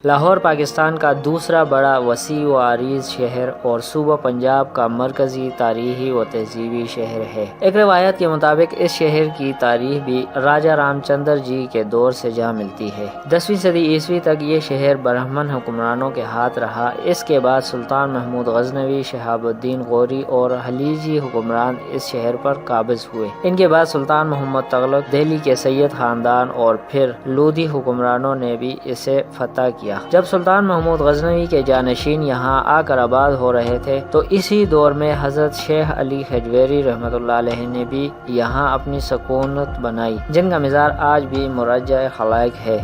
لاہور پاکستان کا دوسرا بڑا وسیع و عریض شہر اور صوبہ پنجاب کا مرکزی تاریخی و تہذیبی شہر ہے۔ ایک روایت کے مطابق اس شہر کی تاریخ بھی راجہ رام چندر جی کے دور سے جا ملتی ہے۔ 10ویں صدی عیسوی تک یہ شہر برہمن حکمرانوں کے ہاتھ رہا۔ اس کے بعد سلطان محمود غزنوی، شہاب الدین غوری اور خلیجی حکمران اس شہر پر قابض ہوئے۔ ان کے بعد سلطان محمد تغلق، دہلی کے سید خاندان اور پھر لودھی حکمرانوں نے بھی اسے فتح کیا۔ جب سلطان محمود غزنوی کے جانشین یہاں آ کر آباد ہو رہے تھے تو اسی دور میں حضرت شیخ علی حجویری رحمۃ اللہ علیہ نے بھی یہاں اپنی سکونت بنائی، جن کا مزار آج بھی مرجع خلائق ہے۔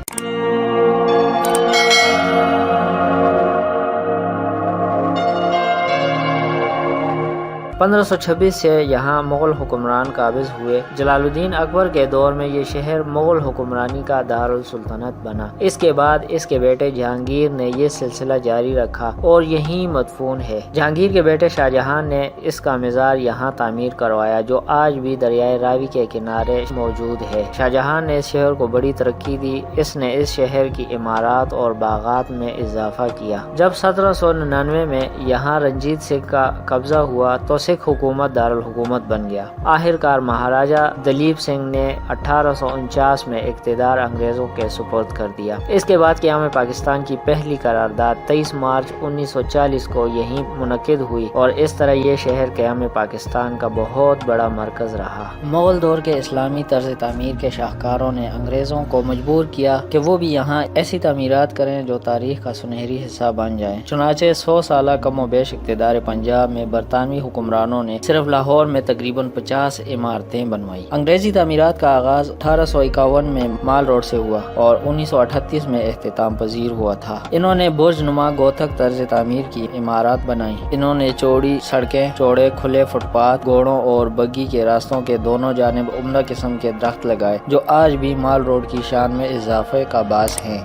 1526 سے یہاں مغل حکمران قابض ہوئے۔ جلال الدین اکبر کے دور میں یہ شہر مغل حکمرانی کا دارالسلطنت بنا۔ اس کے بعد اس کے بیٹے جہانگیر نے یہ سلسلہ جاری رکھا اور یہیں مدفون ہے۔ جہانگیر کے بیٹے شاہ جہاں نے اس کا مزار یہاں تعمیر کروایا، جو آج بھی دریائے راوی کے کنارے موجود ہے۔ شاہ جہاں نے اس شہر کو بڑی ترقی دی۔ اس نے اس شہر کی عمارات اور باغات میں اضافہ کیا۔ جب 1799 میں یہاں رنجیت سنگھ کا قبضہ ہوا تو سکھ حکومت دارالحکومت بن گیا۔ آخر کار مہاراجہ دلیپ سنگھ نے 1849 میں اقتدار انگریزوں کے سپرد کر دیا۔ اس کے بعد قیام پاکستان کی پہلی قرارداد 23 مارچ 1940 کو یہیں منعقد ہوئی اور اس طرح یہ شہر قیام پاکستان کا بہت بڑا مرکز رہا۔ مغل دور کے اسلامی طرز تعمیر کے شاہکاروں نے انگریزوں کو مجبور کیا کہ وہ بھی یہاں ایسی تعمیرات کریں جو تاریخ کا سنہری حصہ بن جائیں۔ چنانچہ 100 سالہ کم و بیش اقتدار پنجاب میں برطانوی حکمرانوں نے صرف لاہور میں تقریباً 50 عمارتیں بنوائی۔ انگریزی تعمیرات کا آغاز 1851 میں مال روڈ سے ہوا اور 1938 میں اختتام پذیر ہوا تھا۔ انہوں نے برج نما گوتھک طرز تعمیر کی عمارات بنائی۔ انہوں نے چوڑی سڑکیں، چوڑے کھلے فٹ پاتھ، گھوڑوں اور بگی کے راستوں کے دونوں جانب عمدہ قسم کے درخت لگائے، جو آج بھی مال روڈ کی شان میں اضافے کا باعث ہیں۔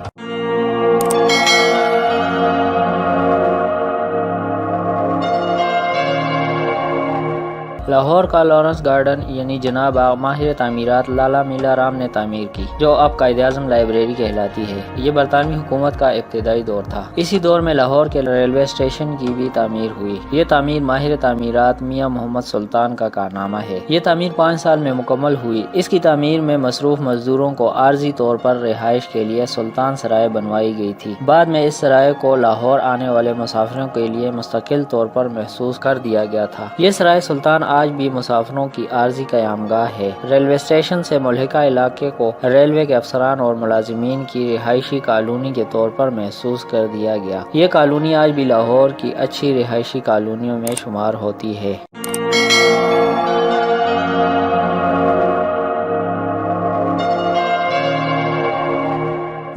لاہور کا لارنس گارڈن یعنی جناب باغ ماہر تعمیرات لالا میلا رام نے تعمیر کی، جو اب قائد اعظم لائبریری کہلاتی ہے۔ یہ برطانوی حکومت کا ابتدائی دور تھا۔ اسی دور میں لاہور کے ریلوے اسٹیشن کی بھی تعمیر ہوئی۔ یہ تعمیر ماہر تعمیرات میاں محمد سلطان کا کارنامہ ہے۔ یہ تعمیر 5 سال میں مکمل ہوئی۔ اس کی تعمیر میں مصروف مزدوروں کو عارضی طور پر رہائش کے لیے سلطان سرائے بنوائی گئی تھی۔ بعد میں اس سرائے کو لاہور آنے والے مسافروں کے لیے مستقل طور پر محسوس کر دیا گیا تھا۔ یہ سرائے سلطان آج بھی مسافروں کی عارضی قیام گاہ ہے۔ ریلوے اسٹیشن سے ملحقہ علاقے کو ریلوے کے افسران اور ملازمین کی رہائشی کالونی کے طور پر محسوس کر دیا گیا۔ یہ کالونی آج بھی لاہور کی اچھی رہائشی کالونیوں میں شمار ہوتی ہے۔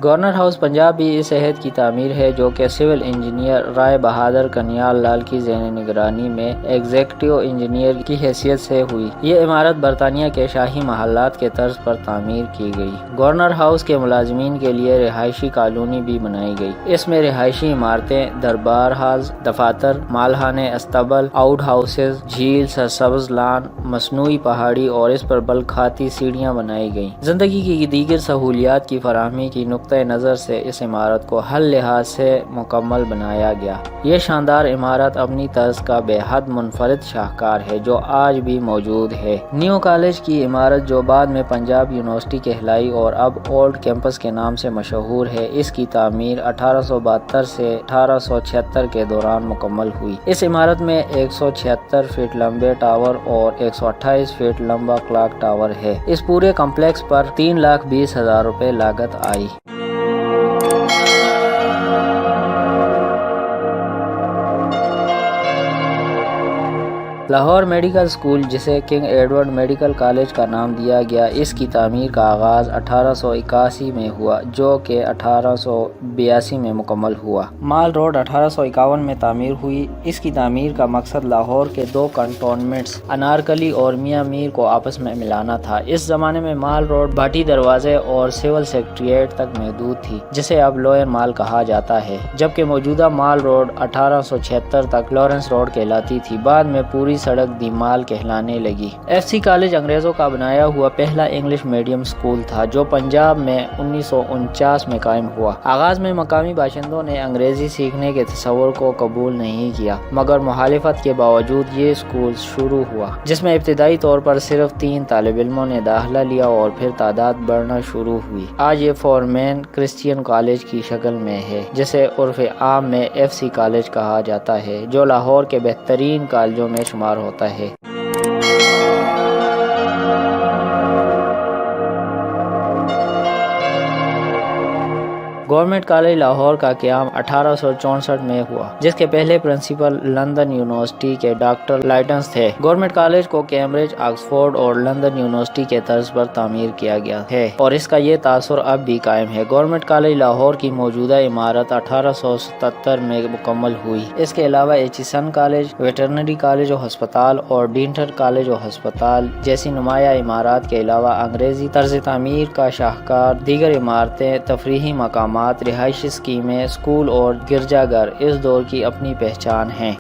گورنر ہاؤس پنجاب بھی اس عہد کی تعمیر ہے، جو کہ سول انجینئر رائے بہادر کنیال لال کی زیر نگرانی میں ایگزیکٹو انجینئر کی حیثیت سے ہوئی۔ یہ عمارت برطانیہ کے شاہی محلات کے طرز پر تعمیر کی گئی۔ گورنر ہاؤس کے ملازمین کے لیے رہائشی کالونی بھی بنائی گئی۔ اس میں رہائشی عمارتیں، دربار ہالز، دفاتر، مالخانے، استبل، آؤٹ ہاؤسز، جھیل، سرسبز لان، مصنوعی پہاڑی اور اس پر بلکھاتی سیڑھیاں بنائی گئیں۔ زندگی کی دیگر سہولیات کی فراہمی کی نقطہ نظر سے اس عمارت کو ہر لحاظ سے مکمل بنایا گیا۔ یہ شاندار عمارت اپنی طرز کا بے حد منفرد شاہکار ہے، جو آج بھی موجود ہے۔ نیو کالج کی عمارت، جو بعد میں پنجاب یونیورسٹی کہلائی اور اب اولڈ کیمپس کے نام سے مشہور ہے، اس کی تعمیر 1872 سے 1876 کے دوران مکمل ہوئی۔ اس عمارت میں 176 فٹ لمبے ٹاور اور 128 فٹ لمبا کلاک ٹاور ہے۔ اس پورے کمپلیکس پر 3,20,000 روپے لاگت آئی۔ لاہور میڈیکل اسکول، جسے کنگ ایڈورڈ میڈیکل کالج کا نام دیا گیا، اس کی تعمیر کا آغاز 1881 میں ہوا، جو کہ 1882 میں مکمل ہوا۔ مال روڈ 1851 میں تعمیر ہوئی۔ اس کی تعمیر کا مقصد لاہور کے 2 کنٹونمنٹس انارکلی اور میاں میر کو آپس میں ملانا تھا۔ اس زمانے میں مال روڈ بھاٹی دروازے اور سول سیکریٹریٹ تک محدود تھی، جسے اب لوئر مال کہا جاتا ہے، جبکہ موجودہ مال روڈ 1876 تک لارنس روڈ کہلاتی تھی۔ بعد میں پوری پوری سڑک دی مال کہلانے لگی۔ FC کالج انگریزوں کا بنایا ہوا پہلا انگلش میڈیم اسکول تھا جو پنجاب میں 1949 میں قائم ہوا۔ آغاز میں مقامی باشندوں نے انگریزی سیکھنے کے تصور کو قبول نہیں کیا، مگر مخالفت کے باوجود یہ اسکول شروع ہوا، جس میں ابتدائی طور پر صرف 3 طالب علموں نے داخلہ لیا اور پھر تعداد بڑھنا شروع ہوئی۔ آج یہ فورمین کرسچین کالج کی شکل میں ہے، جسے عرف عام میں FC کالج کہا جاتا ہے، جو لاہور کے بہترین کالجوں میں شمار ہوتا ہے۔ گورنمنٹ کالج لاہور کا قیام 1864 میں ہوا، جس کے پہلے پرنسپل لندن یونیورسٹی کے ڈاکٹر لائٹنز تھے۔ گورنمنٹ کالج کو کیمبرج، آکسفورڈ اور لندن یونیورسٹی کے طرز پر تعمیر کیا گیا ہے اور اس کا یہ تاثر اب بھی قائم ہے۔ گورنمنٹ کالج لاہور کی موجودہ عمارت 1877 میں مکمل ہوئی۔ اس کے علاوہ ایچیسن کالج، ویٹرنری کالج و ہسپتال اور ڈینٹل کالج و ہسپتال جیسی نمایاں عمارات کے علاوہ انگریزی طرز تعمیر کا شاہکار دیگر عمارتیں، تفریحی مقامات، رہائشی اسکیمیں، اسکول اور گرجا گھر اس دور کی اپنی پہچان ہیں۔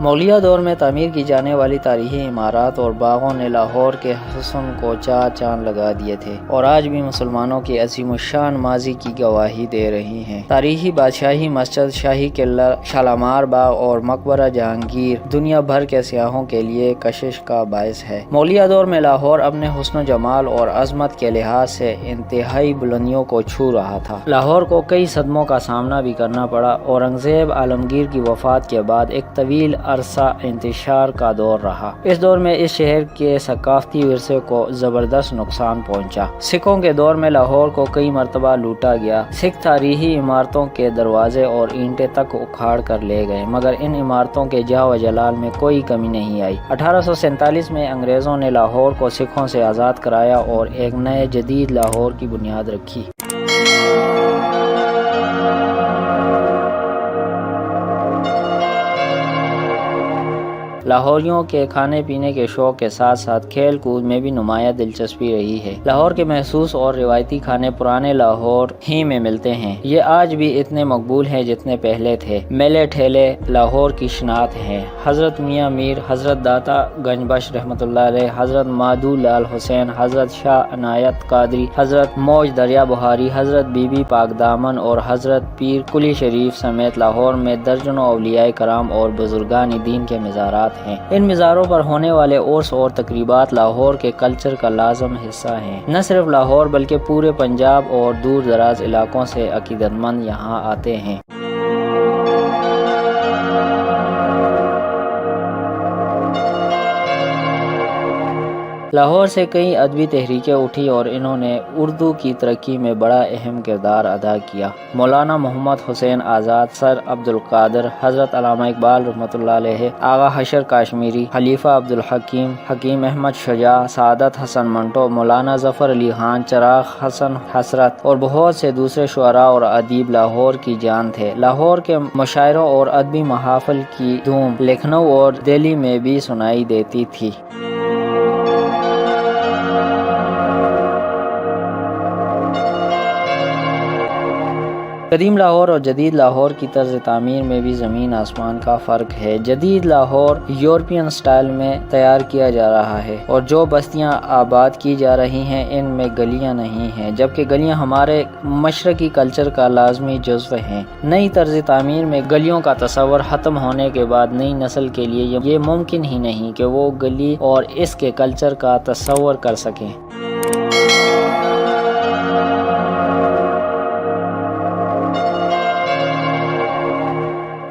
مغلیہ دور میں تعمیر کی جانے والی تاریخی عمارات اور باغوں نے لاہور کے حسن کو چار چاند لگا دیے تھے اور آج بھی مسلمانوں کی عظیم الشان ماضی کی گواہی دے رہی ہیں۔ تاریخی بادشاہی مسجد، شاہی قلعہ، شالامار باغ اور مقبرہ جہانگیر دنیا بھر کے سیاحوں کے لیے کشش کا باعث ہے۔ مغلیہ دور میں لاہور اپنے حسن و جمال اور عظمت کے لحاظ سے انتہائی بلندیوں کو چھو رہا تھا۔ لاہور کو کئی صدموں کا سامنا بھی کرنا پڑا۔ اورنگزیب عالمگیر کی وفات کے بعد ایک طویل عرصہ انتشار کا دور رہا۔ اس دور میں اس شہر کے ثقافتی ورثے کو زبردست نقصان پہنچا۔ سکھوں کے دور میں لاہور کو کئی مرتبہ لوٹا گیا۔ سکھ تاریخی عمارتوں کے دروازے اور اینٹیں تک اکھاڑ کر لے گئے، مگر ان عمارتوں کے جاہ و جلال میں کوئی کمی نہیں آئی۔ 1847 میں انگریزوں نے لاہور کو سکھوں سے آزاد کرایا اور ایک نئے جدید لاہور کی بنیاد رکھی۔ لاہوریوں کے کھانے پینے کے شوق کے ساتھ ساتھ کھیل کود میں بھی نمایاں دلچسپی رہی ہے۔ لاہور کے محسوس اور روایتی کھانے پرانے لاہور ہی میں ملتے ہیں۔ یہ آج بھی اتنے مقبول ہیں جتنے پہلے تھے۔ میلے ٹھیلے لاہور کی شناخت ہیں۔ حضرت میاں میر، حضرت داتا گنج بخش رحمۃ اللہ علیہ، حضرت مادو لال حسین، حضرت شاہ عنایت قادری، حضرت موج دریا بہاری، حضرت بی بی پاک دامن اور حضرت پیر کلی شریف سمیت لاہور میں درجنوں اولیاء کرام اور بزرگان دین کے مزارات ہیں۔ ان مزاروں پر ہونے والے عرس اور تقریبات لاہور کے کلچر کا لازم حصہ ہیں۔ نہ صرف لاہور بلکہ پورے پنجاب اور دور دراز علاقوں سے عقیدت مند یہاں آتے ہیں۔ لاہور سے کئی ادبی تحریکیں اٹھی اور انہوں نے اردو کی ترقی میں بڑا اہم کردار ادا کیا۔ مولانا محمد حسین آزاد، سر عبد القادر، حضرت علامہ اقبال رحمۃ اللہ علیہ، آغا حشر کاشمیری، خلیفہ عبدالحکیم، حکیم احمد شجاع، سعادت حسن منٹو، مولانا ظفر علی خان، چراغ حسن حسرت اور بہت سے دوسرے شعراء اور ادیب لاہور کی جان تھے۔ لاہور کے مشاعروں اور ادبی محافل کی دھوم لکھنؤ اور دہلی میں بھی سنائی دیتی تھی۔ قدیم لاہور اور جدید لاہور کی طرز تعمیر میں بھی زمین آسمان کا فرق ہے۔ جدید لاہور یورپین سٹائل میں تیار کیا جا رہا ہے اور جو بستیاں آباد کی جا رہی ہیں ان میں گلیاں نہیں ہیں، جبکہ گلیاں ہمارے مشرقی کلچر کا لازمی جزو ہیں۔ نئی طرز تعمیر میں گلیوں کا تصور ختم ہونے کے بعد نئی نسل کے لیے یہ ممکن ہی نہیں کہ وہ گلی اور اس کے کلچر کا تصور کر سکیں۔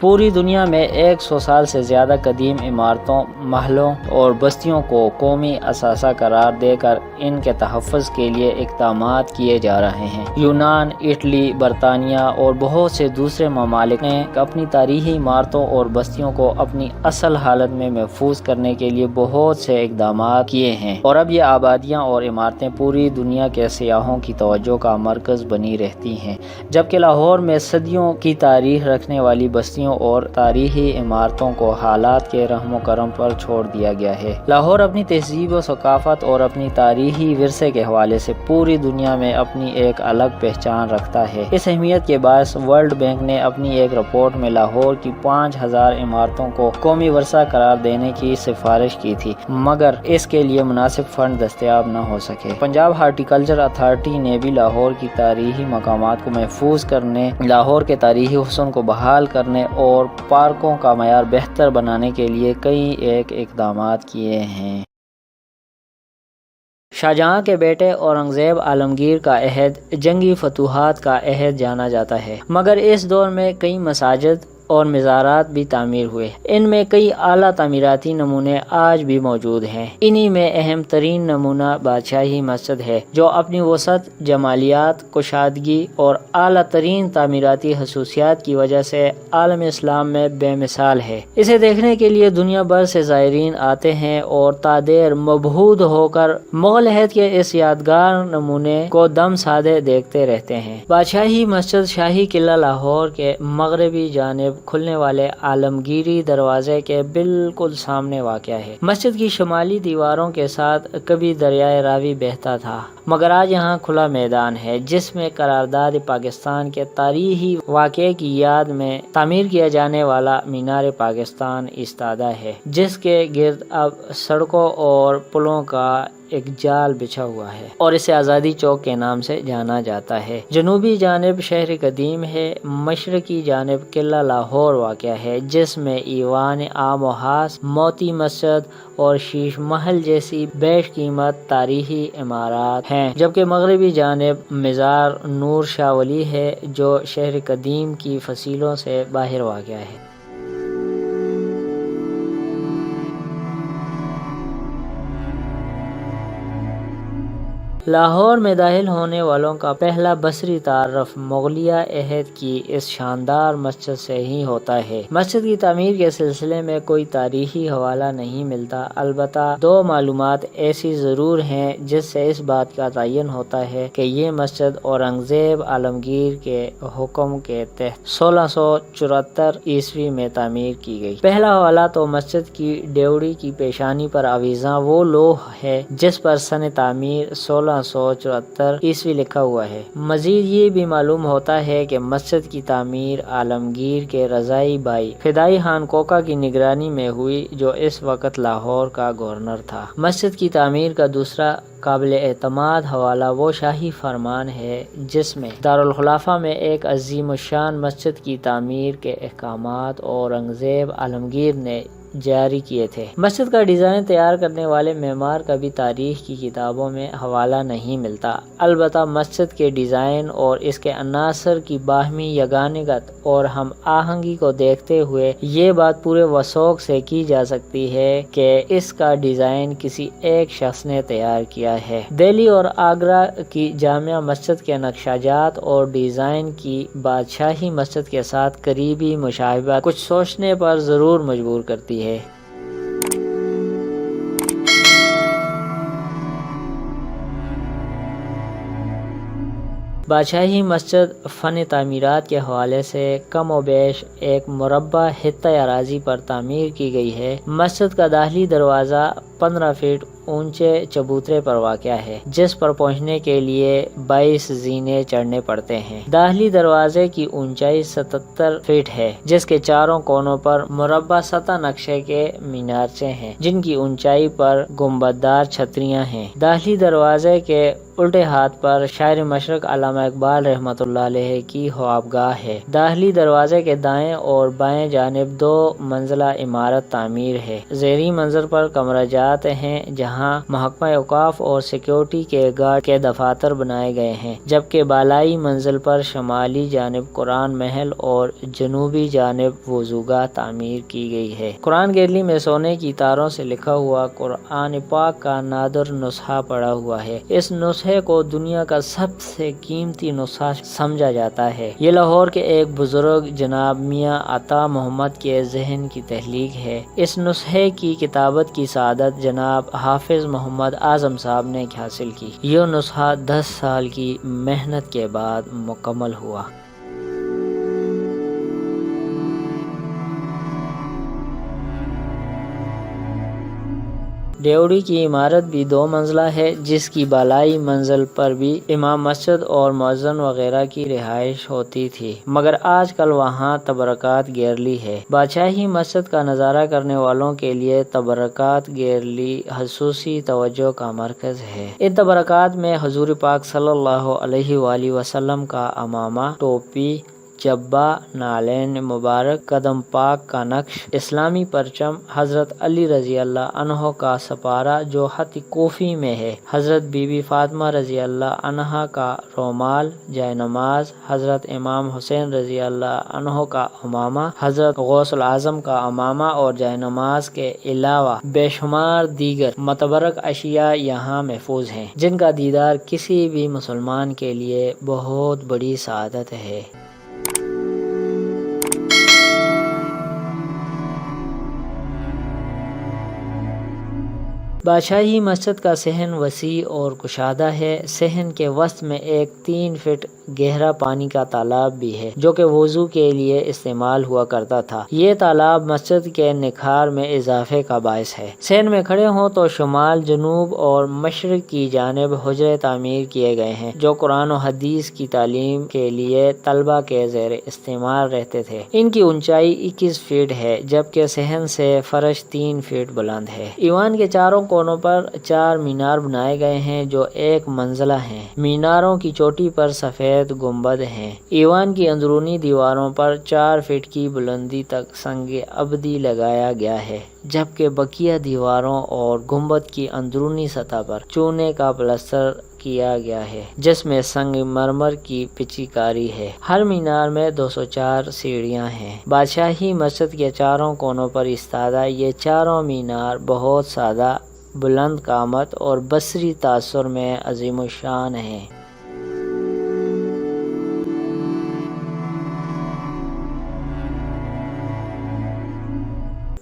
پوری دنیا میں 100 سال سے زیادہ قدیم عمارتوں، محلوں اور بستیوں کو قومی اثاثہ قرار دے کر ان کے تحفظ کے لیے اقدامات کیے جا رہے ہیں۔ یونان، اٹلی، برطانیہ اور بہت سے دوسرے ممالک نے اپنی تاریخی عمارتوں اور بستیوں کو اپنی اصل حالت میں محفوظ کرنے کے لیے بہت سے اقدامات کیے ہیں، اور اب یہ آبادیاں اور عمارتیں پوری دنیا کے سیاحوں کی توجہ کا مرکز بنی رہتی ہیں، جبکہ لاہور میں صدیوں کی تاریخ رکھنے والی بستیوں بستیوں اور تاریخی عمارتوں کو حالات کے رحم و کرم پر چھوڑ دیا گیا ہے۔ لاہور اپنی تہذیب و ثقافت اور اپنی تاریخی ورثے کے حوالے سے پوری دنیا میں اپنی ایک الگ پہچان رکھتا ہے۔ اس اہمیت کے باعث ورلڈ بینک نے اپنی ایک رپورٹ میں لاہور کی 5000 عمارتوں کو قومی ورثہ قرار دینے کی سفارش کی تھی، مگر اس کے لیے مناسب فنڈ دستیاب نہ ہو سکے۔ پنجاب ہارٹیکلچر اتھارٹی نے بھی لاہور کی تاریخی مقامات کو محفوظ کرنے، لاہور کے تاریخی حسن کو بحال کرنے اور پارکوں کا معیار بہتر بنانے کے لیے کئی اقدامات کیے ہیں۔ شاہجہاں کے بیٹے اورنگزیب عالمگیر کا عہد جنگی فتوحات کا عہد جانا جاتا ہے، مگر اس دور میں کئی مساجد اور مزارات بھی تعمیر ہوئے۔ ان میں کئی اعلیٰ تعمیراتی نمونے آج بھی موجود ہیں۔ انہی میں اہم ترین نمونہ بادشاہی مسجد ہے، جو اپنی وسعت، جمالیات، کشادگی اور اعلیٰ ترین تعمیراتی خصوصیات کی وجہ سے عالم اسلام میں بے مثال ہے۔ اسے دیکھنے کے لیے دنیا بھر سے زائرین آتے ہیں اور تادیر مبہوت ہو کر مغل عہد کے اس یادگار نمونے کو دم سادے دیکھتے رہتے ہیں۔ بادشاہی مسجد شاہی قلعہ لاہور کے مغربی جانب کھلنے والے عالمگیری دروازے کے بالکل سامنے واقع ہے۔ مسجد کی شمالی دیواروں کے ساتھ کبھی دریائے راوی بہتا تھا، مگر آج یہاں کھلا میدان ہے جس میں قرارداد پاکستان کے تاریخی واقعے کی یاد میں تعمیر کیا جانے والا مینار پاکستان ایستادہ ہے، جس کے گرد اب سڑکوں اور پلوں کا ایک جال بچھا ہوا ہے اور اسے آزادی چوک کے نام سے جانا جاتا ہے۔ جنوبی جانب شہر قدیم ہے، مشرقی جانب قلعہ لاہور واقع ہے، جس میں ایوان عام و خاص، موتی مسجد اور شیش محل جیسی بیش قیمت تاریخی عمارات ہیں، جبکہ مغربی جانب مزار نور شاہ ولی ہے، جو شہر قدیم کی فصیلوں سے باہر واقع ہے۔ لاہور میں داخل ہونے والوں کا پہلا بصری تعارف مغلیہ عہد کی اس شاندار مسجد سے ہی ہوتا ہے۔ مسجد کی تعمیر کے سلسلے میں کوئی تاریخی حوالہ نہیں ملتا، البتہ دو معلومات ایسی ضرور ہیں جس سے اس بات کا تعین ہوتا ہے کہ یہ مسجد اورنگزیب عالمگیر کے حکم کے تحت 1674 عیسوی میں تعمیر کی گئی۔ پہلا حوالہ تو مسجد کی ڈیوڑی کی پیشانی پر آویزاں وہ لوح ہے جس پر سن تعمیر 1674 عیسوی لکھا ہوا ہے۔ مزید یہ بھی معلوم ہوتا ہے کہ مسجد کی تعمیر عالمگیر کے رضائی بھائی فدائی خان کوکا کی نگرانی میں ہوئی، جو اس وقت لاہور کا گورنر تھا۔ مسجد کی تعمیر کا دوسرا قابل اعتماد حوالہ وہ شاہی فرمان ہے جس میں دارالخلافہ میں ایک عظیم الشان مسجد کی تعمیر کے احکامات اورنگزیب عالمگیر نے جاری کیے تھے۔ مسجد کا ڈیزائن تیار کرنے والے معمار کا بھی تاریخ کی کتابوں میں حوالہ نہیں ملتا، البتہ مسجد کے ڈیزائن اور اس کے عناصر کی باہمی یگانگت اور ہم آہنگی کو دیکھتے ہوئے یہ بات پورے وثوق سے کی جا سکتی ہے کہ اس کا ڈیزائن کسی ایک شخص نے تیار کیا ہے۔ دہلی اور آگرہ کی جامع مسجد کے نقشہ جات اور ڈیزائن کی بادشاہی مسجد کے ساتھ قریبی مشابہت کچھ سوچنے پر ضرور مجبور کرتی ہے۔ بادشاہی مسجد فن تعمیرات کے حوالے سے کم و بیش ایک مربع خطہ اراضی پر تعمیر کی گئی ہے۔ مسجد کا داخلی دروازہ 15 فٹ اونچے چبوترے پر واقع ہے، جس پر پہنچنے کے لیے 22 زینے چڑھنے پڑتے ہیں۔ داخلی دروازے کی اونچائی 77 فٹ ہے، جس کے چاروں کونوں پر مربع سطح نقشے کے مینارچے ہیں، جن کی اونچائی پر گنبددار چھتریاں ہیں۔ داخلی دروازے کے الٹے ہاتھ پر شاعر مشرق علامہ اقبال رحمۃ اللہ علیہ کی خوابگاہ ہے۔ داخلی دروازے کے دائیں اور بائیں جانب 2 منزلہ عمارت تعمیر ہے۔ زیریں منظر پر کمرہ جات ہیں، جہاں محکمہ اوقاف اور سیکیورٹی کے گارڈ کے دفاتر بنائے گئے ہیں، جبکہ بالائی منزل پر شمالی جانب قرآن محل اور جنوبی جانب وضوگاہ تعمیر کی گئی ہے۔ قرآن گیلری میں سونے کی تاروں سے لکھا ہوا قرآن پاک کا نادر نسخہ پڑا ہوا ہے۔ اس نسخے کو دنیا کا سب سے قیمتی نسخہ سمجھا جاتا ہے۔ یہ لاہور کے ایک بزرگ جناب میاں عطا محمد کے ذہن کی تخلیق ہے۔ اس نسخے کی کتابت کی سعادت جناب حافظ محمد اعظم صاحب نے حاصل کی۔ یہ نسخہ 10 سال کی محنت کے بعد مکمل ہوا۔ ڈیوڑی کی عمارت بھی 2 منزلہ ہے، جس کی بالائی منزل پر بھی امام مسجد اور مؤذن وغیرہ کی رہائش ہوتی تھی، مگر آج کل وہاں تبرکات گیلری ہے۔ بادشاہی مسجد کا نظارہ کرنے والوں کے لیے تبرکات گیلری خصوصی توجہ کا مرکز ہے۔ ان تبرکات میں حضور پاک صلی اللہ علیہ وآلہ وسلم کا عمامہ، ٹوپی، جبہ، نعلین مبارک، قدم پاک کا نقش، اسلامی پرچم، حضرت علی رضی اللہ عنہ کا سپارہ جو خط کوفی میں ہے، حضرت بی بی فاطمہ رضی اللہ عنہا کا رومال، جائے نماز، حضرت امام حسین رضی اللہ عنہ کا عمامہ، حضرت غوث الاعظم کا عمامہ اور جائے نماز کے علاوہ بے شمار دیگر متبرک اشیاء یہاں محفوظ ہیں، جن کا دیدار کسی بھی مسلمان کے لیے بہت بڑی سعادت ہے۔ بادشاہی مسجد کا صحن وسیع اور کشادہ ہے۔ صحن کے وسط میں ایک 3 فٹ گہرا پانی کا تالاب بھی ہے، جو کہ وضو کے لیے استعمال ہوا کرتا تھا۔ یہ تالاب مسجد کے نکھار میں اضافے کا باعث ہے۔ صحن میں کھڑے ہوں تو شمال، جنوب اور مشرق کی جانب حجرے تعمیر کیے گئے ہیں، جو قرآن و حدیث کی تعلیم کے لیے طلبہ کے زیر استعمال رہتے تھے۔ ان کی اونچائی 21 فٹ ہے، جبکہ صحن سے فرش 3 فٹ بلند ہے۔ ایوان کے چاروں کونوں پر 4 مینار بنائے گئے ہیں، جو 1 منزلہ ہیں۔ میناروں کی چوٹی پر سفید گنبد ہیں۔ ایوان کی اندرونی دیواروں پر 4 فٹ کی بلندی تک سنگ ابدی لگایا گیا ہے، جبکہ بقیہ دیواروں اور گنبد کی اندرونی سطح پر چونے کا پلستر کیا گیا ہے، جس میں سنگ مرمر کی پچی کاری ہے۔ ہر مینار میں 204 سیڑھیاں ہیں۔ بادشاہی مسجد کے چاروں کونوں پر ایستادہ یہ چاروں مینار بہت سادہ، بلند قامت اور بصری تاثر میں عظیم الشان ہیں۔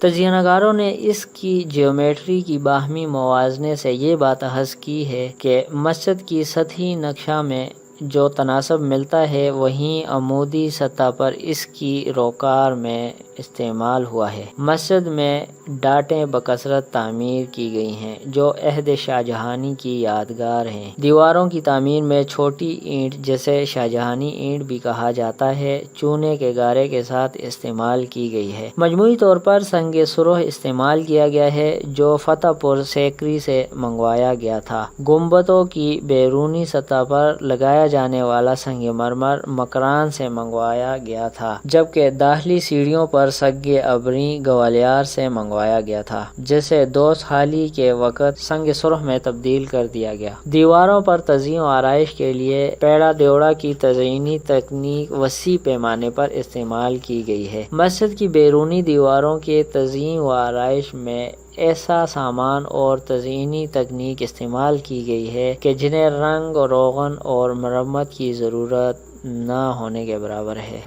تجزیہ نگاروں نے اس کی جیومیٹری کی باہمی موازنے سے یہ بات اخذ کی ہے کہ مسجد کی سطحی نقشہ میں جو تناسب ملتا ہے، وہیں عمودی سطح پر اس کی روکار میں استعمال ہوا ہے۔ مسجد میں ڈاٹیں بکثرت تعمیر کی گئی ہیں، جو عہد شاہجہانی کی یادگار ہیں۔ دیواروں کی تعمیر میں چھوٹی اینٹ، جسے شاہجہانی اینٹ بھی کہا جاتا ہے، چونے کے گارے کے ساتھ استعمال کی گئی ہے۔ مجموعی طور پر سنگ سرخ استعمال کیا گیا ہے، جو فتح پور سیکری سے منگوایا گیا تھا۔ گنبدوں کی بیرونی سطح پر لگایا جانے والا سنگ مرمر مکران سے منگوایا گیا تھا، جبکہ داخلی سیڑھیوں پر سنگ ابری گوالیار سے منگوایا گیا تھا، جسے دوست حالی کے وقت سنگ سرخ میں تبدیل کر دیا گیا۔ دیواروں پر تزئین و آرائش کے لیے پیڑا دیوڑا کی تزئینی تکنیک وسیع پیمانے پر استعمال کی گئی ہے۔ مسجد کی بیرونی دیواروں کے تزئین و آرائش میں ایسا سامان اور تزئینی تکنیک استعمال کی گئی ہے کہ جنہیں رنگ، روغن اور مرمت کی ضرورت نہ ہونے کے برابر ہے۔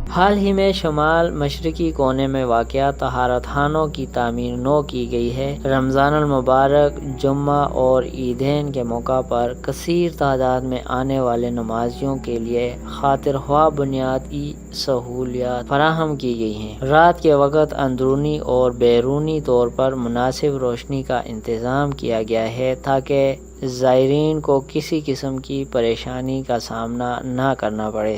حال ہی میں شمال مشرقی کونے میں واقع طہارت خانوں کی تعمیر نو کی گئی ہے۔ رمضان المبارک، جمعہ اور عیدین کے موقع پر کثیر تعداد میں آنے والے نمازیوں کے لیے خاطر خواہ بنیادی سہولیات فراہم کی گئی ہیں۔ رات کے وقت اندرونی اور بیرونی طور پر مناسب روشنی کا انتظام کیا گیا ہے، تاکہ زائرین کو کسی قسم کی پریشانی کا سامنا نہ کرنا پڑے۔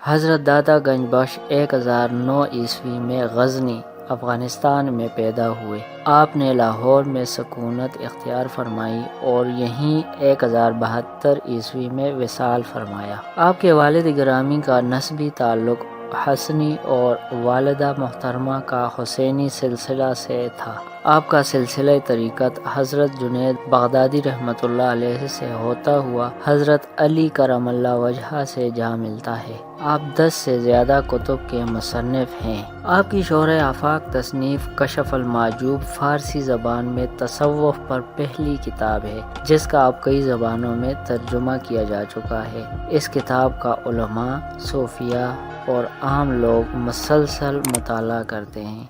حضرت داتا گنج بخش 1009 عیسوی میں غزنی، افغانستان میں پیدا ہوئے۔ آپ نے لاہور میں سکونت اختیار فرمائی اور یہیں 1072 عیسوی میں وصال فرمایا۔ آپ کے والد گرامی کا نسبی تعلق حسنی اور والدہ محترمہ کا حسینی سلسلہ سے تھا۔ آپ کا سلسلہ طریقت حضرت جنید بغدادی رحمۃ اللہ علیہ سے ہوتا ہوا حضرت علی کرم اللہ وجہہ سے جا ملتا ہے۔ آپ 10 سے زیادہ کتب کے مصنف ہیں۔ آپ کی شہرہ آفاق تصنیف کشف المحجوب فارسی زبان میں تصوف پر پہلی کتاب ہے، جس کا اب کئی زبانوں میں ترجمہ کیا جا چکا ہے۔ اس کتاب کا علماء، صوفیاء اور عام لوگ مسلسل مطالعہ کرتے ہیں۔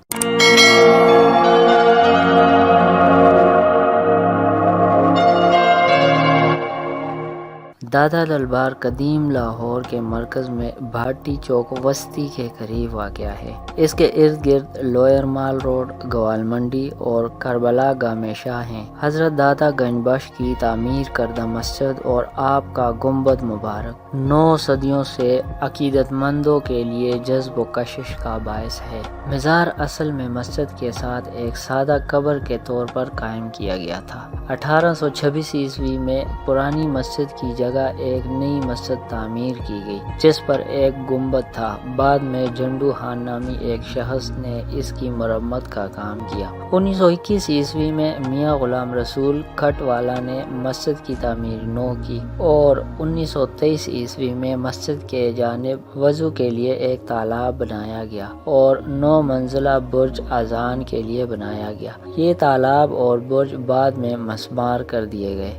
دادا دلبار قدیم لاہور کے مرکز میں بھاٹی چوک وسطی کے قریب واقع ہے۔ اس کے ارد گرد لوئر مال روڈ، گوال منڈی اور کربلا گامے شاہ ہیں۔ حضرت داتا گنج بخش کی تعمیر کردہ مسجد اور آپ کا گنبد مبارک 9 صدیوں سے عقیدت مندوں کے لیے جذب و کشش کا باعث ہے۔ مزار اصل میں مسجد کے ساتھ ایک سادہ قبر کے طور پر قائم کیا گیا تھا۔ 1826 عیسوی میں پرانی مسجد کی جگہ ایک نئی مسجد تعمیر کی گئی جس پر ایک گنبد تھا۔ بعد میں جنڈو خان نامی ایک شخص نے اس کی مرمت کا کام کیا۔ 1921 عیسوی میں میاں غلام رسول کھٹ والا نے مسجد کی تعمیر نو کی اور 1923 عیسوی میں مسجد کے جانب وضو کے لیے ایک تالاب بنایا گیا اور 9 منزلہ برج اذان کے لیے بنایا گیا۔ یہ تالاب اور برج بعد میں مسمار کر دیے گئے۔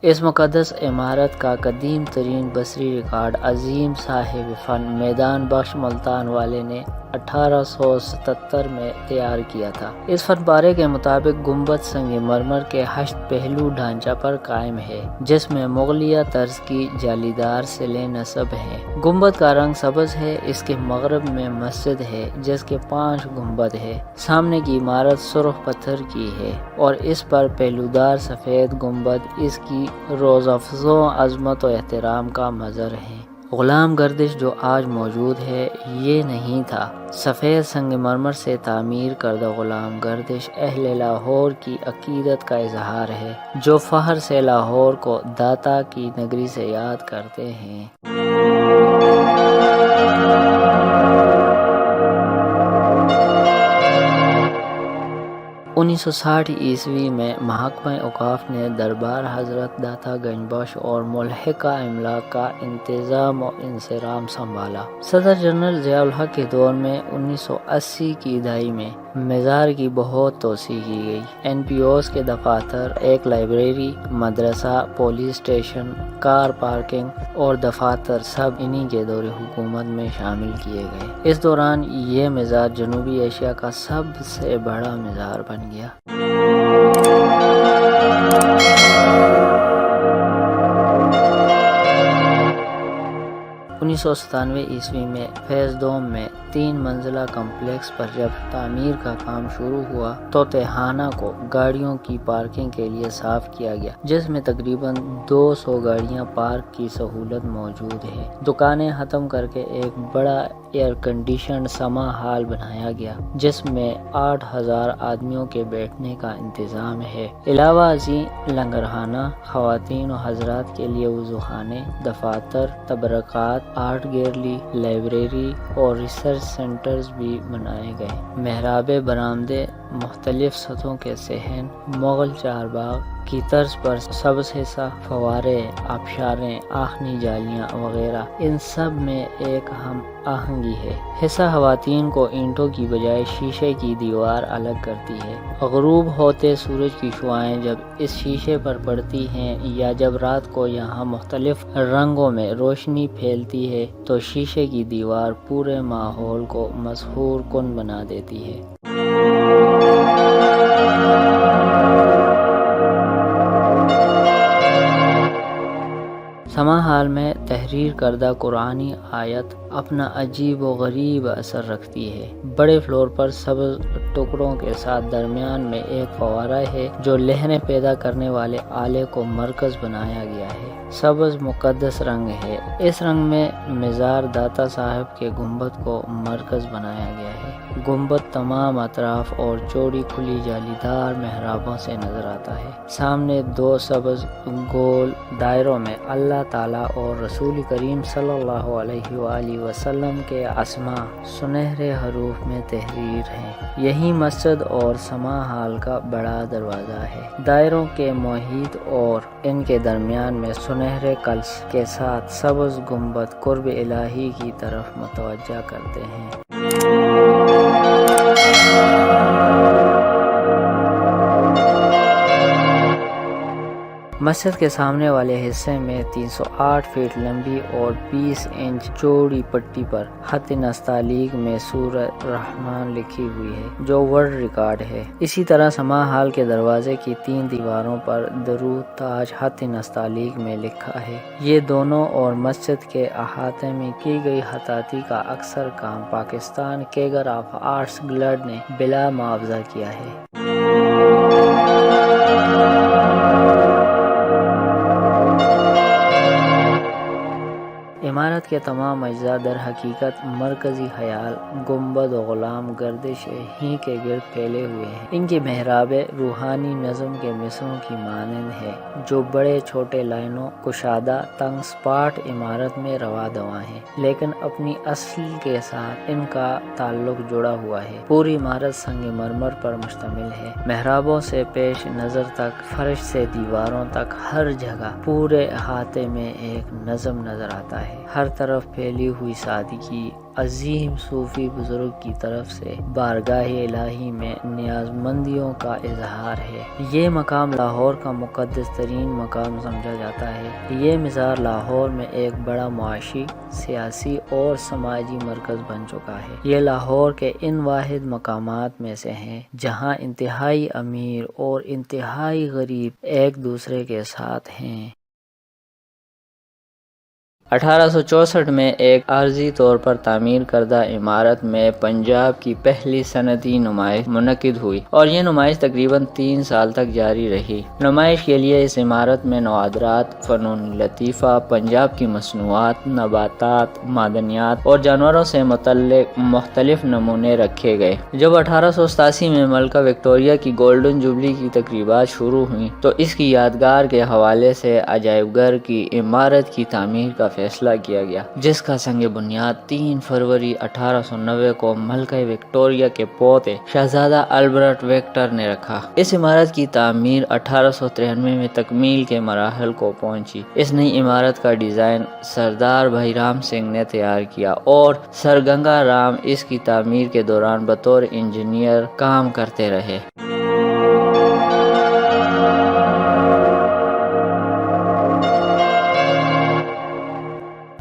اس مقدس عمارت کا قدیم ترین بصری ریکارڈ عظیم صاحب فن میدان بخش ملتان والے نے 1877 میں تیار کیا تھا۔ اس فن پارے کے مطابق گنبد سنگ مرمر کے 8 پہلو ڈھانچہ پر قائم ہے جس میں مغلیہ طرز کی جالیدار سلیں نصب ہیں۔ گنبد کا رنگ سبز ہے۔ اس کے مغرب میں مسجد ہے جس کے 5 گنبد ہے۔ سامنے کی عمارت سرخ پتھر کی ہے اور اس پر پہلودار سفید گنبد اس کی روزافزوں عظمت و احترام کا مظہر ہے۔ غلام گردش جو آج موجود ہے یہ نہیں تھا۔ سفید سنگ مرمر سے تعمیر کردہ غلام گردش اہل لاہور کی عقیدت کا اظہار ہے جو فخر سے لاہور کو داتا کی نگری سے یاد کرتے ہیں۔ 1960 عیسوی میں محکمہ اوقاف نے دربار حضرت داتا گنج بخش اور ملحقہ املاک کا انتظام و انصرام سنبھالا۔ صدر جنرل ضیاء الحق کے دور میں 1980 کی دہائی میں مزار کی بہت توسیع کی گئی۔ NPOs کے دفاتر، ایک لائبریری، مدرسہ، پولیس اسٹیشن، کار پارکنگ اور دفاتر سب انہی کے دور حکومت میں شامل کیے گئے۔ اس دوران یہ مزار جنوبی ایشیا کا سب سے بڑا مزار بن گیا۔ 1997 عیسوی میں فیض دوم میں 3 منزلہ کمپلیکس پر جب تعمیر کا کام شروع ہوا تو تہانہ کو گاڑیوں کی پارکنگ کے لیے صاف کیا گیا جس میں تقریباً 200 گاڑیاں پارک کی سہولت موجود ہے۔ دکانیں ختم کر کے ایک بڑا ایئر کنڈیشنڈ سما ہال بنایا گیا جس میں 8000 آدمیوں کے بیٹھنے کا انتظام ہے۔ علاوہ ازیں لنگرخانہ، خواتین و حضرات کے لیے وضو خانے، دفاتر، تبرکات، آرٹ گیلری، لائبریری اور ریسرچ سینٹرز بھی بنائے گئے۔ محراب، برآمدے، مختلف سطحوں کے صحن، مغل چارباغ کی طرز پر سبز حصہ، فوارے، آبشاریں، آہنی جالیاں وغیرہ، ان سب میں ایک ہم آہنگی ہے۔ حصہ خواتین کو اینٹوں کی بجائے شیشے کی دیوار الگ کرتی ہے۔ غروب ہوتے سورج کی شعاعیں جب اس شیشے پر پڑتی ہیں یا جب رات کو یہاں مختلف رنگوں میں روشنی پھیلتی ہے تو شیشے کی دیوار پورے ماحول کو مسحور کن بنا دیتی ہے۔ سما حال میں تحریر کردہ قرآنی آیت اپنا عجیب و غریب اثر رکھتی ہے۔ بڑے فلور پر سبز ٹکڑوں کے ساتھ درمیان میں ایک فوارہ ہے جو لہریں پیدا کرنے والے آلے کو مرکز بنایا گیا ہے۔ سبز مقدس رنگ ہے۔ اس رنگ میں مزار داتا صاحب کے گنبد کو مرکز بنایا گیا ہے۔ گنبد تمام اطراف اور چوڑی کھلی جالیدار محرابوں سے نظر آتا ہے۔ سامنے 2 سبز گول دائروں میں اللہ تعالیٰ اور رسول کریم صلی اللہ علیہ وآلہ وسلم کے اسماء سنہرے حروف میں تحریر ہیں۔ یہی مسجد اور سما حال کا بڑا دروازہ ہے۔ دائروں کے محیط اور ان کے درمیان میں سنہرے کلش کے ساتھ سبز گنبد قرب الہی کی طرف متوجہ کرتے ہیں۔ مسجد کے سامنے والے حصے میں 308 فٹ لمبی اور 20 انچ چوڑی پٹی پر خط نستعلیق میں سورہ رحمان لکھی ہوئی ہے جو ورلڈ ریکارڈ ہے۔ اسی طرح سماع ہال کے دروازے کی 3 دیواروں پر درود تاج خط نستعلیق میں لکھا ہے۔ یہ دونوں اور مسجد کے احاطے میں کی گئی خطاطی کا اکثر کام پاکستان کیگر آف آرٹس گلڈ نے بلا معاوضہ کیا ہے۔ عمارت کے تمام اجزاء در حقیقت مرکزی خیال گنبد و غلام گردش ہی کے گرد پھیلے ہوئے ہیں۔ ان کی محرابیں روحانی نظم کے مصروں کی مانند ہے جو بڑے چھوٹے لائنوں کشادہ تنگ سپاٹ عمارت میں رواں دواں ہیں، لیکن اپنی اصل کے ساتھ ان کا تعلق جڑا ہوا ہے۔ پوری عمارت سنگ مرمر پر مشتمل ہے۔ محرابوں سے پیش نظر تک، فرش سے دیواروں تک، ہر جگہ پورے احاطے میں ایک نظم نظر آتا ہے۔ ہر طرف پھیلی ہوئی سادگی عظیم صوفی بزرگ کی طرف سے بارگاہ الہی میں نیازمندیوں کا اظہار ہے۔ یہ مقام لاہور کا مقدس ترین مقام سمجھا جاتا ہے۔ یہ مزار لاہور میں ایک بڑا معاشی، سیاسی اور سماجی مرکز بن چکا ہے۔ یہ لاہور کے ان واحد مقامات میں سے ہیں جہاں انتہائی امیر اور انتہائی غریب ایک دوسرے کے ساتھ ہیں۔ 1864 میں ایک عارضی طور پر تعمیر کردہ عمارت میں پنجاب کی پہلی صنعتی نمائش منعقد ہوئی اور یہ نمائش تقریباً 3 سال تک جاری رہی۔ نمائش کے لیے اس عمارت میں نوادرات، فنون لطیفہ، پنجاب کی مصنوعات، نباتات، معدنیات اور جانوروں سے متعلق مختلف نمونے رکھے گئے۔ جب 1887 میں ملکہ وکٹوریہ کی گولڈن جوبلی کی تقریبات شروع ہوئیں تو اس کی یادگار کے حوالے سے عجائب گھر کی عمارت کی تعمیر کا فیصلہ کیا گیا، جس کا سنگ بنیاد 3 فروری 1890 کو ملکہ وکٹوریہ کے پوتے شہزادہ البرٹ وکٹر نے رکھا۔ اس عمارت کی تعمیر 1893 میں تکمیل کے مراحل کو پہنچی۔ اس نئی عمارت کا ڈیزائن سردار بھائی رام سنگھ نے تیار کیا اور سر گنگا رام اس کی تعمیر کے دوران بطور انجینئر کام کرتے رہے۔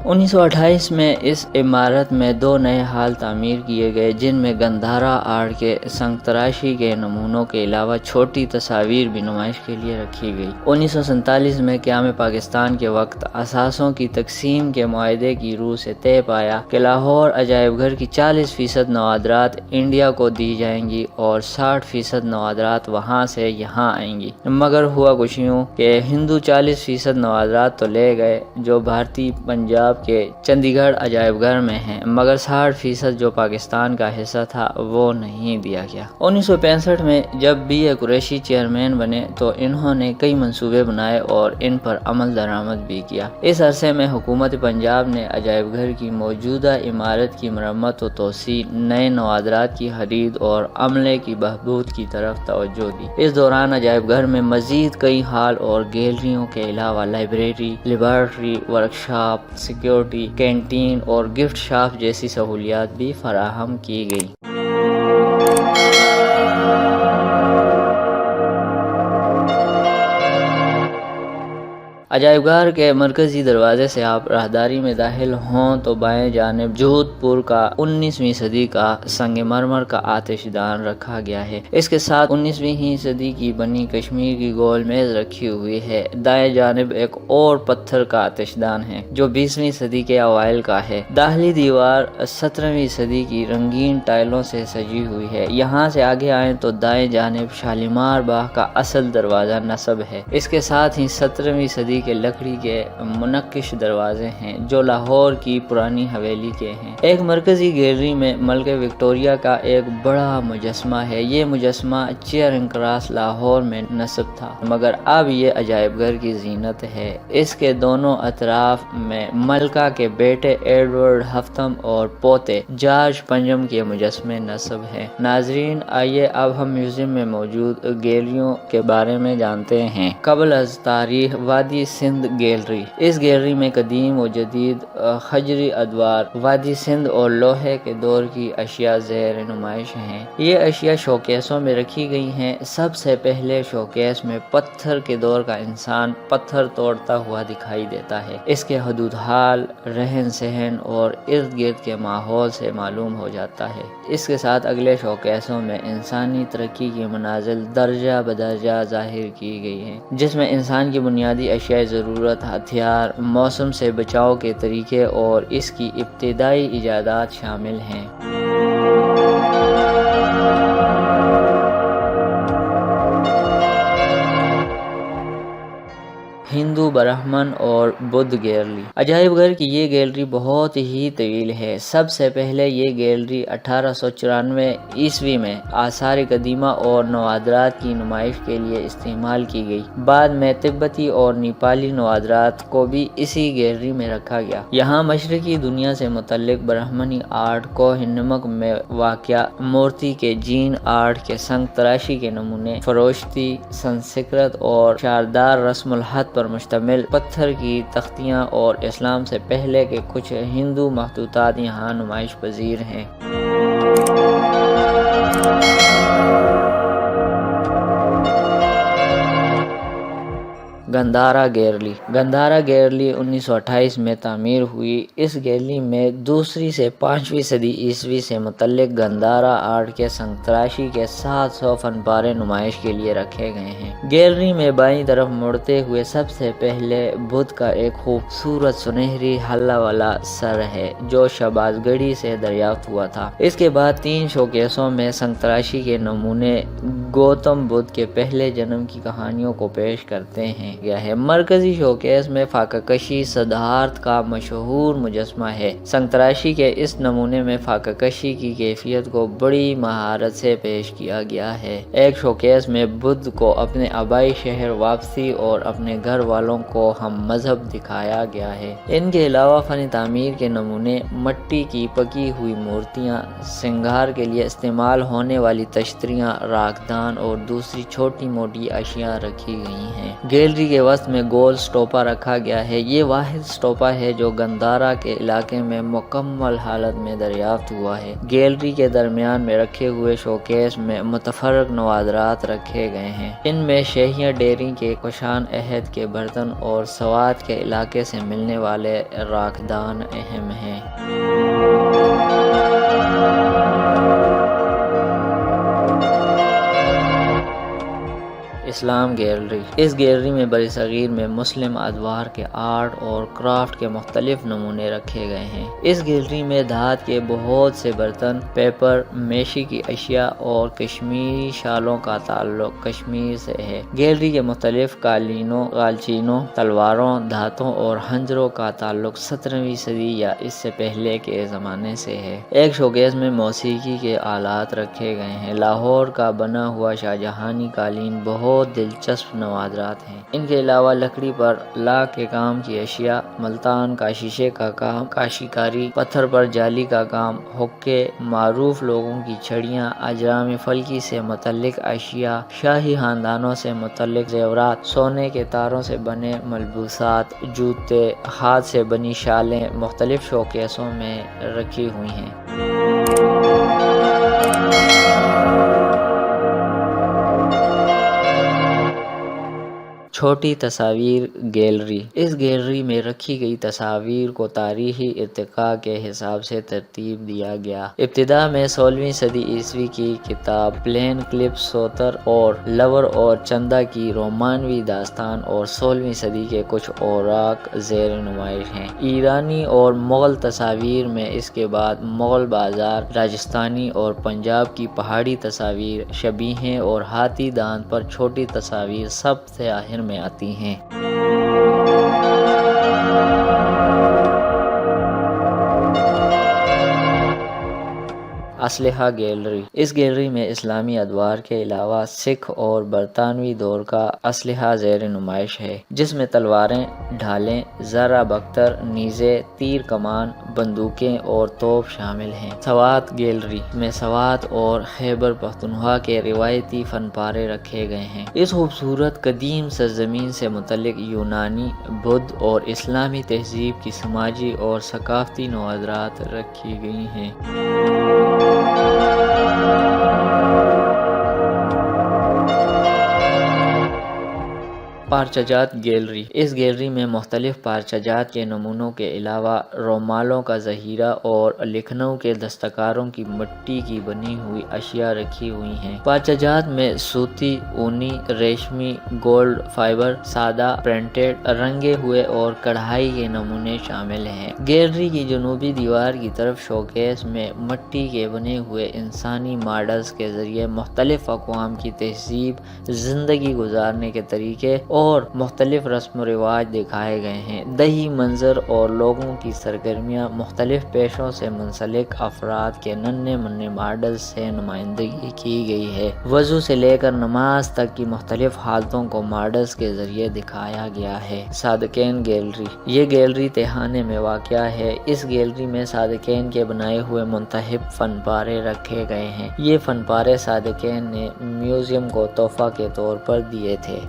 1928 میں اس عمارت میں 2 نئے ہال تعمیر کیے گئے جن میں گندھارا آرٹ کے سنگ تراشی کے نمونوں کے علاوہ چھوٹی تصاویر بھی نمائش کے لیے رکھی گئی۔ 1947 میں قیام پاکستان کے وقت اثاثوں کی تقسیم کے معاہدے کی روح سے طے پایا کہ لاہور عجائب گھر کی 40% نوادرات انڈیا کو دی جائیں گی اور 60% نوادرات وہاں سے یہاں آئیں گی، مگر ہوا کچھ یوں کہ ہندو 40% نوادرات تو لے گئے جو بھارتی پنجاب کے چندی گڑھ عجائب گھر میں ہیں، مگر 60% جو پاکستان کا حصہ تھا وہ نہیں دیا گیا۔ 1965 میں جب بی اے قریشی چیئرمین بنے تو انہوں نے کئی منصوبے بنائے اور ان پر عمل درآمد بھی کیا۔ اس عرصے میں حکومت پنجاب نے عجائب گھر کی موجودہ عمارت کی مرمت و توسیع، نئے نوادرات کی خرید اور عملے کی بہبود کی طرف توجہ دی۔ اس دوران عجائب گھر میں مزید کئی ہال اور گیلریوں کے علاوہ library, laboratory, workshop, security, canteen اور گفٹ شاپ جیسی سہولیات بھی فراہم کی گئی۔ عجائب گھر کے مرکزی دروازے سے آپ راہداری میں داخل ہوں تو بائیں جانب جودھ پور کا 19ویں صدی کا سنگ مرمر کا آتش دان رکھا گیا ہے۔ اس کے ساتھ 19ویں صدی کی بنی کشمیر کی گول میز رکھی ہوئی ہے۔ دائیں جانب ایک اور پتھر کا آتش دان ہے جو 20ویں صدی کے اوائل کا ہے۔ داخلی دیوار 17ویں صدی کی رنگین ٹائلوں سے سجی ہوئی ہے۔ یہاں سے آگے آئیں تو دائیں جانب شالیمار باغ کا اصل دروازہ نصب ہے۔ اس کے ساتھ ہی 17ویں صدی کے لکڑی کے منقش دروازے ہیں جو لاہور کی پرانی حویلی کے ہیں۔ ایک مرکزی گیلری میں ملکہ وکٹوریہ کا ایک بڑا مجسمہ ہے۔ یہ مجسمہ چیئرنگ کراس لاہور میں نصب تھا، مگر اب یہ عجائب گھر کی زینت ہے۔ اس کے دونوں اطراف میں ملکہ کے بیٹے ایڈورڈ ہفتم اور پوتے جارج پنجم کے مجسمے نصب ہیں۔ ناظرین، آئیے اب ہم میوزیم میں موجود گیلریوں کے بارے میں جانتے ہیں۔ قبل از تاریخ وادی سندھ گیلری۔ اس گیلری میں قدیم و جدید حجری ادوار، وادی سندھ اور لوہے کے دور کی اشیاء زیر نمائش ہیں۔ یہ اشیاء شوکیسوں میں رکھی گئی ہیں۔ سب سے پہلے شوکیس میں پتھر کے دور کا انسان پتھر توڑتا ہوا دکھائی دیتا ہے۔ اس کے حدود حال، رہن سہن اور ارد گرد کے ماحول سے معلوم ہو جاتا ہے۔ اس کے ساتھ اگلے شوکیسوں میں انسانی ترقی کی منازل درجہ بدرجہ ظاہر کی گئی ہیں، جس میں انسان کی بنیادی اشیاء ضرورت، ہتھیار، موسم سے بچاؤ کے طریقے اور اس کی ابتدائی ایجادات شامل ہیں۔ ہندو، برہمن اور بدھ گیلری۔ عجائب گھر کی یہ گیلری بہت ہی طویل ہے۔ سب سے پہلے یہ گیلری 1894 عیسوی میں آثار قدیمہ اور نوادرات کی نمائش کے لیے استعمال کی گئی۔ بعد میں تبتی اور نیپالی نوادرات کو بھی اسی گیلری میں رکھا گیا۔ یہاں مشرقی دنیا سے متعلق برہمنی آرٹ، کوہ نمک میں واقع مورتی کے جین آرٹ کے سنگ تراشی کے نمونے، فروشتی، سنسکرت اور شاردار رسم الخط پر مشتمل پتھر کی تختیاں اور اسلام سے پہلے کے کچھ ہندو مخطوطات یہاں نمائش پذیر ہیں۔ گندھارا گیلری۔ گندھارا گیلری 1928 میں تعمیر ہوئی۔ اس گیلری میں دوسری سے 5ویں صدی عیسوی سے متعلق گندھارا آرٹ کے سنگ تراشی کے 700 فن پارے نمائش کے لیے رکھے گئے ہیں۔ گیلری میں بائیں طرف مڑتے ہوئے سب سے پہلے بدھ کا ایک خوبصورت سنہری ہلا والا سر ہے، جو شہباز گڑھی سے دریافت ہوا تھا۔ اس کے بعد 3 شوکیسوں میں سنگ تراشی کے نمونے گوتم بدھ کے پہلے جنم کی کہانیوں کو پیش کرتے ہیں گیا ہے۔ مرکزی شوکیس میں فاقہ کشی سدھارتھ کا مشہور مجسمہ ہے۔ سنگ تراشی کے اس نمونے میں فاقہ کشی کی کیفیت کو بڑی مہارت سے پیش کیا گیا ہے۔ ایک شوکیس میں بدھ کو اپنے آبائی شہر واپسی اور اپنے گھر والوں کو ہم مذہب دکھایا گیا ہے۔ ان کے علاوہ فن تعمیر کے نمونے، مٹی کی پکی ہوئی مورتیاں، سنگار کے لیے استعمال ہونے والی تشتریاں، راکدان اور دوسری چھوٹی موٹی اشیاء رکھی گئی ہیں۔ گیلری کے وسط میں گول سٹوپا رکھا گیا ہے۔ یہ واحد سٹوپا ہے جو گندھارا کے علاقے میں مکمل حالت میں دریافت ہوا ہے۔ گیلری کے درمیان میں رکھے ہوئے شوکیس میں متفرق نوادرات رکھے گئے ہیں۔ ان میں شیہیاں ڈیری کے کشان عہد کے برتن اور سوات کے علاقے سے ملنے والے راکدان اہم ہیں۔ اسلام گیلری۔ اس گیلری میں برصغیر میں مسلم ادوار کے آرٹ اور کرافٹ کے مختلف نمونے رکھے گئے ہیں۔ اس گیلری میں دھات کے بہت سے برتن، پیپر، میشی کی اشیاء اور کشمیری شالوں کا تعلق کشمیر سے ہے۔ گیلری کے مختلف قالینوں، غالچینوں، تلواروں، دھاتوں اور خنجروں کا تعلق 17ویں صدی یا اس سے پہلے کے زمانے سے ہے۔ ایک شوکیس میں موسیقی کے آلات رکھے گئے ہیں۔ لاہور کا بنا ہوا شاہجہانی قالین بہت دلچسپ نوادرات ہیں۔ ان کے علاوہ لکڑی پر لاکھ کے کام کی اشیاء، ملتان کا شیشے کا کام، کاشی کاری، پتھر پر جالی کا کام، حقے، معروف لوگوں کی چھڑیاں، اجرام فلکی سے متعلق اشیاء، شاہی خاندانوں سے متعلق زیورات، سونے کے تاروں سے بنے ملبوسات، جوتے، ہاتھ سے بنی شالیں مختلف شوکیسوں میں رکھی ہوئی ہیں۔ چھوٹی تصاویر گیلری۔ اس گیلری میں رکھی گئی تصاویر کو تاریخی ارتقاء کے حساب سے ترتیب دیا گیا۔ ابتدا میں 16ویں صدی عیسوی کی کتاب پلین کلپ سوتر اور لور اور چندا کی رومانوی داستان اور 16ویں صدی کے کچھ اوراق زیر نمائش ہیں۔ ایرانی اور مغل تصاویر میں اس کے بعد مغل بازار، راجستھانی اور پنجاب کی پہاڑی تصاویر، شبیہیں اور ہاتھی دانت پر چھوٹی تصاویر سب سے آخر میں آتی ہیں۔ اسلحہ گیلری۔ اس گیلری میں اسلامی ادوار کے علاوہ سکھ اور برطانوی دور کا اسلحہ زیر نمائش ہے، جس میں تلواریں، ڈھالیں، زرہ بختر، نیزے، تیر کمان، بندوقیں اور توپ شامل ہیں۔ سوات گیلری میں سوات اور خیبر پختونخوا کے روایتی فن پارے رکھے گئے ہیں۔ اس خوبصورت قدیم سرزمین سے متعلق یونانی، بدھ اور اسلامی تہذیب کی سماجی اور ثقافتی نوادرات رکھی گئی ہیں۔ پارچہ جات گیلری۔ اس گیلری میں مختلف پارچہ جات کے نمونوں کے علاوہ رومالوں کا ذخیرہ اور لکھنؤ کے دستکاروں کی مٹی کی بنی ہوئی اشیاء رکھی ہوئی ہیں۔ پارچہ جات میں سوتی، اونی، ریشمی، گولڈ، فائبر، سادہ، پرنٹڈ، رنگے ہوئے اور کڑھائی کے نمونے شامل ہیں۔ گیلری کی جنوبی دیوار کی طرف شوکیس میں مٹی کے بنے ہوئے انسانی ماڈلز کے ذریعے مختلف اقوام کی تہذیب، زندگی گزارنے کے طریقے اور مختلف رسم و رواج دکھائے گئے ہیں۔ دیہی منظر اور لوگوں کی سرگرمیاں مختلف پیشوں سے منسلک افراد کے ننھے منھے ماڈلز سے نمائندگی کی گئی ہے۔ وضو سے لے کر نماز تک کی مختلف حالتوں کو ماڈلز کے ذریعے دکھایا گیا ہے۔ صادقین گیلری۔ یہ گیلری تہانے میں واقع ہے۔ اس گیلری میں صادقین کے بنائے ہوئے منتخب فن پارے رکھے گئے ہیں۔ یہ فن پارے صادقین نے میوزیم کو تحفہ کے طور پر دیے تھے۔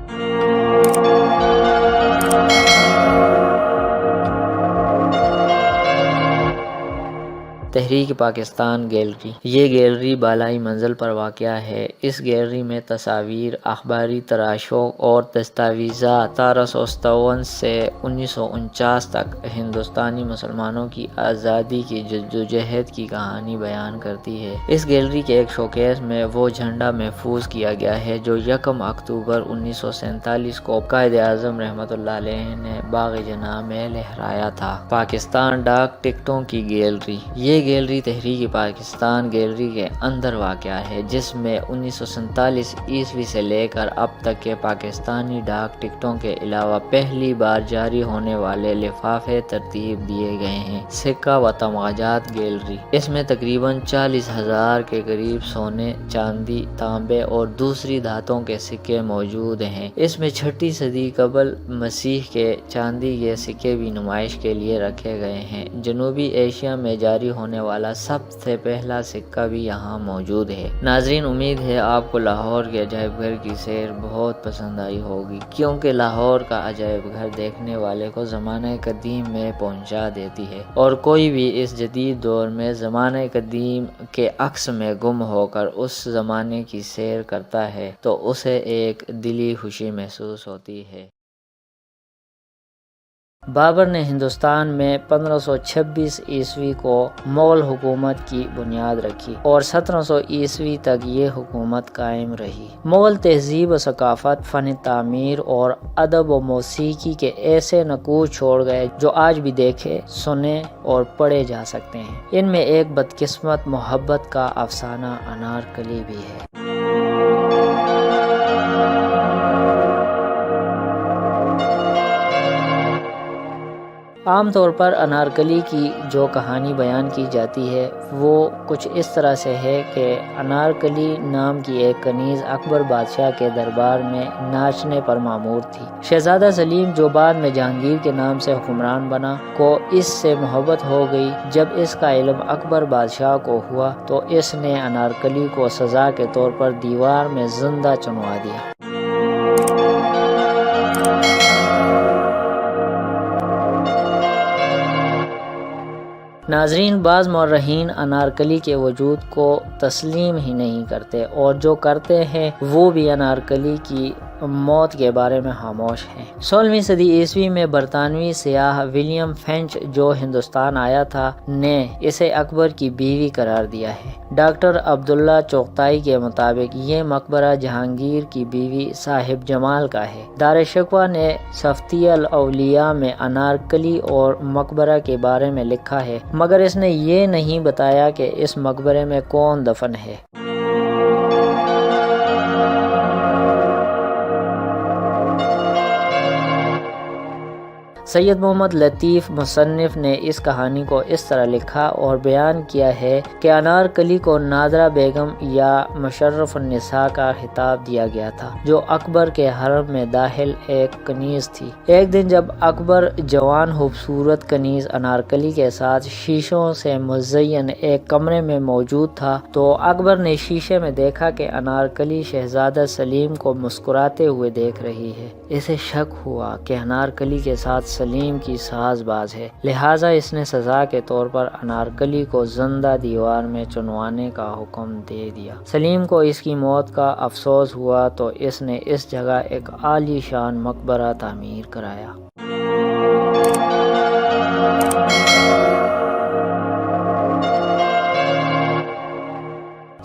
تحریک پاکستان گیلری۔ یہ گیلری بالائی منزل پر واقع ہے۔ اس گیلری میں تصاویر، اخباری تراشوں اور دستاویزات 1757 سے 1949 تک ہندوستانی مسلمانوں کی آزادی کی جدوجہد کی کہانی بیان کرتی ہے۔ اس گیلری کے ایک شوکیس میں وہ جھنڈا محفوظ کیا گیا ہے جو یکم اکتوبر 1947 کو قائد اعظم رحمۃ اللہ علیہ نے باغ جناح میں لہرایا تھا۔ پاکستان ڈاک ٹکٹوں کی گیلری۔ یہ گیلری تحریک پاکستان گیلری کے اندر واقع ہے، جس میں 1947 عیسوی سے لے کر اب تک کے پاکستانی ڈاک ٹکٹوں کے علاوہ پہلی بار جاری ہونے والے لفافے ترتیب دیے گئے ہیں۔ سکہ و تمغات گیلری۔ اس میں تقریباً 40,000 کے قریب سونے، چاندی، تانبے اور دوسری دھاتوں کے سکے موجود ہیں۔ اس میں 6 صدی قبل مسیح کے چاندی کے سکے بھی نمائش کے لیے رکھے گئے ہیں۔ جنوبی ایشیا میں جاری ہونے والا سب سے پہلا سکہ بھی یہاں موجود ہے۔ ناظرین، امید ہے آپ کو لاہور کے عجائب گھر کی سیر بہت پسند آئی ہوگی، کیونکہ لاہور کا عجائب گھر دیکھنے والے کو زمانہ قدیم میں پہنچا دیتی ہے، اور کوئی بھی اس جدید دور میں زمانہ قدیم کے عکس میں گم ہو کر اس زمانے کی سیر کرتا ہے تو اسے ایک دلی خوشی محسوس ہوتی ہے۔ بابر نے ہندوستان میں 1526 عیسوی کو مغل حکومت کی بنیاد رکھی اور 1700 عیسوی تک یہ حکومت قائم رہی۔ مغل تہذیب و ثقافت، فن تعمیر اور ادب و موسیقی کے ایسے نقوش چھوڑ گئے جو آج بھی دیکھے، سنے اور پڑھے جا سکتے ہیں۔ ان میں ایک بدقسمت محبت کا افسانہ انارکلی بھی ہے۔ عام طور پر انارکلی کی جو کہانی بیان کی جاتی ہے وہ کچھ اس طرح سے ہے کہ انارکلی نام کی ایک کنیز اکبر بادشاہ کے دربار میں ناچنے پر مامور تھی۔ شہزادہ سلیم، جو بعد میں جہانگیر کے نام سے حکمران بنا، کو اس سے محبت ہو گئی۔ جب اس کا علم اکبر بادشاہ کو ہوا تو اس نے انارکلی کو سزا کے طور پر دیوار میں زندہ چنوا دیا۔ ناظرین، بعض مورخین انارکلی کے وجود کو تسلیم ہی نہیں کرتے، اور جو کرتے ہیں وہ بھی انارکلی کی موت کے بارے میں خاموش ہیں۔ 16ویں صدی عیسوی میں برطانوی سیاح ولیم فنچ، جو ہندوستان آیا تھا، نے اسے اکبر کی بیوی قرار دیا ہے۔ ڈاکٹر عبداللہ چغتائی کے مطابق یہ مقبرہ جہانگیر کی بیوی صاحب جمال کا ہے۔ دار شکوہ نے صفتی الاولیاء میں انارکلی اور مقبرہ کے بارے میں لکھا ہے، مگر اس نے یہ نہیں بتایا کہ اس مقبرے میں کون دفن ہے۔ سید محمد لطیف مصنف نے اس کہانی کو اس طرح لکھا اور بیان کیا ہے کہ انارکلی کو نادرہ بیگم یا مشرف النساء کا خطاب دیا گیا تھا، جو اکبر کے حرم میں داخل ایک کنیز تھی۔ ایک دن جب اکبر جوان خوبصورت کنیز انارکلی کے ساتھ شیشوں سے مزین ایک کمرے میں موجود تھا تو اکبر نے شیشے میں دیکھا کہ انارکلی شہزادہ سلیم کو مسکراتے ہوئے دیکھ رہی ہے۔ اسے شک ہوا کہ انارکلی کے ساتھ سلیم کی ساز باز ہے، لہٰذا اس نے سزا کے طور پر انارکلی کو زندہ دیوار میں چنوانے کا حکم دے دیا۔ سلیم کو اس کی موت کا افسوس ہوا تو اس نے اس جگہ ایک عالی شان مقبرہ تعمیر کرایا۔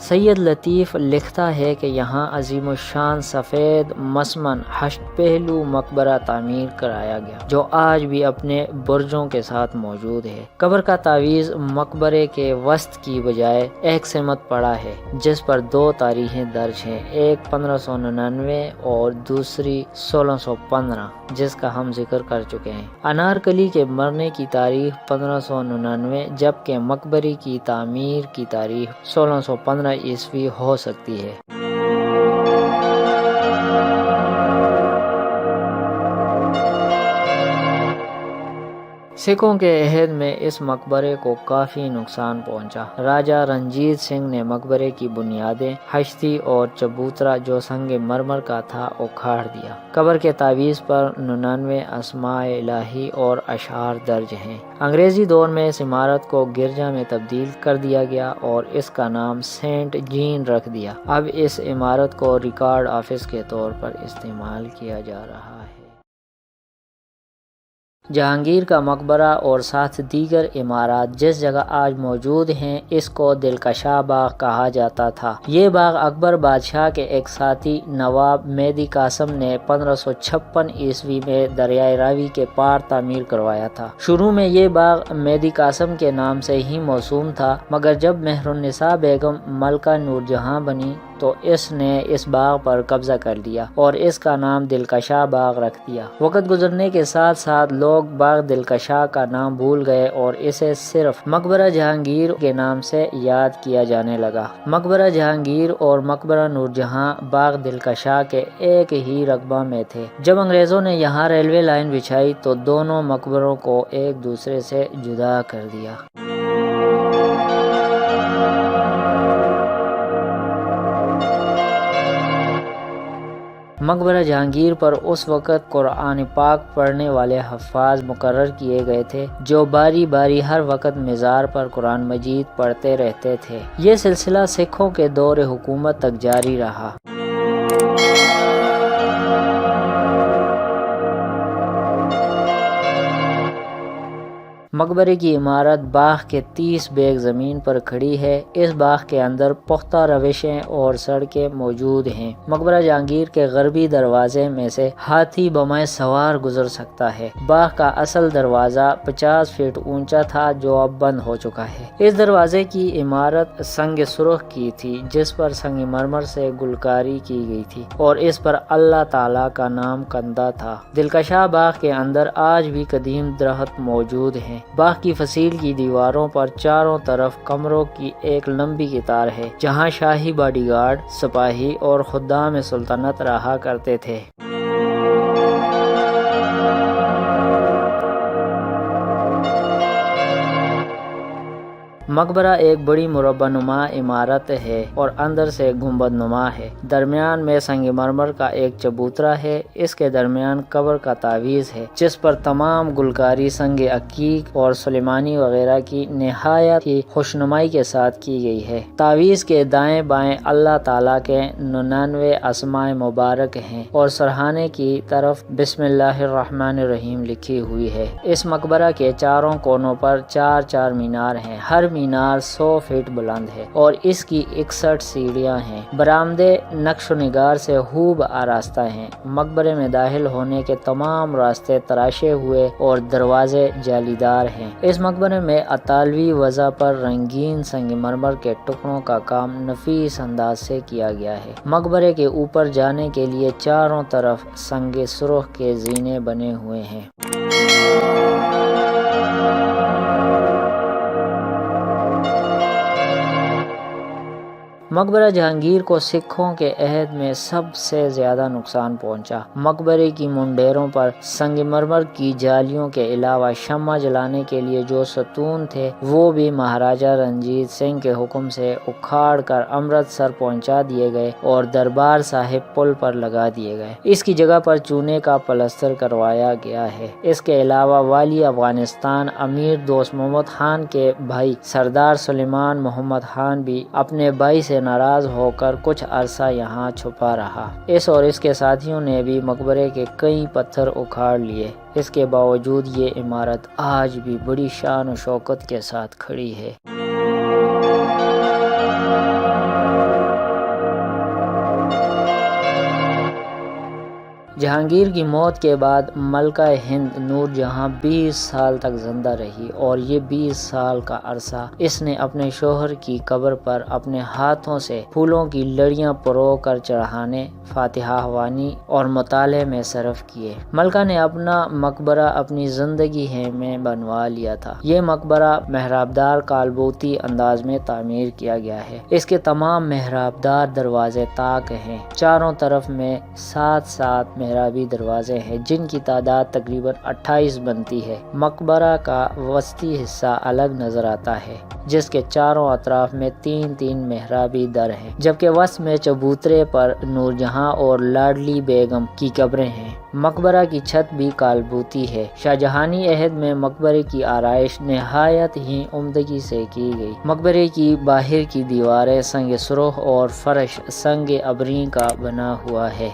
سید لطیف لکھتا ہے کہ یہاں عظیم الشان سفید مسمن 8 پہلو مقبرہ تعمیر کرایا گیا، جو آج بھی اپنے برجوں کے ساتھ موجود ہے۔ قبر کا تعویذ مقبرے کے وسط کی بجائے ایک سمت پڑا ہے، جس پر 2 تاریخیں درج ہیں، ایک 1599 اور دوسری 1615، جس کا ہم ذکر کر چکے ہیں۔ انارکلی کے مرنے کی تاریخ 1599 جبکہ مقبرے کی تعمیر کی تاریخ 1615 عیسوی ہو سکتی ہے۔ سکھوں کے عہد میں اس مقبرے کو کافی نقصان پہنچا۔ راجہ رنجیت سنگھ نے مقبرے کی بنیادیں، ہشتی اور چبوترا جو سنگ مرمر کا تھا اکھاڑ دیا۔ قبر کے تعویذ پر 99 اسماء الہی اور اشعار درج ہیں۔ انگریزی دور میں اس عمارت کو گرجا میں تبدیل کر دیا گیا اور اس کا نام سینٹ جین رکھ دیا۔ اب اس عمارت کو ریکارڈ آفس کے طور پر استعمال کیا جا رہا ہے۔ جہانگیر کا مقبرہ اور ساتھ دیگر عمارات جس جگہ آج موجود ہیں، اس کو دلکشا باغ کہا جاتا تھا۔ یہ باغ اکبر بادشاہ کے ایک ساتھی نواب مہدی قاسم نے 1556 عیسوی میں دریائے راوی کے پار تعمیر کروایا تھا۔ شروع میں یہ باغ مہدی قاسم کے نام سے ہی موسوم تھا، مگر جب مہرالنساء بیگم ملکہ نور جہاں بنی تو اس نے اس باغ پر قبضہ کر لیا اور اس کا نام دلکشا باغ رکھ دیا۔ وقت گزرنے کے ساتھ ساتھ لوگ باغ دلکشا کا نام بھول گئے اور اسے صرف مقبرہ جہانگیر کے نام سے یاد کیا جانے لگا۔ مقبرہ جہانگیر اور مقبرہ نور جہاں باغ دلکشا کے ایک ہی رقبہ میں تھے۔ جب انگریزوں نے یہاں ریلوے لائن بچھائی تو دونوں مقبروں کو ایک دوسرے سے جدا کر دیا۔ مقبرہ جہانگیر پر اس وقت قرآن پاک پڑھنے والے حفاظ مقرر کیے گئے تھے، جو باری باری ہر وقت مزار پر قرآن مجید پڑھتے رہتے تھے۔ یہ سلسلہ سکھوں کے دور حکومت تک جاری رہا۔ مقبرے کی عمارت باغ کے 30 بیگ زمین پر کھڑی ہے۔ اس باغ کے اندر پختہ روشیں اور سڑکیں موجود ہیں۔ مقبرہ جہانگیر کے غربی دروازے میں سے ہاتھی بمائے سوار گزر سکتا ہے۔ باغ کا اصل دروازہ 50 فٹ اونچا تھا، جو اب بند ہو چکا ہے۔ اس دروازے کی عمارت سنگ سرخ کی تھی، جس پر سنگ مرمر سے گلکاری کی گئی تھی اور اس پر اللہ تعالیٰ کا نام کندہ تھا۔ دلکشا باغ کے اندر آج بھی قدیم درخت موجود ہیں۔ باغ کی فصیل کی دیواروں پر چاروں طرف کمروں کی ایک لمبی قطار ہے، جہاں شاہی باڈی گارڈ، سپاہی اور خدام سلطنت رہا کرتے تھے۔ مقبرہ ایک بڑی مربع نما عمارت ہے اور اندر سے گنبد نما ہے۔ درمیان میں سنگ مرمر کا ایک چبوترا ہے۔ اس کے درمیان قبر کا تعویذ ہے، جس پر تمام گلکاری سنگ عقیق اور سلیمانی وغیرہ کی نہایت ہی خوشنمائی کے ساتھ کی گئی ہے۔ تعویذ کے دائیں بائیں اللہ تعالیٰ کے 99 اسماء مبارک ہیں اور سرہانے کی طرف بسم اللہ الرحمن الرحیم لکھی ہوئی ہے۔ اس مقبرہ کے چاروں کونوں پر 4 مینار ہیں۔ ہر مینار 100 فٹ بلند ہے اور اس کی 61 سیڑھیاں ہیں۔ برآمدے نقش و نگار سے خوب آراستہ ہیں۔ مقبرے میں داخل ہونے کے تمام راستے تراشے ہوئے اور دروازے جالی دار ہیں۔ اس مقبرے میں اطالوی وضع پر رنگین سنگ مرمر کے ٹکڑوں کا کام نفیس انداز سے کیا گیا ہے۔ مقبرے کے اوپر جانے کے لیے چاروں طرف سنگ سرخ کے زینے بنے ہوئے ہیں۔ مقبرہ جہانگیر کو سکھوں کے عہد میں سب سے زیادہ نقصان پہنچا۔ مقبرے کی منڈیروں پر سنگ مرمر کی جالیوں کے علاوہ شمع جلانے کے لیے جو ستون تھے وہ بھی مہاراجہ رنجیت سنگھ کے حکم سے اکھاڑ کر امرتسر پہنچا دیے گئے اور دربار صاحب پل پر لگا دیے گئے۔ اس کی جگہ پر چونے کا پلستر کروایا گیا ہے۔ اس کے علاوہ والی افغانستان امیر دوست محمد خان کے بھائی سردار سلیمان محمد خان بھی اپنے بھائی سے ناراض ہو کر کچھ عرصہ یہاں چھپا رہا۔ اس اور اس کے ساتھیوں نے بھی مقبرے کے کئی پتھر اکھاڑ لیے۔ اس کے باوجود یہ عمارت آج بھی بڑی شان و شوکت کے ساتھ کھڑی ہے۔ جہانگیر کی موت کے بعد ملکہ ہند نور جہاں 20 سال تک زندہ رہی اور یہ 20 سال کا عرصہ اس نے اپنے شوہر کی قبر پر اپنے ہاتھوں سے پھولوں کی لڑیاں پرو کر چڑھانے، فاتحہ خوانی اور مطالعے میں صرف کیے۔ ملکہ نے اپنا مقبرہ اپنی زندگی میں بنوا لیا تھا۔ یہ مقبرہ محرابدار کالبوتی انداز میں تعمیر کیا گیا ہے۔ اس کے تمام محرابدار دروازے طاق ہیں۔ چاروں طرف میں 7 محرابی دروازے ہیں جن کی تعداد تقریباً 28 بنتی ہے۔ مقبرہ کا وسطی حصہ الگ نظر آتا ہے جس کے چاروں اطراف میں 3 محرابی در ہیں، جبکہ وسط میں چبوترے پر نور جہاں اور لاڈلی بیگم کی قبریں ہیں۔ مقبرہ کی چھت بھی کالبوتی ہے۔ شاہجہانی عہد میں مقبرے کی آرائش نہایت ہی عمدگی سے کی گئی۔ مقبرے کی باہر کی دیواریں سنگ سرخ اور فرش سنگ ابری کا بنا ہوا ہے۔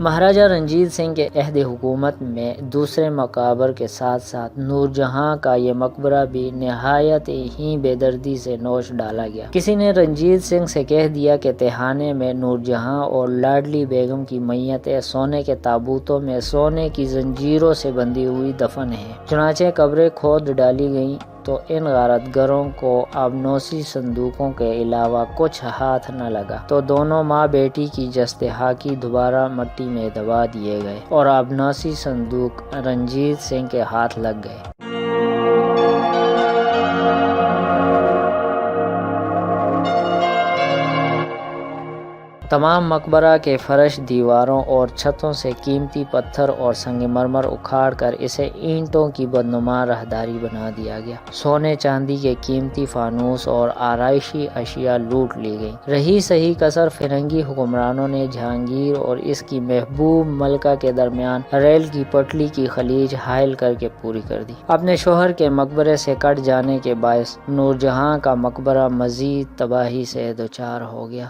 مہاراجہ رنجیت سنگھ کے عہد حکومت میں دوسرے مقابر کے ساتھ ساتھ نور جہاں کا یہ مقبرہ بھی نہایت ہی بے دردی سے نوش ڈالا گیا۔ کسی نے رنجیت سنگھ سے کہہ دیا کہ تہھانے میں نور جہاں اور لاڈلی بیگم کی میتیں سونے کے تابوتوں میں سونے کی زنجیروں سے بندھی ہوئی دفن ہیں۔ چنانچہ قبریں کھود ڈالی گئیں تو ان غارت گروں کو آبنوسی صندوقوں کے علاوہ کچھ ہاتھ نہ لگا، تو دونوں ماں بیٹی کی جستحاقی دوبارہ مٹی میں دبا دیے گئے اور آبنوسی صندوق رنجیت سنگھ کے ہاتھ لگ گئے۔ تمام مقبرہ کے فرش، دیواروں اور چھتوں سے قیمتی پتھر اور سنگ مرمر اکھاڑ کر اسے اینٹوں کی بدنما راہداری بنا دیا گیا۔ سونے چاندی کے قیمتی فانوس اور آرائشی اشیاء لوٹ لی گئی۔ رہی صحیح کسر فرنگی حکمرانوں نے جہانگیر اور اس کی محبوب ملکہ کے درمیان ریل کی پٹلی کی خلیج حائل کر کے پوری کر دی۔ اپنے شوہر کے مقبرے سے کٹ جانے کے باعث نور جہاں کا مقبرہ مزید تباہی سے دوچار ہو گیا۔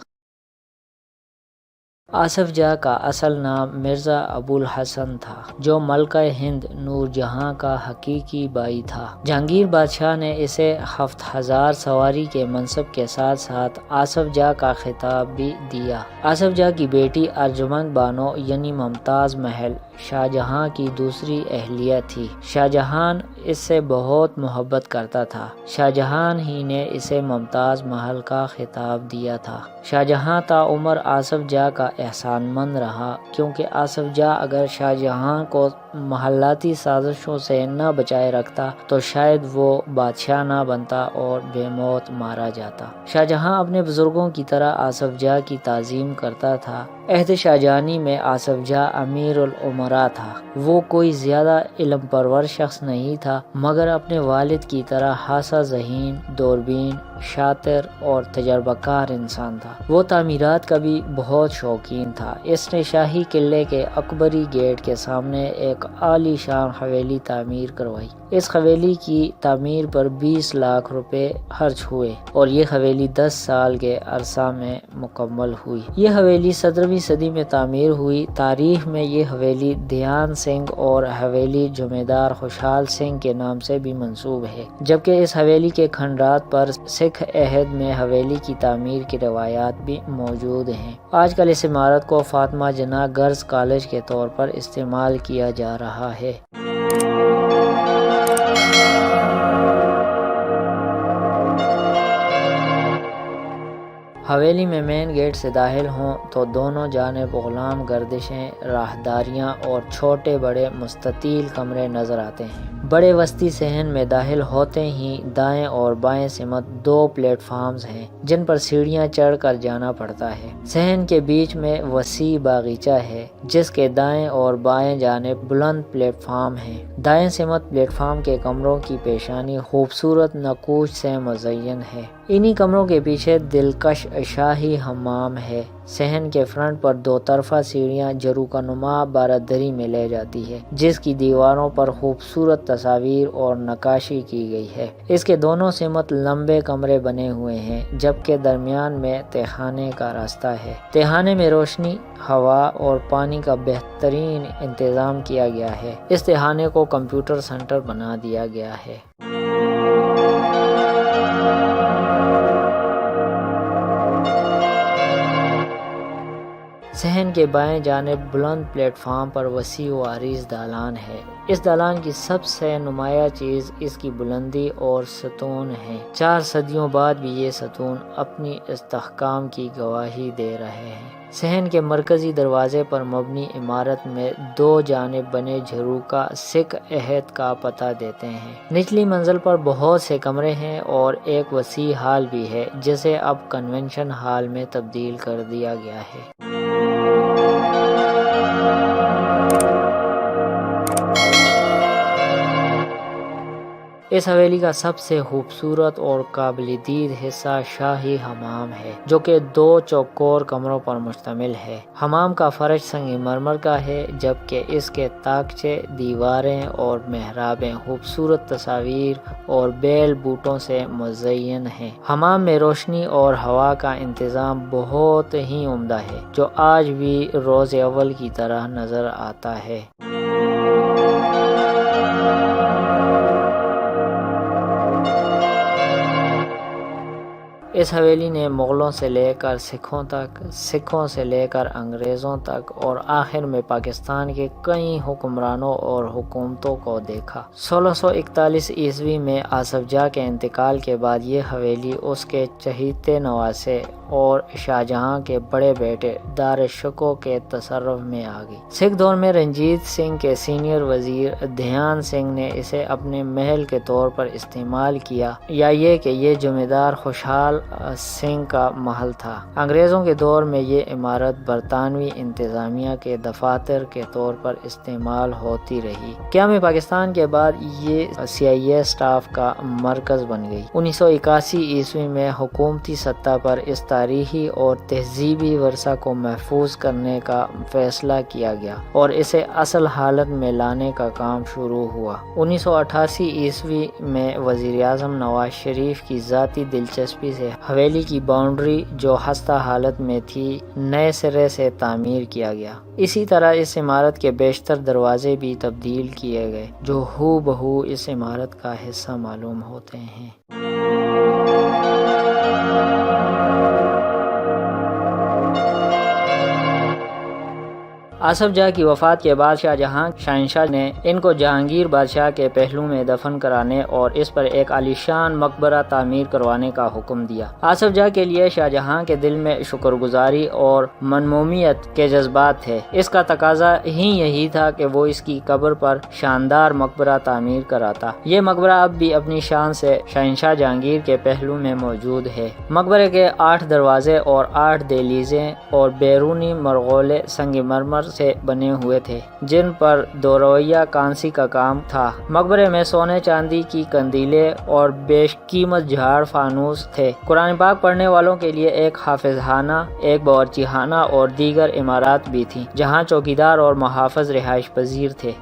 آصف جاہ کا اصل نام مرزا ابو الحسن تھا جو ملکہ ہند نور جہاں کا حقیقی بھائی تھا۔ جہانگیر بادشاہ نے اسے 7000 سواری کے منصب کے ساتھ ساتھ آصف جاہ کا خطاب بھی دیا۔ آصف جاہ کی بیٹی ارجمند بانو یعنی ممتاز محل شاہ جہاں کی دوسری اہلیہ تھی۔ شاہ جہان اس سے بہت محبت کرتا تھا۔ شاہ جہان ہی نے اسے ممتاز محل کا خطاب دیا تھا۔ شاہ جہاں تا عمر آصف جاہ کا احسان مند رہا، کیونکہ آصف جاہ اگر شاہ جہاں کو محلاتی سازشوں سے نہ بچائے رکھتا تو شاید وہ بادشاہ نہ بنتا اور بے موت مارا جاتا۔ شاہ جہاں اپنے بزرگوں کی طرح آصف جاہ کی تعظیم کرتا تھا۔ عہد شاہجہانی میں آصف جاہ امیر الامراء تھا۔ وہ کوئی زیادہ علم پرور شخص نہیں تھا مگر اپنے والد کی طرح حاسہ ذہین، دوربین، شاطر اور تجربہ کار انسان تھا۔ وہ تعمیرات کا بھی بہت شوقین تھا۔ اس نے شاہی قلعے کے اکبری گیٹ کے سامنے ایک عالی شان حویلی تعمیر کروائی۔ اس حویلی کی تعمیر پر 20 لاکھ روپے خرچ ہوئے اور یہ حویلی 10 سال کے عرصہ میں مکمل ہوئی۔ یہ حویلی 17ویں صدی میں تعمیر ہوئی۔ تاریخ میں یہ حویلی دھیان سنگھ اور حویلی جمیدار خوشحال سنگھ کے نام سے بھی منسوب ہے، جبکہ اس حویلی کے کھنڈرات پر سکھ عہد میں حویلی کی تعمیر کی روایات بھی موجود ہیں۔ آج کل اس عمارت کو فاطمہ جناح گرلز کالج کے طور پر استعمال کیا جا رہا ہے۔ حویلی میں مین گیٹ سے داخل ہوں تو دونوں جانب غلام گردشیں، راہداریاں اور چھوٹے بڑے مستطیل کمرے نظر آتے ہیں۔ بڑے وسطی صحن میں داخل ہوتے ہی دائیں اور بائیں سمت 2 پلیٹ فارمز ہیں جن پر سیڑھیاں چڑھ کر جانا پڑتا ہے۔ صحن کے بیچ میں وسیع باغیچہ ہے جس کے دائیں اور بائیں جانب بلند پلیٹ فارم ہیں۔ دائیں سمت پلیٹ فارم کے کمروں کی پیشانی خوبصورت نقوش سے مزین ہے۔ انہی کمروں کے پیچھے دلکش شاہی حمام ہے۔ صحن کے فرنٹ پر 2 طرفہ سیڑھیاں جروکانما بارادری میں لے جاتی ہے جس کی دیواروں پر خوبصورت تصاویر اور نقاشی کی گئی ہے۔ اس کے دونوں سمت لمبے کمرے بنے ہوئے ہیں جبکہ درمیان میں تہخانے کا راستہ ہے۔ تہخانے میں روشنی، ہوا اور پانی کا بہترین انتظام کیا گیا ہے۔ اس تہخانے کو کمپیوٹر سینٹر بنا دیا گیا ہے۔ صحن کے بائیں جانب بلند پلیٹ فارم پر وسیع و عریض دالان ہے۔ اس دالان کی سب سے نمایاں چیز اس کی بلندی اور ستون ہے۔ 4 صدیوں بعد بھی یہ ستون اپنی استحکام کی گواہی دے رہے ہیں۔ صحن کے مرکزی دروازے پر مبنی عمارت میں 2 جانب بنے جھروکا سکھ عہد کا پتہ دیتے ہیں۔ نچلی منزل پر بہت سے کمرے ہیں اور ایک وسیع ہال بھی ہے جسے اب کنونشن ہال میں تبدیل کر دیا گیا ہے۔ اس حویلی کا سب سے خوبصورت اور قابل دید حصہ شاہی حمام ہے جو کہ 2 چوکور کمروں پر مشتمل ہے۔ حمام کا فرش سنگ مرمر کا ہے جبکہ اس کے طاقچے، دیواریں اور محرابیں خوبصورت تصاویر اور بیل بوٹوں سے مزین ہیں۔ حمام میں روشنی اور ہوا کا انتظام بہت ہی عمدہ ہے جو آج بھی روز اول کی طرح نظر آتا ہے۔ اس حویلی نے مغلوں سے لے کر سکھوں تک، سکھوں سے لے کر انگریزوں تک اور آخر میں پاکستان کے کئی حکمرانوں اور حکومتوں کو دیکھا۔ 1641 عیسوی میں آصف جاہ کے انتقال کے بعد یہ حویلی اس کے چہیتے نواسے اور شاہجہاں کے بڑے بیٹے داراشکوہ کے تصرف میں آ گئی۔ سکھ دور میں رنجیت سنگھ کے سینئر وزیر دھیان سنگھ نے اسے اپنے محل کے طور پر استعمال کیا، یا یہ کہ یہ جمیندار خوشحال سنگھ کا محل تھا۔ انگریزوں کے دور میں یہ عمارت برطانوی انتظامیہ کے دفاتر کے طور پر استعمال ہوتی رہی۔ قیام پاکستان کے بعد یہ CIA سٹاف کا مرکز بن گئی۔ 1981 عیسوی میں حکومتی سطح پر اس تاریخی اور تہذیبی ورثہ کو محفوظ کرنے کا فیصلہ کیا گیا اور اسے اصل حالت میں لانے کا کام شروع ہوا۔ 1988 عیسوی میں وزیر اعظم نواز شریف کی ذاتی دلچسپی سے حویلی کی باؤنڈری جو خستہ حالت میں تھی نئے سرے سے تعمیر کیا گیا۔ اسی طرح اس عمارت کے بیشتر دروازے بھی تبدیل کیے گئے جو ہو بہو اس عمارت کا حصہ معلوم ہوتے ہیں۔ آصف جاہ کی وفات کے بعد شاہجہاں شہنشاہ نے ان کو جہانگیر بادشاہ کے پہلو میں دفن کرانے اور اس پر ایک عالیشان مقبرہ تعمیر کروانے کا حکم دیا۔ آصف جاہ کے لیے شاہجہاں کے دل میں شکر گزاری اور منمومیت کے جذبات تھے۔ اس کا تقاضا ہی یہی تھا کہ وہ اس کی قبر پر شاندار مقبرہ تعمیر کراتا۔ یہ مقبرہ اب بھی اپنی شان سے شہنشاہ جہانگیر کے پہلو میں موجود ہے۔ مقبرے کے 8 دروازے اور 8 دہلیزیں اور بیرونی مرغولے سنگ مرمر سے بنے ہوئے تھے جن پر 2 رویہ کانسی کا کام تھا۔ مقبرے میں سونے چاندی کی قندیلیں اور بیش قیمت جھاڑ فانوس تھے۔ قرآن پاک پڑھنے والوں کے لیے ایک حافظ خانہ، ایک باورچی خانہ اور دیگر عمارات بھی تھیں جہاں چوکیدار اور محافظ رہائش پذیر تھے۔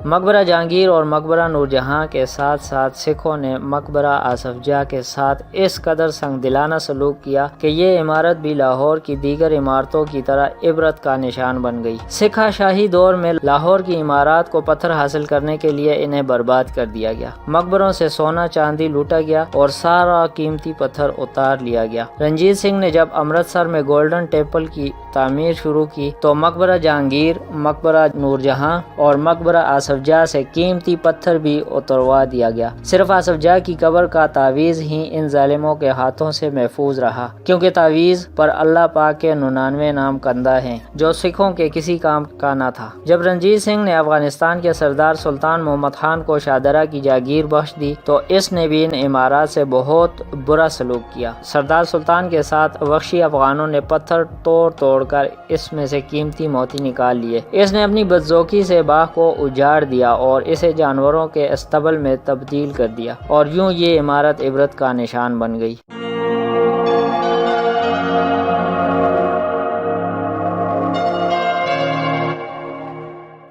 مقبرہ جہانگیر اور مقبرہ نور جہاں کے ساتھ ساتھ سکھوں نے مقبرہ آصف جاہ کے ساتھ اس قدر سنگ دلانہ سلوک کیا کہ یہ عمارت بھی لاہور کی دیگر عمارتوں کی طرح عبرت کا نشان بن گئی۔ سکھا شاہی دور میں لاہور کی عمارات کو پتھر حاصل کرنے کے لیے انہیں برباد کر دیا گیا۔ مقبروں سے سونا چاندی لوٹا گیا اور سارا قیمتی پتھر اتار لیا گیا۔ رنجیت سنگھ نے جب امرتسر میں گولڈن ٹیمپل کی تعمیر شروع کی تو مقبرہ جہانگیر، مقبرہ نور جہاں اور مقبرہ آصف آصف جاہ سے قیمتی پتھر بھی اتروا دیا گیا۔ صرف آصف جاہ کی قبر کا تعویذ ہی ان ظالموں کے ہاتھوں سے محفوظ رہا، کیونکہ تعویذ پر اللہ پاک کے 99 نام کندہ ہیں جو سکھوں کے کسی کام کا نہ تھا۔ جب رنجیت سنگھ نے افغانستان کے سردار سلطان محمد خان کو شاہدرہ کی جاگیر بخش دی تو اس نے بھی ان عمارات سے بہت برا سلوک کیا۔ سردار سلطان کے ساتھ وحشی افغانوں نے پتھر توڑ توڑ کر اس میں سے قیمتی موتی نکال لیے۔ اس نے اپنی بدذوقی سے باغ کو اجاڑ دیا اور اسے جانوروں کے استبل میں تبدیل کر دیا، اور یوں یہ عمارت عبرت کا نشان بن گئی۔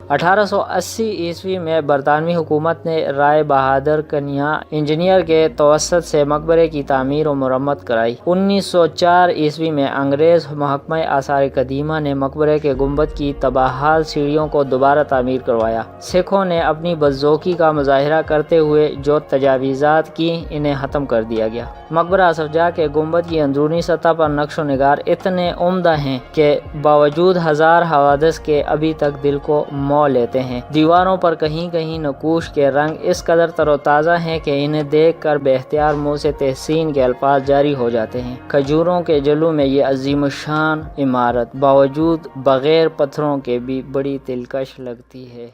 1880 عیسوی میں برطانوی حکومت نے رائے بہادر کنیا انجینئر کے توسط سے مقبرے کی تعمیر و مرمت کرائی۔ 1904 عیسوی میں انگریز محکمہ آثار قدیمہ نے مقبرے کے گنبد کی تباہحال سیڑھیوں کو دوبارہ تعمیر کروایا۔ سکھوں نے اپنی بدذوقی کا مظاہرہ کرتے ہوئے جو تجاویزات کی انہیں ختم کر دیا گیا۔ مقبرہ آصف جاہ کے گنبد کی اندرونی سطح پر نقش و نگار اتنے عمدہ ہیں کہ باوجود ہزار حوادث کے ابھی تک دل کو مو لیتے ہیں۔ دیواروں پر کہیں کہیں نقوش کے رنگ اس قدر تر و تازہ ہیں کہ انہیں دیکھ کر بے اختیار منہ سے تحسین کے الفاظ جاری ہو جاتے ہیں۔ کھجوروں کے جلو میں یہ عظیم الشان عمارت باوجود بغیر پتھروں کے بھی بڑی دلکش لگتی ہے۔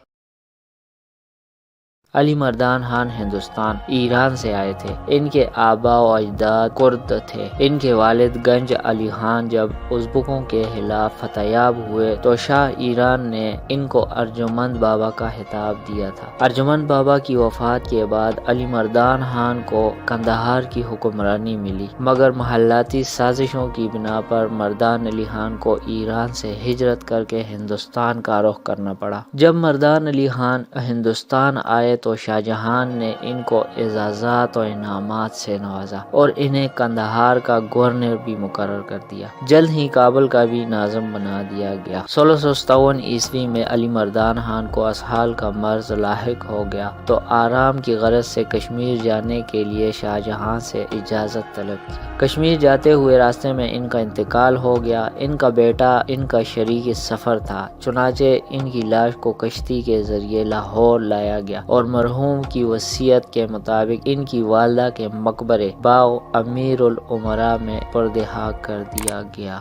علی مردان خان ہندوستان ایران سے آئے تھے۔ ان کے آباء و اجداد کرد تھے۔ ان کے والد گنج علی خان جب ازبکوں کے خلاف فتح یاب ہوئے تو شاہ ایران نے ان کو ارجمند بابا کا خطاب دیا تھا۔ ارجمند بابا کی وفات کے بعد علی مردان خان کو قندھار کی حکمرانی ملی، مگر محلاتی سازشوں کی بنا پر مردان علی خان کو ایران سے ہجرت کر کے ہندوستان کا رخ کرنا پڑا۔ جب مردان علی خان ہندوستان آئے تو شاہ جہان نے ان کو اعزازات و انعامات سے نوازا اور انہیں قندھار کا گورنر بھی مقرر کر دیا۔ جلد ہی کابل کا بھی ناظم بنا دیا گیا۔ 1657 عیسوی میں علی مردان خان کو اسہال کا مرض لاحق ہو گیا تو آرام کی غرض سے کشمیر جانے کے لیے شاہ جہاں سے اجازت طلب کی۔ کشمیر جاتے ہوئے راستے میں ان کا انتقال ہو گیا۔ ان کا بیٹا ان کا شریک سفر تھا، چنانچہ ان کی لاش کو کشتی کے ذریعے لاہور لایا گیا اور مرحوم کی وصیت کے مطابق ان کی والدہ کے مقبرے باغ امیر الامراء میں پردہ کر دیا گیا۔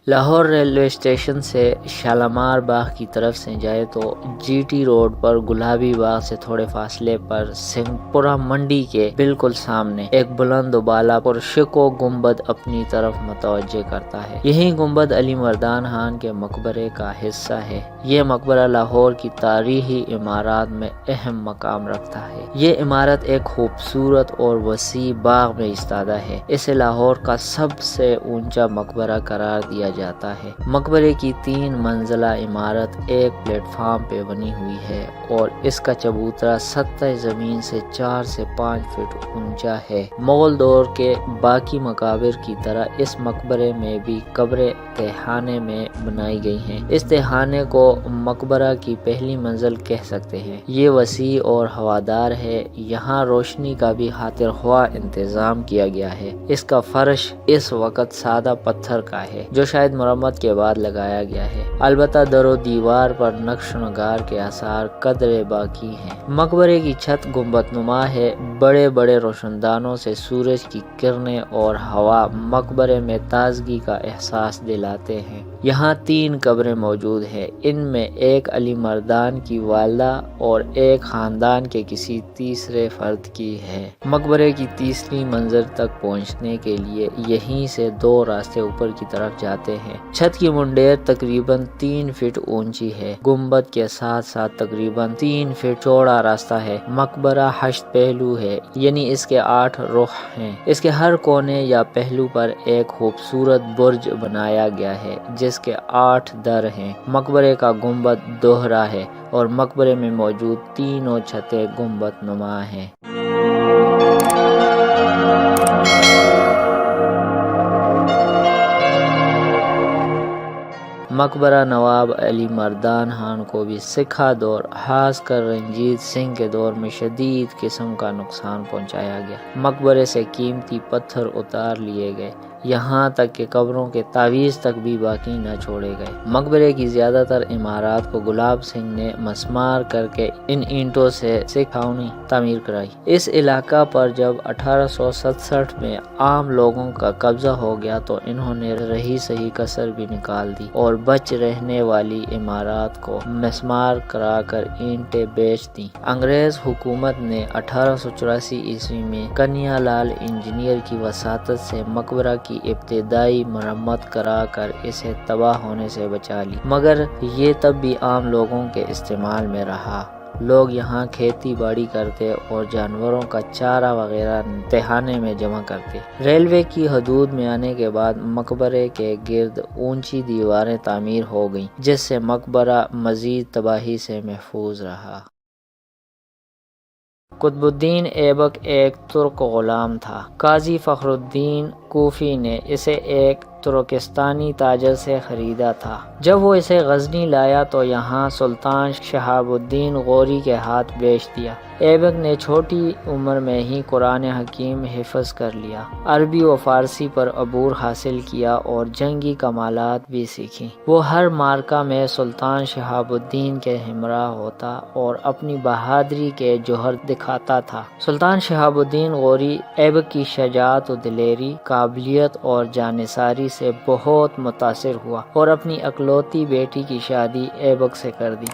لاہور ریلوے اسٹیشن سے شالامار باغ کی طرف سے جائے تو جی ٹی روڈ پر گلابی باغ سے تھوڑے فاصلے پر سنگھ پورہ منڈی کے بالکل سامنے ایک بلند و بالا پرشکو گنبد اپنی طرف متوجہ کرتا ہے۔ یہی گنبد علی مردان خان کے مقبرے کا حصہ ہے۔ یہ مقبرہ لاہور کی تاریخی عمارات میں اہم مقام رکھتا ہے۔ یہ عمارت ایک خوبصورت اور وسیع باغ میں ایستادہ ہے۔ اسے لاہور کا سب سے اونچا مقبرہ قرار دیا جاتا ہے۔ مقبرے کی 3 منزلہ عمارت ایک پلیٹ فارم پہ بنی ہوئی ہے اور اس کا چبوترا سطح زمین سے 4 سے 5 فٹ اونچا ہے۔ مغل دور کے باقی مقابر کی طرح اس مقبرے میں بھی قبریں تہھانے میں بنائی گئی ہیں۔ اس تہھانے کو مقبرہ کی پہلی منزل کہہ سکتے ہیں۔ یہ وسیع اور ہوادار ہے۔ یہاں روشنی کا بھی خاطر خواہ انتظام کیا گیا ہے۔ اس کا فرش اس وقت سادہ پتھر کا ہے جو شاید مرمت کے بعد لگایا گیا ہے، البتہ در و دیوار پر نقش و نگار کے آثار قدرے باقی ہیں۔ مقبرے کی چھت گنبد نما ہے۔ بڑے بڑے روشندانوں سے سورج کی کرنیں اور ہوا مقبرے میں تازگی کا احساس دلاتے ہیں۔ یہاں 3 قبریں موجود ہیں۔ ان میں ایک علی مردان کی والدہ اور ایک خاندان کے کسی تیسرے فرد کی ہے۔ مقبرے کی تیسری منزل تک پہنچنے کے لیے یہیں سے 2 راستے اوپر کی طرف جاتے ہیں۔ چھت کی منڈیر تقریباً 3 فٹ اونچی ہے۔ گنبد کے ساتھ ساتھ تقریباً 3 فٹ چوڑا راستہ ہے۔ مقبرہ 8 پہلو ہے، یعنی اس کے 8 رخ ہیں۔ اس کے ہر کونے یا پہلو پر ایک خوبصورت برج بنایا گیا ہے جس کے 8 در ہیں۔ مقبرے کا گنبد دوہرا ہے اور مقبرے میں موجود تینوں چھتیں گنبد نما ہیں۔ مقبرہ نواب علی مردان خان کو بھی سکھا دور خاص کر رنجیت سنگھ کے دور میں شدید قسم کا نقصان پہنچایا گیا۔ مقبرے سے قیمتی پتھر اتار لیے گئے، یہاں تک کہ قبروں کے تعویذ تک بھی باقی نہ چھوڑے گئے۔ مقبرے کی زیادہ تر عمارات کو گلاب سنگھ نے مسمار کر کے ان اینٹوں سے چھاؤنی تعمیر کرائی۔ اس علاقہ پر جب 1867 میں عام لوگوں کا قبضہ ہو گیا تو انہوں نے رہی سہی کسر بھی نکال دی اور بچ رہنے والی عمارات کو مسمار کرا کر اینٹیں بیچ دیں۔ انگریز حکومت نے 1884 عیسوی میں کنیا لال انجینئر کی وساطت سے مقبرہ کی ابتدائی مرمت کرا کر اسے تباہ ہونے سے بچا لی، مگر یہ تب بھی عام لوگوں کے استعمال میں رہا۔ لوگ یہاں کھیتی باڑی کرتے اور جانوروں کا چارہ وغیرہ تہانے میں جمع کرتے۔ ریلوے کی حدود میں آنے کے بعد مقبرے کے گرد اونچی دیواریں تعمیر ہو گئیں، جس سے مقبرہ مزید تباہی سے محفوظ رہا۔ قطب الدین ایبک ایک ترک غلام تھا۔ قاضی فخر الدین کوفی نے اسے ایک ترکستانی تاجر سے خریدا تھا۔ جب وہ اسے غزنی لایا تو یہاں سلطان شہاب الدین غوری کے ہاتھ بیچ دیا۔ ایبک نے چھوٹی عمر میں ہی قرآن حکیم حفظ کر لیا، عربی و فارسی پر عبور حاصل کیا اور جنگی کمالات بھی سیکھی۔ وہ ہر معرکہ میں سلطان شہاب الدین کے ہمراہ ہوتا اور اپنی بہادری کے جوہر دکھاتا تھا۔ سلطان شہاب الدین غوری ایبک کی شجاعت و دلیری، قابلیت اور جانثاری سے بہت متاثر ہوا اور اپنی اکلوتی بیٹی کی شادی ایبک سے کر دی۔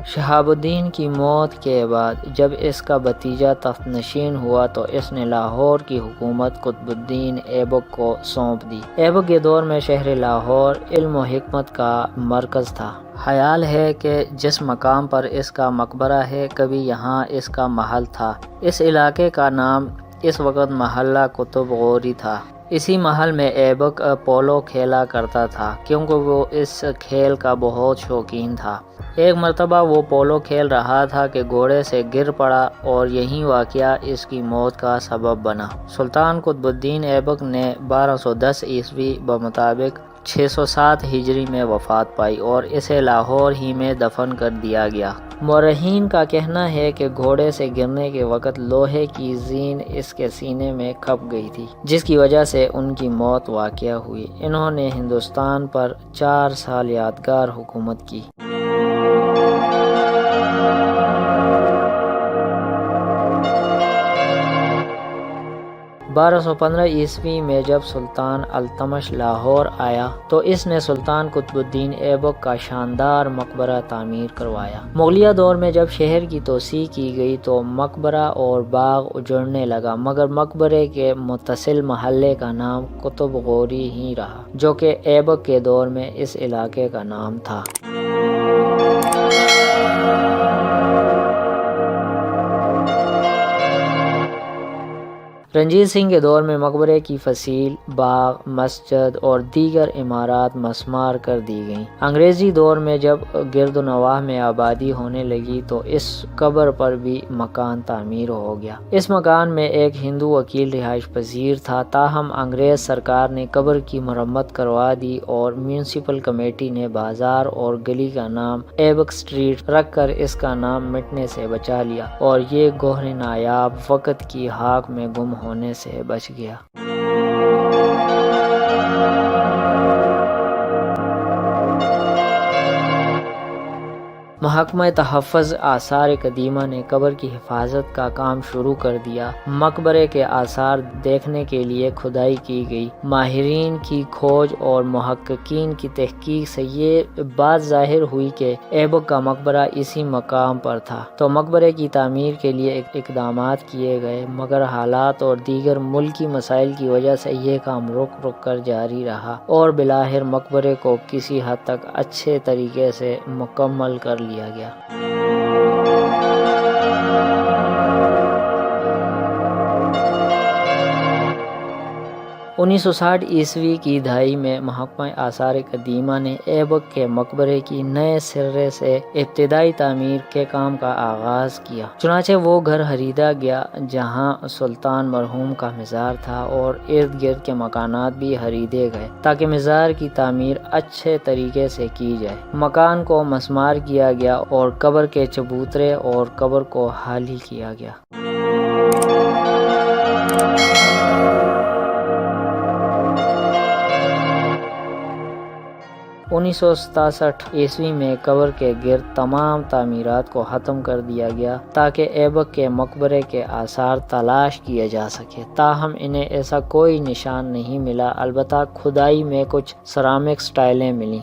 شہاب الدین کی موت کے بعد جب اس کا بھتیجا تخت نشین ہوا تو اس نے لاہور کی حکومت قطب الدین ایبک کو سونپ دی۔ ایبک کے دور میں شہر لاہور علم و حکمت کا مرکز تھا۔ خیال ہے کہ جس مقام پر اس کا مقبرہ ہے کبھی یہاں اس کا محل تھا۔ اس علاقے کا نام اس وقت محلہ قطب غوری تھا۔ اسی محل میں ایبک پولو کھیلا کرتا تھا کیونکہ وہ اس کھیل کا بہت شوقین تھا۔ ایک مرتبہ وہ پولو کھیل رہا تھا کہ گھوڑے سے گر پڑا اور یہی واقعہ اس کی موت کا سبب بنا۔ سلطان قطب الدین ایبک نے 1210 عیسوی بمطابق 607 ہجری میں وفات پائی اور اسے لاہور ہی میں دفن کر دیا گیا۔ مورخین کا کہنا ہے کہ گھوڑے سے گرنے کے وقت لوہے کی زین اس کے سینے میں کھپ گئی تھی، جس کی وجہ سے ان کی موت واقع ہوئی۔ انہوں نے ہندوستان پر 4 سال یادگار حکومت کی۔ 1215 عیسوی میں جب سلطان التمش لاہور آیا تو اس نے سلطان قطب الدین ایبک کا شاندار مقبرہ تعمیر کروایا۔ مغلیہ دور میں جب شہر کی توسیع کی گئی تو مقبرہ اور باغ اجڑنے لگا، مگر مقبرے کے متصل محلے کا نام قطب غوری ہی رہا، جو کہ ایبک کے دور میں اس علاقے کا نام تھا۔ رنجیت سنگھ کے دور میں مقبرے کی فصیل، باغ، مسجد اور دیگر عمارات مسمار کر دی گئیں۔ انگریزی دور میں جب گرد و نواح میں آبادی ہونے لگی تو اس قبر پر بھی مکان تعمیر ہو گیا۔ اس مکان میں ایک ہندو وکیل رہائش پذیر تھا، تاہم انگریز سرکار نے قبر کی مرمت کروا دی اور میونسپل کمیٹی نے بازار اور گلی کا نام ایبک اسٹریٹ رکھ کر اس کا نام مٹنے سے بچا لیا اور یہ گوہر نایاب وقت کی ہاک میں گم ہونے سے بچ گیا۔ محکمہ تحفظ آثار قدیمہ نے قبر کی حفاظت کا کام شروع کر دیا۔ مقبرے کے آثار دیکھنے کے لیے کھدائی کی گئی۔ ماہرین کی کھوج اور محققین کی تحقیق سے یہ بات ظاہر ہوئی کہ ایبک کا مقبرہ اسی مقام پر تھا، تو مقبرے کی تعمیر کے لیے اقدامات کیے گئے، مگر حالات اور دیگر ملکی مسائل کی وجہ سے یہ کام رک کر جاری رہا اور بالآخر مقبرے کو کسی حد تک اچھے طریقے سے مکمل کر لیا گیا۔ 1960 عیسوی کی دہائی میں محکمہ آثار قدیمہ نے ایبک کے مقبرے کی نئے سرے سے ابتدائی تعمیر کے کام کا آغاز کیا۔ چنانچہ وہ گھر خریدا گیا جہاں سلطان مرحوم کا مزار تھا اور ارد گرد کے مکانات بھی خریدے گئے تاکہ مزار کی تعمیر اچھے طریقے سے کی جائے۔ مکان کو مسمار کیا گیا اور قبر کے چبوترے اور قبر کو خالی کیا گیا۔ 1967 عیسوی میں قبر کے گرد تمام تعمیرات کو ختم کر دیا گیا تاکہ ایبک کے مقبرے کے آثار تلاش کیے جا سکے، تاہم انہیں ایسا کوئی نشان نہیں ملا، البتہ کھدائی میں کچھ سرامکس ٹائلیں ملیں۔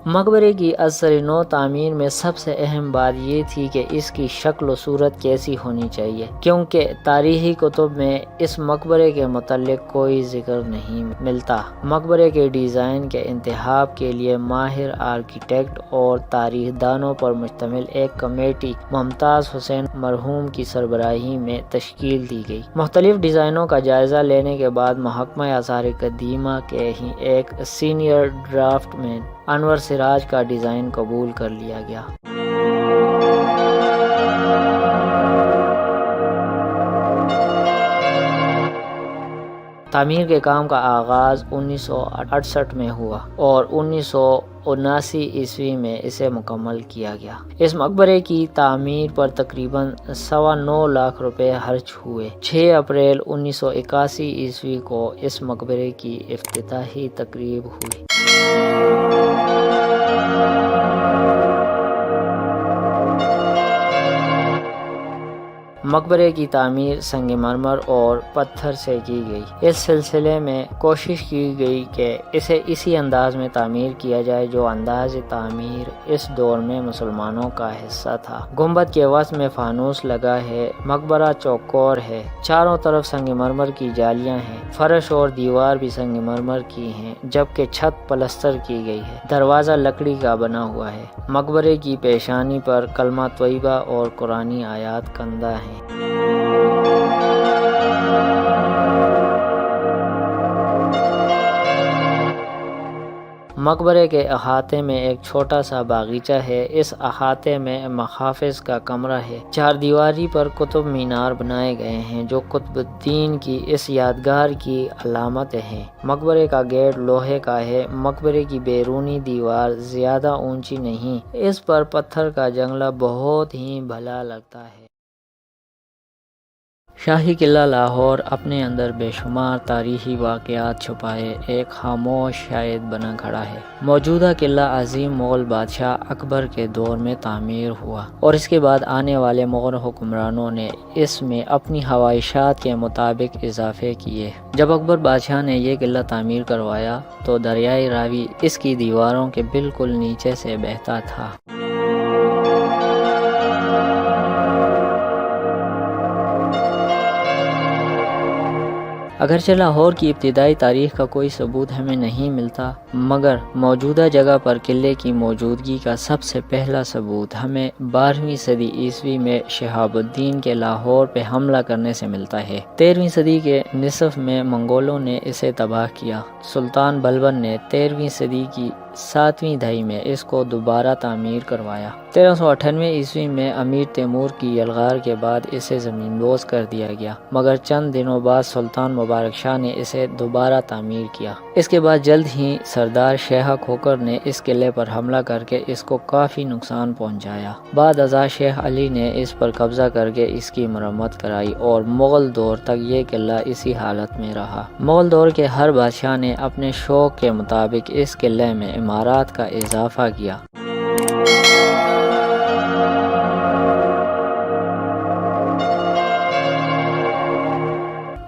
مقبرے کی اثر نو تعمیر میں سب سے اہم بات یہ تھی کہ اس کی شکل و صورت کیسی ہونی چاہیے، کیونکہ تاریخی کتب میں اس مقبرے کے متعلق کوئی ذکر نہیں ملتا۔ مقبرے کے ڈیزائن کے انتخاب کے لیے ماہر آرکیٹیکٹ اور تاریخ دانوں پر مشتمل ایک کمیٹی ممتاز حسین مرحوم کی سربراہی میں تشکیل دی گئی۔ مختلف ڈیزائنوں کا جائزہ لینے کے بعد محکمہ آثار قدیمہ کے ہی ایک سینئر ڈرافٹ مین انور سراج کا ڈیزائن قبول کر لیا گیا۔ تعمیر کے کام کا آغاز 1968 میں ہوا اور 1979 عیسوی میں اسے مکمل کیا گیا۔ اس مقبرے کی تعمیر پر تقریباً 9.25 لاکھ روپے خرچ ہوئے۔ 6 اپریل 1981 عیسوی کو اس مقبرے کی افتتاحی تقریب ہوئی۔ مقبرے کی تعمیر سنگ مرمر اور پتھر سے کی گئی۔ اس سلسلے میں کوشش کی گئی کہ اسے اسی انداز میں تعمیر کیا جائے جو انداز تعمیر اس دور میں مسلمانوں کا حصہ تھا۔ گنبد کے وسط میں فانوس لگا ہے۔ مقبرہ چوکور ہے، چاروں طرف سنگ مرمر کی جالیاں ہیں، فرش اور دیوار بھی سنگ مرمر کی ہیں، جبکہ چھت پلستر کی گئی ہے۔ دروازہ لکڑی کا بنا ہوا ہے۔ مقبرے کی پیشانی پر کلمہ طیبہ اور قرآنی آیات کندہ ہیں۔ مقبرے کے احاطے میں ایک چھوٹا سا باغیچہ ہے۔ اس احاطے میں محافظ کا کمرہ ہے۔ 4 دیواری پر قطب مینار بنائے گئے ہیں جو قطب الدین کی اس یادگار کی علامت ہیں۔ مقبرے کا گیٹ لوہے کا ہے۔ مقبرے کی بیرونی دیوار زیادہ اونچی نہیں، اس پر پتھر کا جنگلہ بہت ہی بھلا لگتا ہے۔ شاہی قلعہ لاہور اپنے اندر بے شمار تاریخی واقعات چھپائے ایک خاموش شاہد بنا کھڑا ہے۔ موجودہ قلعہ عظیم مغل بادشاہ اکبر کے دور میں تعمیر ہوا اور اس کے بعد آنے والے مغل حکمرانوں نے اس میں اپنی خواہشات کے مطابق اضافے کیے۔ جب اکبر بادشاہ نے یہ قلعہ تعمیر کروایا تو دریائے راوی اس کی دیواروں کے بالکل نیچے سے بہتا تھا۔ اگرچہ لاہور کی ابتدائی تاریخ کا کوئی ثبوت ہمیں نہیں ملتا، مگر موجودہ جگہ پر قلعے کی موجودگی کا سب سے پہلا ثبوت ہمیں 12ویں صدی عیسوی میں شہاب الدین کے لاہور پہ حملہ کرنے سے ملتا ہے۔ 13ویں صدی کے نصف میں منگولوں نے اسے تباہ کیا۔ سلطان بلبن نے 13ویں صدی کی 7ویں دہائی میں اس کو دوبارہ تعمیر کروایا۔ 1398 عیسوی میں امیر تیمور کی یلغار کے بعد اسے زمین بوس کر دیا گیا، مگر چند دنوں بعد سلطان مبارک شاہ نے اسے دوبارہ تعمیر کیا۔ اس کے بعد جلد ہی سردار شیخ کھوکر نے اس قلعے پر حملہ کر کے اس کو کافی نقصان پہنچایا۔ بعد ازاں شیخ علی نے اس پر قبضہ کر کے اس کی مرمت کرائی اور مغل دور تک یہ قلعہ اسی حالت میں رہا۔ مغل دور کے ہر بادشاہ نے اپنے شوق کے مطابق اس قلعے میں عمارات کا اضافہ کیا۔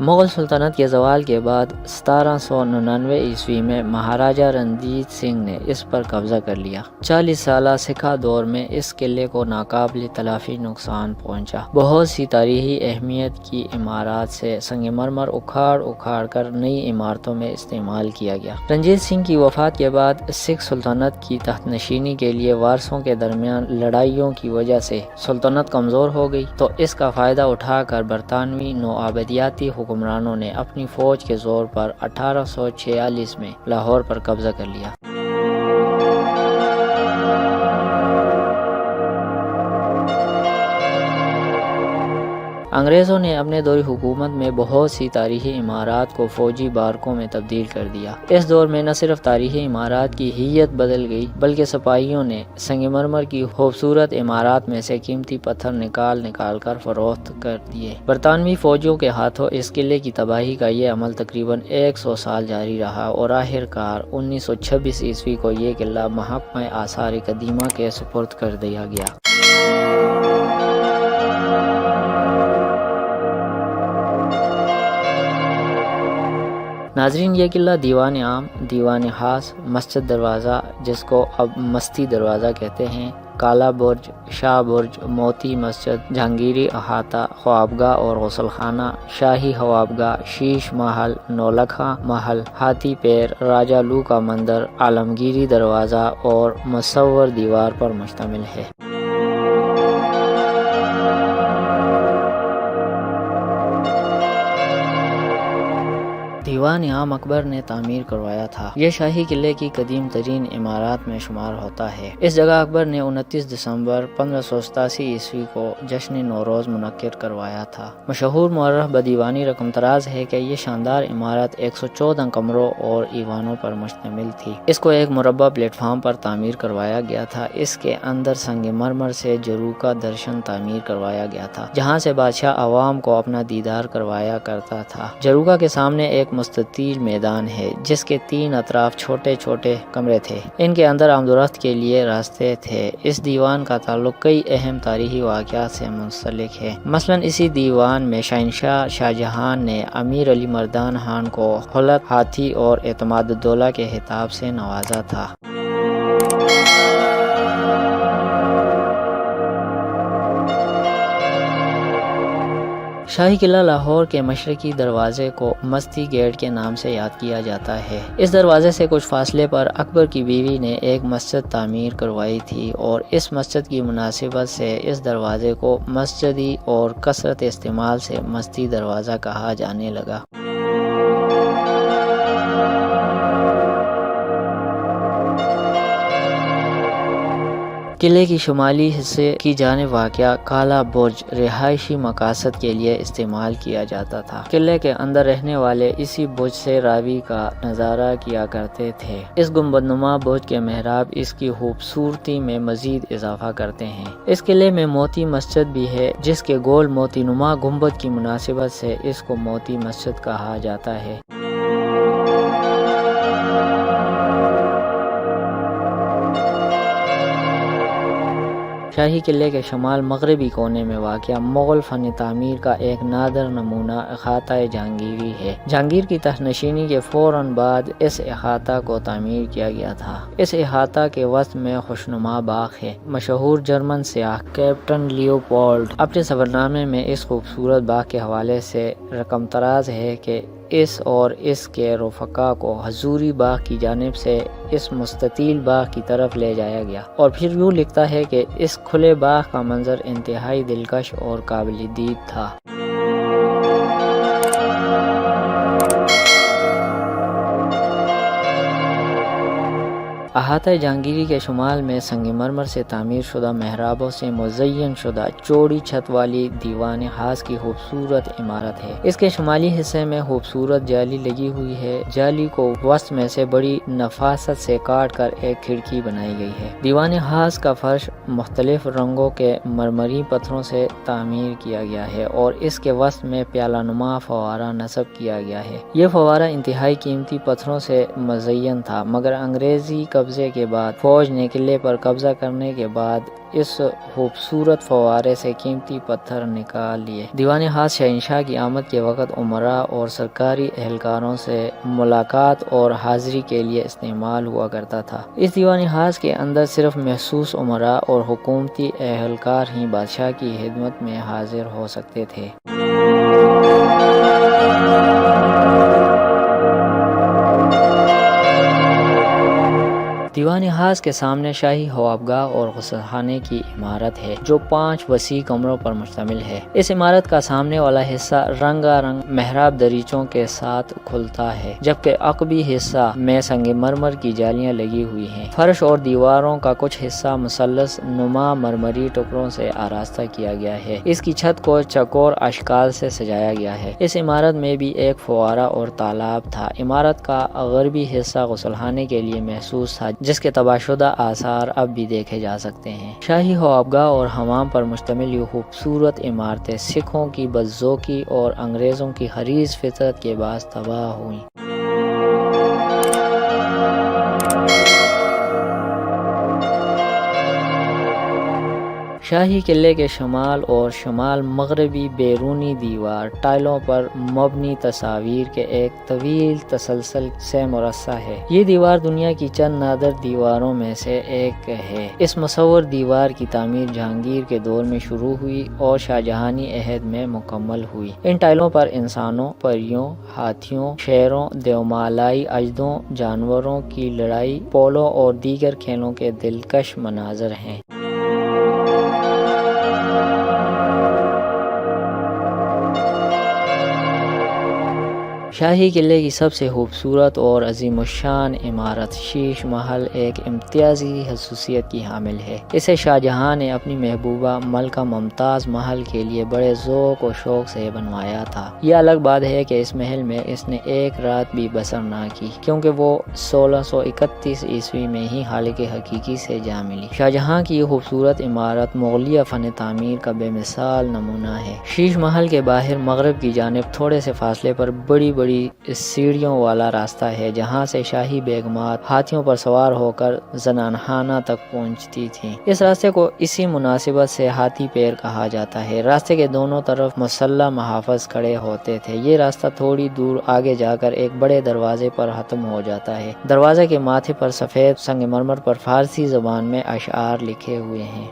مغل سلطنت کے زوال کے بعد 1799 عیسوی میں مہاراجہ رنجیت سنگھ نے اس پر قبضہ کر لیا۔ 40 سالہ سکھا دور میں اس قلعے کو ناقابل تلافی نقصان پہنچا۔ بہت سی تاریخی اہمیت کی عمارات سے سنگ مرمر اکھاڑ کر نئی عمارتوں میں استعمال کیا گیا۔ رنجیت سنگھ کی وفات کے بعد سکھ سلطنت کی تحت نشینی کے لیے وارثوں کے درمیان لڑائیوں کی وجہ سے سلطنت کمزور ہو گئی، تو اس کا فائدہ اٹھا کر برطانوی نوآبادیاتی حکمرانوں نے اپنی فوج کے زور پر 1846 میں لاہور پر قبضہ کر لیا۔ انگریزوں نے اپنے دور حکومت میں بہت سی تاریخی عمارات کو فوجی بارکوں میں تبدیل کر دیا۔ اس دور میں نہ صرف تاریخی عمارات کی ہیئت بدل گئی بلکہ سپاہیوں نے سنگ مرمر کی خوبصورت عمارات میں سے قیمتی پتھر نکال کر فروخت کر دیے۔ برطانوی فوجیوں کے ہاتھوں اس قلعے کی تباہی کا یہ عمل تقریباً 100 سال جاری رہا اور آخر کار 1926 عیسوی کو یہ قلعہ محکمہ آثار قدیمہ کے سپرد کر دیا گیا۔ ناظرین، یہ قلعہ دیوان عام، دیوان خاص، مسجد دروازہ جس کو اب مستی دروازہ کہتے ہیں، کالا برج، شاہ برج، موتی مسجد، جہانگیری احاطہ، خوابگاہ اور غسل خانہ، شاہی خوابگاہ، شیش محل، نولکھا محل، ہاتھی پیر، راجہ لو کا مندر، عالمگیری دروازہ اور مصور دیوار پر مشتمل ہے۔ دیوان عام اکبر نے تعمیر کروایا تھا۔ یہ شاہی قلعے کی قدیم ترین عمارات میں شمار ہوتا ہے۔ اس جگہ اکبر نے 29 دسمبر 1587 عیسوی کو جشن نوروز منعقد کروایا تھا۔ مشہور مورخ بدیوانی رقم طراز ہے کہ یہ شاندار عمارت 114 کمروں اور ایوانوں پر مشتمل تھی۔ اس کو ایک مربع پلیٹ فارم پر تعمیر کروایا گیا تھا۔ اس کے اندر سنگ مرمر سے جروکا درشن تعمیر کروایا گیا تھا، جہاں سے بادشاہ عوام کو اپنا دیدار کروایا کرتا تھا۔ جروکا کے سامنے ایک مستطیل میدان ہے جس کے 3 اطراف چھوٹے چھوٹے کمرے تھے۔ ان کے اندر آمد و رفت کے لیے راستے تھے۔ اس دیوان کا تعلق کئی اہم تاریخی واقعات سے منسلک ہے۔ مثلاً اسی دیوان میں شہنشاہ شاہجہاں نے امیر علی مردان خان کو خلعت، ہاتھی اور اعتماد الدولہ کے خطاب سے نوازا تھا۔ شاہی قلعہ لاہور کے مشرقی دروازے کو مستی گیٹ کے نام سے یاد کیا جاتا ہے۔ اس دروازے سے کچھ فاصلے پر اکبر کی بیوی نے ایک مسجد تعمیر کروائی تھی اور اس مسجد کی مناسبت سے اس دروازے کو مسجدی اور کثرت استعمال سے مستی دروازہ کہا جانے لگا۔ قلعے کی شمالی حصے کی جانب واقع کالا برج رہائشی مقاصد کے لیے استعمال کیا جاتا تھا۔ قلعے کے اندر رہنے والے اسی برج سے راوی کا نظارہ کیا کرتے تھے۔ اس گنبد نما برج کے محراب اس کی خوبصورتی میں مزید اضافہ کرتے ہیں۔ اس قلعے میں موتی مسجد بھی ہے جس کے گول موتی نما گنبد کی مناسبت سے اس کو موتی مسجد کہا جاتا ہے۔ شاہی قلعے کے شمال مغربی کونے میں واقع مغل فن تعمیر کا ایک نادر نمونہ احاطہ جہانگیری ہے۔ جہانگیر کی تحت نشینی کے فوراً بعد اس احاطہ کو تعمیر کیا گیا تھا۔ اس احاطہ کے وسط میں خوشنما باغ ہے۔ مشہور جرمن سیاح کیپٹن لیوپولڈ اپنے سفرنامے میں اس خوبصورت باغ کے حوالے سے رقم طراز ہے کہ اس اور اس کے رفقا کو حضوری باغ کی جانب سے اس مستطیل باغ کی طرف لے جایا گیا، اور پھر یوں لکھتا ہے کہ اس کھلے باغ کا منظر انتہائی دلکش اور قابل دید تھا۔ احاطہ جہانگیری کے شمال میں سنگ مرمر سے تعمیر شدہ محرابوں سے مزین شدہ چوڑی چھت والی دیوان خاص کی خوبصورت عمارت ہے۔ اس کے شمالی حصے میں خوبصورت جالی لگی ہوئی ہے۔ جالی کو وسط میں سے بڑی نفاست سے کاٹ کر ایک کھڑکی بنائی گئی ہے۔ دیوان خاص کا فرش مختلف رنگوں کے مرمری پتھروں سے تعمیر کیا گیا ہے اور اس کے وسط میں پیالہ نما فوارہ نصب کیا گیا ہے۔ یہ فوارہ انتہائی قیمتی پتھروں سے مزین تھا، مگر انگریزی قبضے قبضے کے بعد فوج نے قلعے پر قبضہ کرنے کے بعد اس خوبصورت فوارے سے قیمتی پتھر نکال لیے۔ دیوان خاص شہنشاہ کی آمد کے وقت امراء اور سرکاری اہلکاروں سے ملاقات اور حاضری کے لیے استعمال ہوا کرتا تھا۔ اس دیوان خاص کے اندر صرف مخصوص امراء اور حکومتی اہلکار ہی بادشاہ کی خدمت میں حاضر ہو سکتے تھے۔ دیوان خاص کے سامنے شاہی خوابگاہ اور غسل خانے کی عمارت ہے جو 5 وسیع کمروں پر مشتمل ہے۔ اس عمارت کا سامنے والا حصہ رنگا رنگ محراب دریچوں کے ساتھ کھلتا ہے، جبکہ عقبی حصہ میں سنگ مرمر کی جالیاں لگی ہوئی ہیں۔ فرش اور دیواروں کا کچھ حصہ مثلث نما مرمری ٹکڑوں سے آراستہ کیا گیا ہے۔ اس کی چھت کو چوکور اشکال سے سجایا گیا ہے۔ اس عمارت میں بھی ایک فوارہ اور تالاب تھا۔ عمارت کا غربی حصہ غسل خانے کے لیے مخصوص تھا، جس کے تباہ شدہ آثار اب بھی دیکھے جا سکتے ہیں۔ شاہی خوابگاہ اور حمام پر مشتمل یہ خوبصورت عمارتیں سکھوں کی بدذوقی اور انگریزوں کی خریز فطرت کے باعث تباہ ہوئیں۔ شاہی قلعے کے شمال اور شمال مغربی بیرونی دیوار ٹائلوں پر مبنی تصاویر کے ایک طویل تسلسل سے مرصع ہے۔ یہ دیوار دنیا کی چند نادر دیواروں میں سے ایک ہے۔ اس مصور دیوار کی تعمیر جہانگیر کے دور میں شروع ہوئی اور شاہجہانی عہد میں مکمل ہوئی۔ ان ٹائلوں پر انسانوں، پریوں، ہاتھیوں، شیروں، دیومالائی اژدھوں، جانوروں کی لڑائی، پولو اور دیگر کھیلوں کے دلکش مناظر ہیں۔ شاہی قلعے کی سب سے خوبصورت اور عظیم الشان عمارت شیش محل ایک امتیازی خصوصیت کی حامل ہے۔ اسے شاہ جہاں نے اپنی محبوبہ ملکہ ممتاز محل کے لیے بڑے ذوق و شوق سے بنوایا تھا۔ یہ الگ بات ہے کہ اس محل میں اس نے ایک رات بھی بسر نہ کی، کیونکہ وہ 1631 عیسوی میں ہی خالق حقیقی سے جا ملی۔ شاہ جہاں کی یہ خوبصورت عمارت مغلیہ فن تعمیر کا بے مثال نمونہ ہے۔ شیش محل کے باہر مغرب کی جانب تھوڑے سے فاصلے پر بڑی سیڑھیوں والا راستہ ہے، جہاں سے شاہی بیگمات ہاتھیوں پر سوار ہو کر زنان خانہ تک پہنچتی تھیں۔ اس راستے کو اسی مناسبت سے ہاتھی پیر کہا جاتا ہے۔ راستے کے دونوں طرف مسلح محافظ کھڑے ہوتے تھے۔ یہ راستہ تھوڑی دور آگے جا کر ایک بڑے دروازے پر ختم ہو جاتا ہے۔ دروازے کے ماتھے پر سفید سنگ مرمر پر فارسی زبان میں اشعار لکھے ہوئے ہیں۔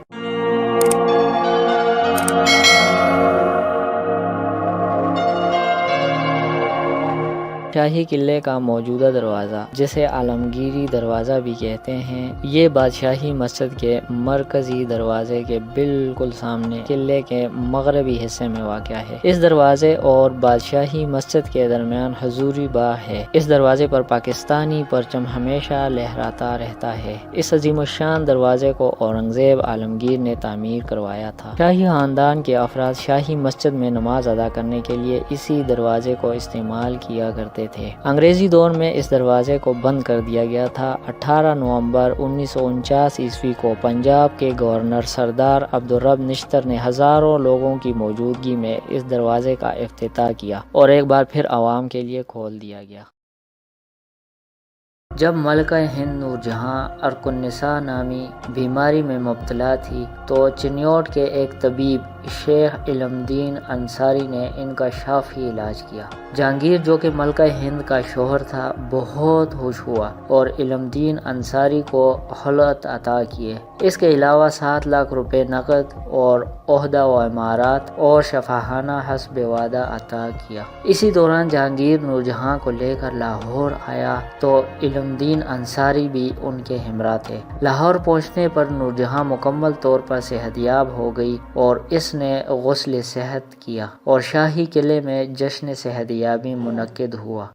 شاہی قلعے کا موجودہ دروازہ، جسے عالمگیری دروازہ بھی کہتے ہیں، یہ بادشاہی مسجد کے مرکزی دروازے کے بالکل سامنے قلعے کے مغربی حصے میں واقع ہے۔ اس دروازے اور بادشاہی مسجد کے درمیان حضوری باغ ہے۔ اس دروازے پر پاکستانی پرچم ہمیشہ لہراتا رہتا ہے۔ اس عظیم الشان دروازے کو اورنگزیب عالمگیر نے تعمیر کروایا تھا۔ شاہی خاندان کے افراد شاہی مسجد میں نماز ادا کرنے کے لیے اسی دروازے کو استعمال کیا کرتے تھے۔ انگریزی دور میں اس دروازے کو بند کر دیا گیا تھا۔ 18 نومبر 1949 عیسوی کو پنجاب کے گورنر سردار عبدالرب نشتر نے ہزاروں لوگوں کی موجودگی میں اس دروازے کا افتتاح کیا اور ایک بار پھر عوام کے لیے کھول دیا گیا۔ جب ملکہ ہند نور جہاں ارک النساء نامی بیماری میں مبتلا تھی تو چنیوٹ کے ایک طبیب شیخ علم الدین انصاری نے ان کا شافی علاج کیا۔ جہانگیر، جو کہ ملکہ ہند کا شوہر تھا، بہت خوش ہوا اور علم الدین انصاری کو خلعت عطا کیے۔ اس کے علاوہ 7 لاکھ روپے نقد اور عہدہ و امارات اور شفاخانہ حسب وعدہ عطا کیا۔ اسی دوران جہانگیر نور جہاں کو لے کر لاہور آیا تو علم الدین انصاری بھی ان کے ہمراہ تھے۔ لاہور پہنچنے پر نور جہاں مکمل طور پر صحت یاب ہو گئی اور اس نے غسل صحت کیا اور شاہی قلعے میں جشن صحت یابی منعقد ہوا۔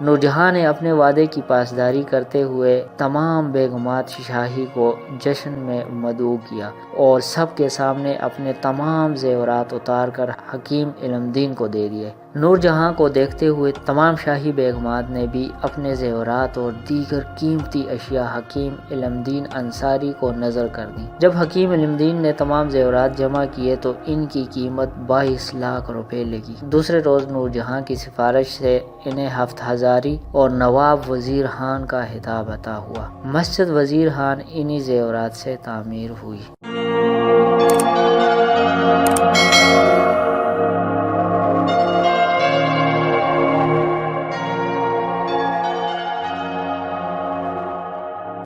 نور جہاں نے اپنے وعدے کی پاسداری کرتے ہوئے تمام بیگمات شاہی کو جشن میں مدعو کیا اور سب کے سامنے اپنے تمام زیورات اتار کر حکیم علم الدین کو دے دیے۔ نور جہاں کو دیکھتے ہوئے تمام شاہی بیگمات نے بھی اپنے زیورات اور دیگر قیمتی اشیاء حکیم علم دین انصاری کو نظر کر دی۔ جب حکیم علم دین نے تمام زیورات جمع کیے تو ان کی قیمت 22 لاکھ روپے لگی۔ دوسرے روز نور جہاں کی سفارش سے انہیں 7,000 اور نواب وزیر خان کا خطاب عطا ہوا۔ مسجد وزیر خان انہی زیورات سے تعمیر ہوئی۔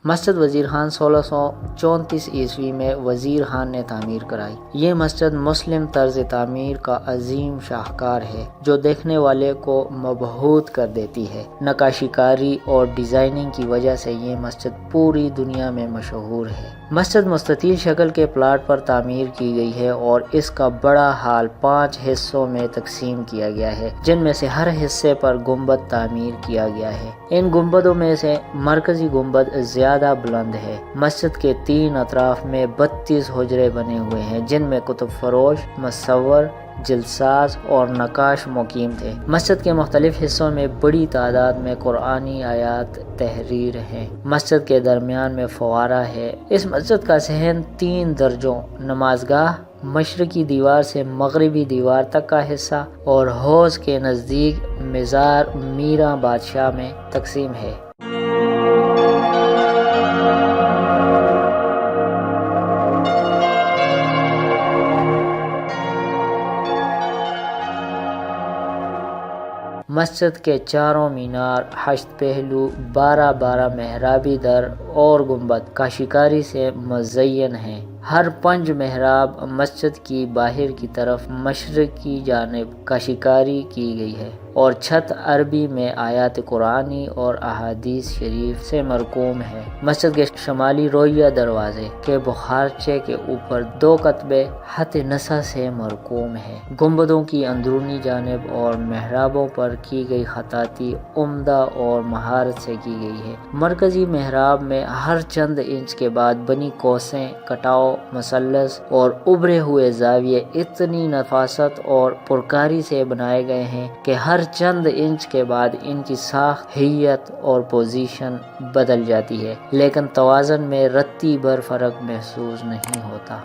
مسجد وزیر خان 1634 عیسوی میں وزیر خان نے تعمیر کرائی۔ یہ مسجد مسلم طرز تعمیر کا عظیم شاہکار ہے جو دیکھنے والے کو مبہوت کر دیتی ہے۔ نقاشی کاری اور ڈیزائننگ کی وجہ سے یہ مسجد پوری دنیا میں مشہور ہے۔ مسجد مستطیل شکل کے پلاٹ پر تعمیر کی گئی ہے اور اس کا بڑا ہال 5 حصوں میں تقسیم کیا گیا ہے، جن میں سے ہر حصے پر گنبد تعمیر کیا گیا ہے۔ ان گنبدوں میں سے مرکزی گنبد زیادہ بلند ہے۔ مسجد کے 3 اطراف میں 32 حجرے بنے ہوئے ہیں، جن میں کتب فروش، مصور، جلساز اور نقاش مقیم تھے۔ مسجد کے مختلف حصوں میں بڑی تعداد میں قرآنی آیات تحریر ہیں۔ مسجد کے درمیان میں فوارہ ہے۔ اس مسجد کا صحن 3 درجوں، نمازگاہ، مشرقی دیوار سے مغربی دیوار تک کا حصہ اور حوض کے نزدیک مزار میراں بادشاہ میں تقسیم ہے۔ مسجد کے چاروں مینار، 8 پہلو، 12 محرابی در اور گنبد کاشیکاری سے مزین ہیں۔ ہر 5 محراب مسجد کی باہر کی طرف مشرق کی جانب کاشیکاری کی گئی ہے اور چھت عربی میں آیات قرآنی اور احادیث شریف سے مرقوم ہے۔ مسجد کے شمالی رویہ دروازے کے بخارچے کے اوپر 2 کتبے خط نسا سے مرقوم ہے۔ گنبدوں کی اندرونی جانب اور محرابوں پر کی گئی خطاطی عمدہ اور مہارت سے کی گئی ہے۔ مرکزی محراب میں ہر چند انچ کے بعد بنی قوسیں، کٹاؤ، مثلث اور ابھرے ہوئے زاویے اتنی نفاست اور پرکاری سے بنائے گئے ہیں کہ ہر چند انچ کے بعد ان کی ساخت، ہیئت اور پوزیشن بدل جاتی ہے، لیکن توازن میں رتی بھر فرق محسوس نہیں ہوتا۔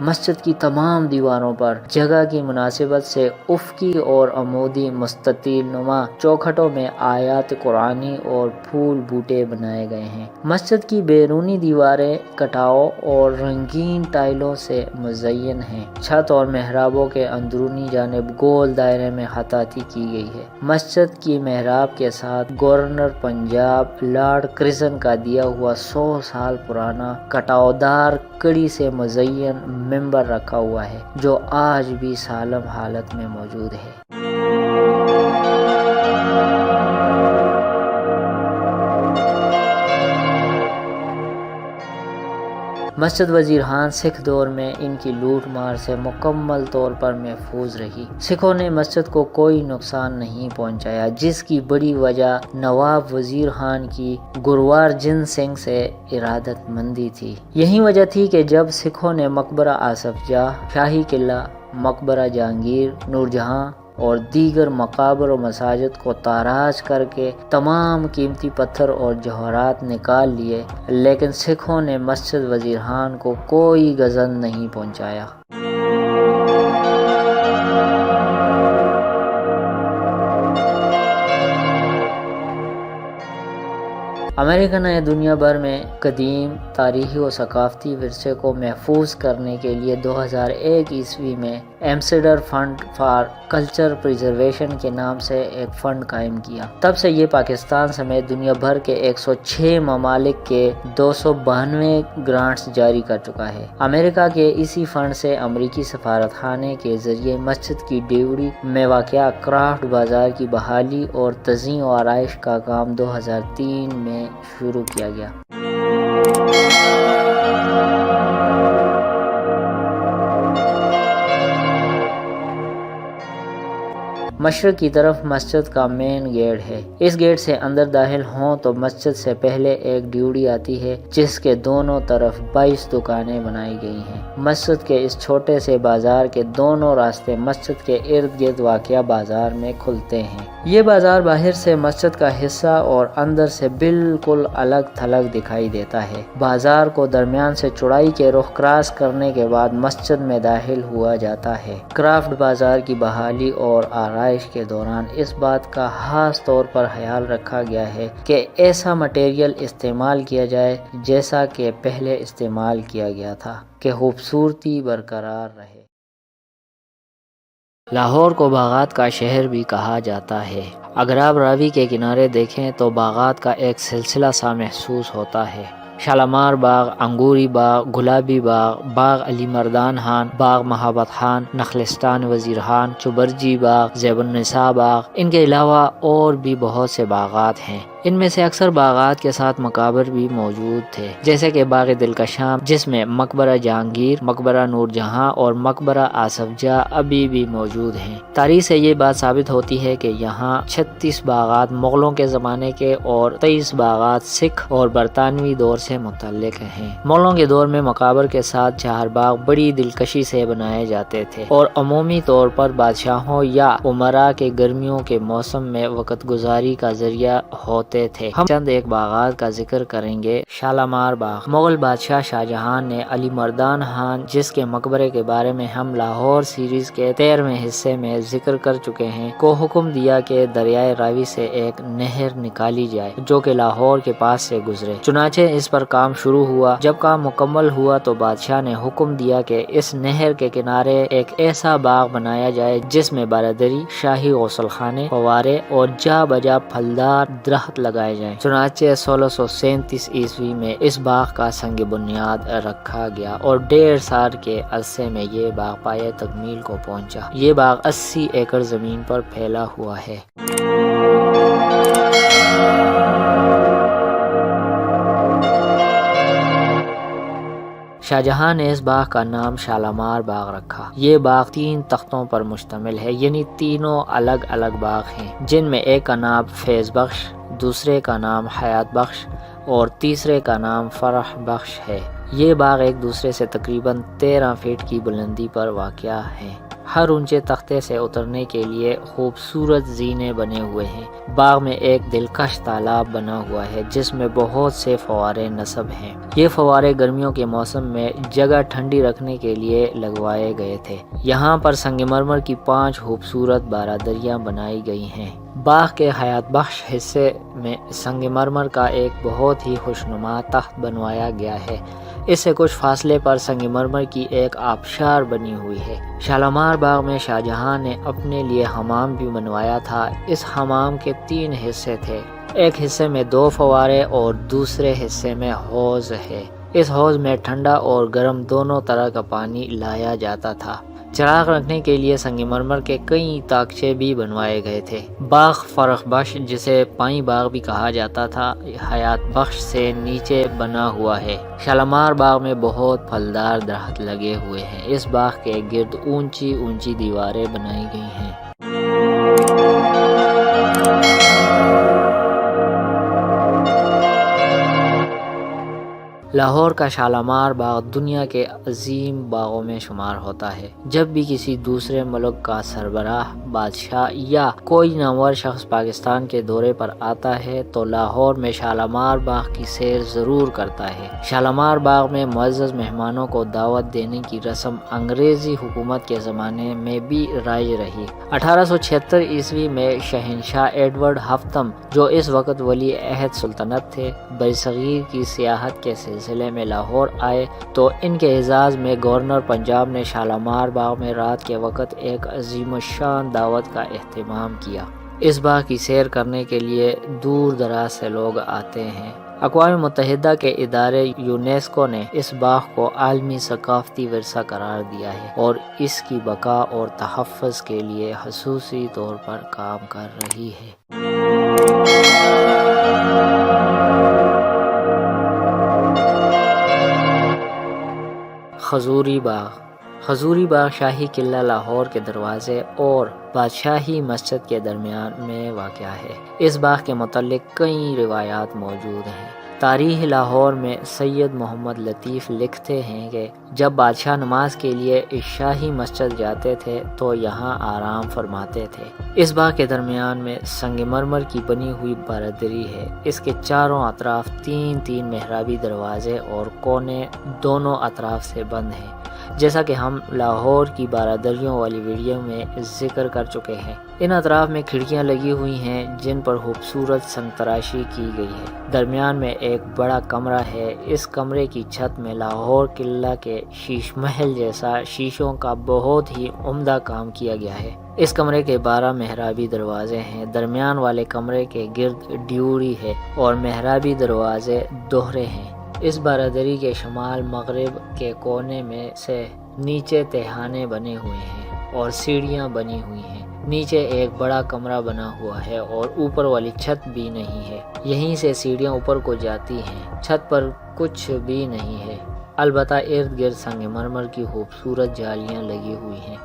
مسجد کی تمام دیواروں پر جگہ کی مناسبت سے افقی اور عمودی مستطیل نما چوکھٹوں میں آیات قرآنی اور پھول بوٹے بنائے گئے ہیں۔ مسجد کی بیرونی دیواریں کٹاؤ اور رنگین ٹائلوں سے مزین ہیں۔ چھت اور محرابوں کے اندرونی جانب گول دائرے میں خطاطی کی گئی ہے۔ مسجد کی محراب کے ساتھ گورنر پنجاب لارڈ کرزن کا دیا ہوا 100 سال پرانا کٹاؤ دار کڑی سے مزین ممبر رکھا ہوا ہے، جو آج بھی سالم حالت میں موجود ہے۔ مسجد وزیر خان سکھ دور میں ان کی لوٹ مار سے مکمل طور پر محفوظ رہی۔ سکھوں نے مسجد کو کوئی نقصان نہیں پہنچایا، جس کی بڑی وجہ نواب وزیر خان کی گروار جن سنگھ سے ارادت مندی تھی۔ یہی وجہ تھی کہ جب سکھوں نے مقبرہ آصف جاہ، شاہی قلعہ، مقبرہ جہانگیر، نور جہاں اور دیگر مقابر و مساجد کو تاراج کر کے تمام قیمتی پتھر اور جوہرات نکال لیے، لیکن سکھوں نے مسجد وزیر خان کو کوئی غضب نہیں پہنچایا۔ امریکہ نے دنیا بھر میں قدیم تاریخی و ثقافتی ورثے کو محفوظ کرنے کے لیے 2001 عیسوی میں ambassador fund for culture preservation کے نام سے ایک فنڈ قائم کیا۔ تب سے یہ پاکستان سمیت دنیا بھر کے 106 ممالک کے 292 گرانٹس جاری کر چکا ہے۔ امریکہ کے اسی فنڈ سے امریکی سفارت خانے کے ذریعے مسجد کی ڈیوڑی میں واقع کرافٹ بازار کی بحالی اور تزئین و آرائش کا کام 2003 میں شروع کیا گیا۔ مشرق کی طرف مسجد کا مین گیٹ ہے۔ اس گیٹ سے اندر داخل ہوں تو مسجد سے پہلے ایک ڈیوڑی آتی ہے جس کے دونوں طرف 22 دکانیں بنائی گئی ہیں۔ مسجد کے اس چھوٹے سے بازار کے دونوں راستے مسجد کے ارد گرد واقع بازار میں کھلتے ہیں۔ یہ بازار باہر سے مسجد کا حصہ اور اندر سے بالکل الگ تھلگ دکھائی دیتا ہے۔ بازار کو درمیان سے چوڑائی کے رخ کراس کرنے کے بعد مسجد میں داخل ہوا جاتا ہے۔ کرافٹ بازار کی بحالی اور آرائش کے دوران اس بات کا خاص طور پر خیال رکھا گیا ہے کہ ایسا مٹیریل استعمال کیا جائے جیسا کہ پہلے استعمال کیا گیا تھا کہ خوبصورتی برقرار رہے۔ لاہور کو باغات کا شہر بھی کہا جاتا ہے۔ اگر آپ راوی کے کنارے دیکھیں تو باغات کا ایک سلسلہ سا محسوس ہوتا ہے۔ شالامار باغ، انگوری باغ، گلابی باغ، باغ علی مردان خان، باغ محبت خان، نخلستان وزیر خان، چبرجی باغ، زیب النساء باغ، ان کے علاوہ اور بھی بہت سے باغات ہیں۔ ان میں سے اکثر باغات کے ساتھ مقابر بھی موجود تھے، جیسے کہ باغ دلکشاں جس میں مقبرہ جہانگیر، مقبرہ نور جہاں اور مقبرہ آصف جاہ ابھی بھی موجود ہیں۔ تاریخ سے یہ بات ثابت ہوتی ہے کہ یہاں 36 باغات مغلوں کے زمانے کے اور 23 باغات سکھ اور برطانوی دور سے متعلق ہیں۔ مغلوں کے دور میں مقابر کے ساتھ چہارباغ بڑی دلکشی سے بنائے جاتے تھے اور عمومی طور پر بادشاہوں یا امراء کے گرمیوں کے موسم میں وقت گزاری کا ذریعہ ہوتے تھے۔ ہم چند ایک باغات کا ذکر کریں گے۔ شالامار باغ، مغل بادشاہ شاہجہاں نے علی مردان خان جس کے مقبرے کے بارے میں ہم لاہور سیریز کے 13ویں حصے میں ذکر کر چکے ہیں، کو حکم دیا کہ دریائے راوی سے ایک نہر نکالی جائے جو کہ لاہور کے پاس سے گزرے۔ چنانچہ اس پر کام شروع ہوا۔ جب کام مکمل ہوا تو بادشاہ نے حکم دیا کہ اس نہر کے کنارے ایک ایسا باغ بنایا جائے جس میں بالادری، شاہی غسل خانے، فوارے اور جا بجا پھلدار درخت لگائے جائیں۔ چنانچہ 1637 عیسوی میں اس باغ کا سنگ بنیاد رکھا گیا اور 1.5 سال کے عرصے میں یہ باغ پایہ تکمیل کو پہنچا۔ یہ باغ 80 ایکڑ زمین پر پھیلا ہوا ہے۔ شاہجہاں نے اس باغ کا نام شالامار باغ رکھا۔ یہ باغ 3 تختوں پر مشتمل ہے، یعنی تینوں الگ الگ باغ ہیں، جن میں ایک کا نام فیض بخش، دوسرے کا نام حیات بخش اور تیسرے کا نام فرح بخش ہے۔ یہ باغ ایک دوسرے سے تقریباً 13 فٹ کی بلندی پر واقع ہیں۔ ہر اونچے تختے سے اترنے کے لیے خوبصورت زینے بنے ہوئے ہیں۔ باغ میں ایک دلکش تالاب بنا ہوا ہے جس میں بہت سے فوارے نصب ہیں۔ یہ فوارے گرمیوں کے موسم میں جگہ ٹھنڈی رکھنے کے لیے لگوائے گئے تھے۔ یہاں پر سنگ مرمر کی 5 خوبصورت بارادریاں بنائی گئی ہیں۔ باغ کے حیات بخش حصے میں سنگ مرمر کا ایک بہت ہی خوشنما تخت بنوایا گیا ہے۔ اس سے کچھ فاصلے پر سنگ مرمر کی ایک آبشار بنی ہوئی ہے۔ شالامار باغ میں شاہجہاں نے اپنے لیے حمام بھی بنوایا تھا۔ اس حمام کے 3 حصے تھے، ایک حصے میں 2 فوارے اور دوسرے حصے میں حوض ہے۔ اس حوض میں ٹھنڈا اور گرم دونوں طرح کا پانی لایا جاتا تھا۔ چراغ رکھنے کے لیے سنگ مرمر کے کئی طاقچے بھی بنوائے گئے تھے۔ باغ فرح بخش جسے پائیں باغ بھی کہا جاتا تھا، حیات بخش سے نیچے بنا ہوا ہے۔ شالامار باغ میں بہت پھلدار درخت لگے ہوئے ہیں۔ اس باغ کے گرد اونچی اونچی دیواریں بنائی گئی ہیں۔ لاہور کا شالامار باغ دنیا کے عظیم باغوں میں شمار ہوتا ہے۔ جب بھی کسی دوسرے ملک کا سربراہ، بادشاہ یا کوئی نامور شخص پاکستان کے دورے پر آتا ہے تو لاہور میں شالامار باغ کی سیر ضرور کرتا ہے۔ شالامار باغ میں معزز مہمانوں کو دعوت دینے کی رسم انگریزی حکومت کے زمانے میں بھی رائج رہی۔ 1876 عیسوی میں شہنشاہ ایڈورڈ ہفتم، جو اس وقت ولی عہد سلطنت تھے، برصغیر کی سیاحت کے سلسلے میں لاہور آئے تو ان کے اعزاز میں گورنر پنجاب نے شالامار باغ میں رات کے وقت ایک عظیم الشان دعوت کا اہتمام کیا۔ اس باغ کی سیر کرنے کے لیے دور دراز سے لوگ آتے ہیں۔ اقوام متحدہ کے ادارے یونیسکو نے اس باغ کو عالمی ثقافتی ورثہ قرار دیا ہے اور اس کی بقا اور تحفظ کے لیے خصوصی طور پر کام کر رہی ہے۔ کھجوری باغ حضوری باغ شاہی قلعہ لاہور کے دروازے اور بادشاہی مسجد کے درمیان میں واقع ہے۔ اس باغ کے متعلق کئی روایات موجود ہیں۔ تاریخ لاہور میں سید محمد لطیف لکھتے ہیں کہ جب بادشاہ نماز کے لیے اس شاہی مسجد جاتے تھے تو یہاں آرام فرماتے تھے۔ اس باغ کے درمیان میں سنگ مرمر کی بنی ہوئی بارادری ہے۔ اس کے چاروں اطراف تین محرابی دروازے اور کونے دونوں اطراف سے بند ہیں، جیسا کہ ہم لاہور کی بارادریوں والی ویڈیو میں ذکر کر چکے ہیں۔ ان اطراف میں کھڑکیاں لگی ہوئی ہیں جن پر خوبصورت سنگ تراشی کی گئی ہے۔ درمیان میں ایک بڑا کمرہ ہے۔ اس کمرے کی چھت میں لاہور قلعہ کے شیش محل جیسا شیشوں کا بہت ہی عمدہ کام کیا گیا ہے۔ اس کمرے کے 12 محرابی دروازے ہیں۔ درمیان والے کمرے کے گرد ڈیوڑی ہے اور محرابی دروازے دوہرے ہیں۔ اس بارادری کے شمال مغرب کے کونے میں سے نیچے تہھانے بنے ہوئے ہیں اور سیڑھیاں بنی ہوئی ہیں۔ نیچے ایک بڑا کمرہ بنا ہوا ہے اور اوپر والی چھت بھی نہیں ہے۔ یہیں سے سیڑھیاں اوپر کو جاتی ہیں۔ چھت پر کچھ بھی نہیں ہے، البتہ ارد گرد سنگ مرمر کی خوبصورت جالیاں لگی ہوئی ہیں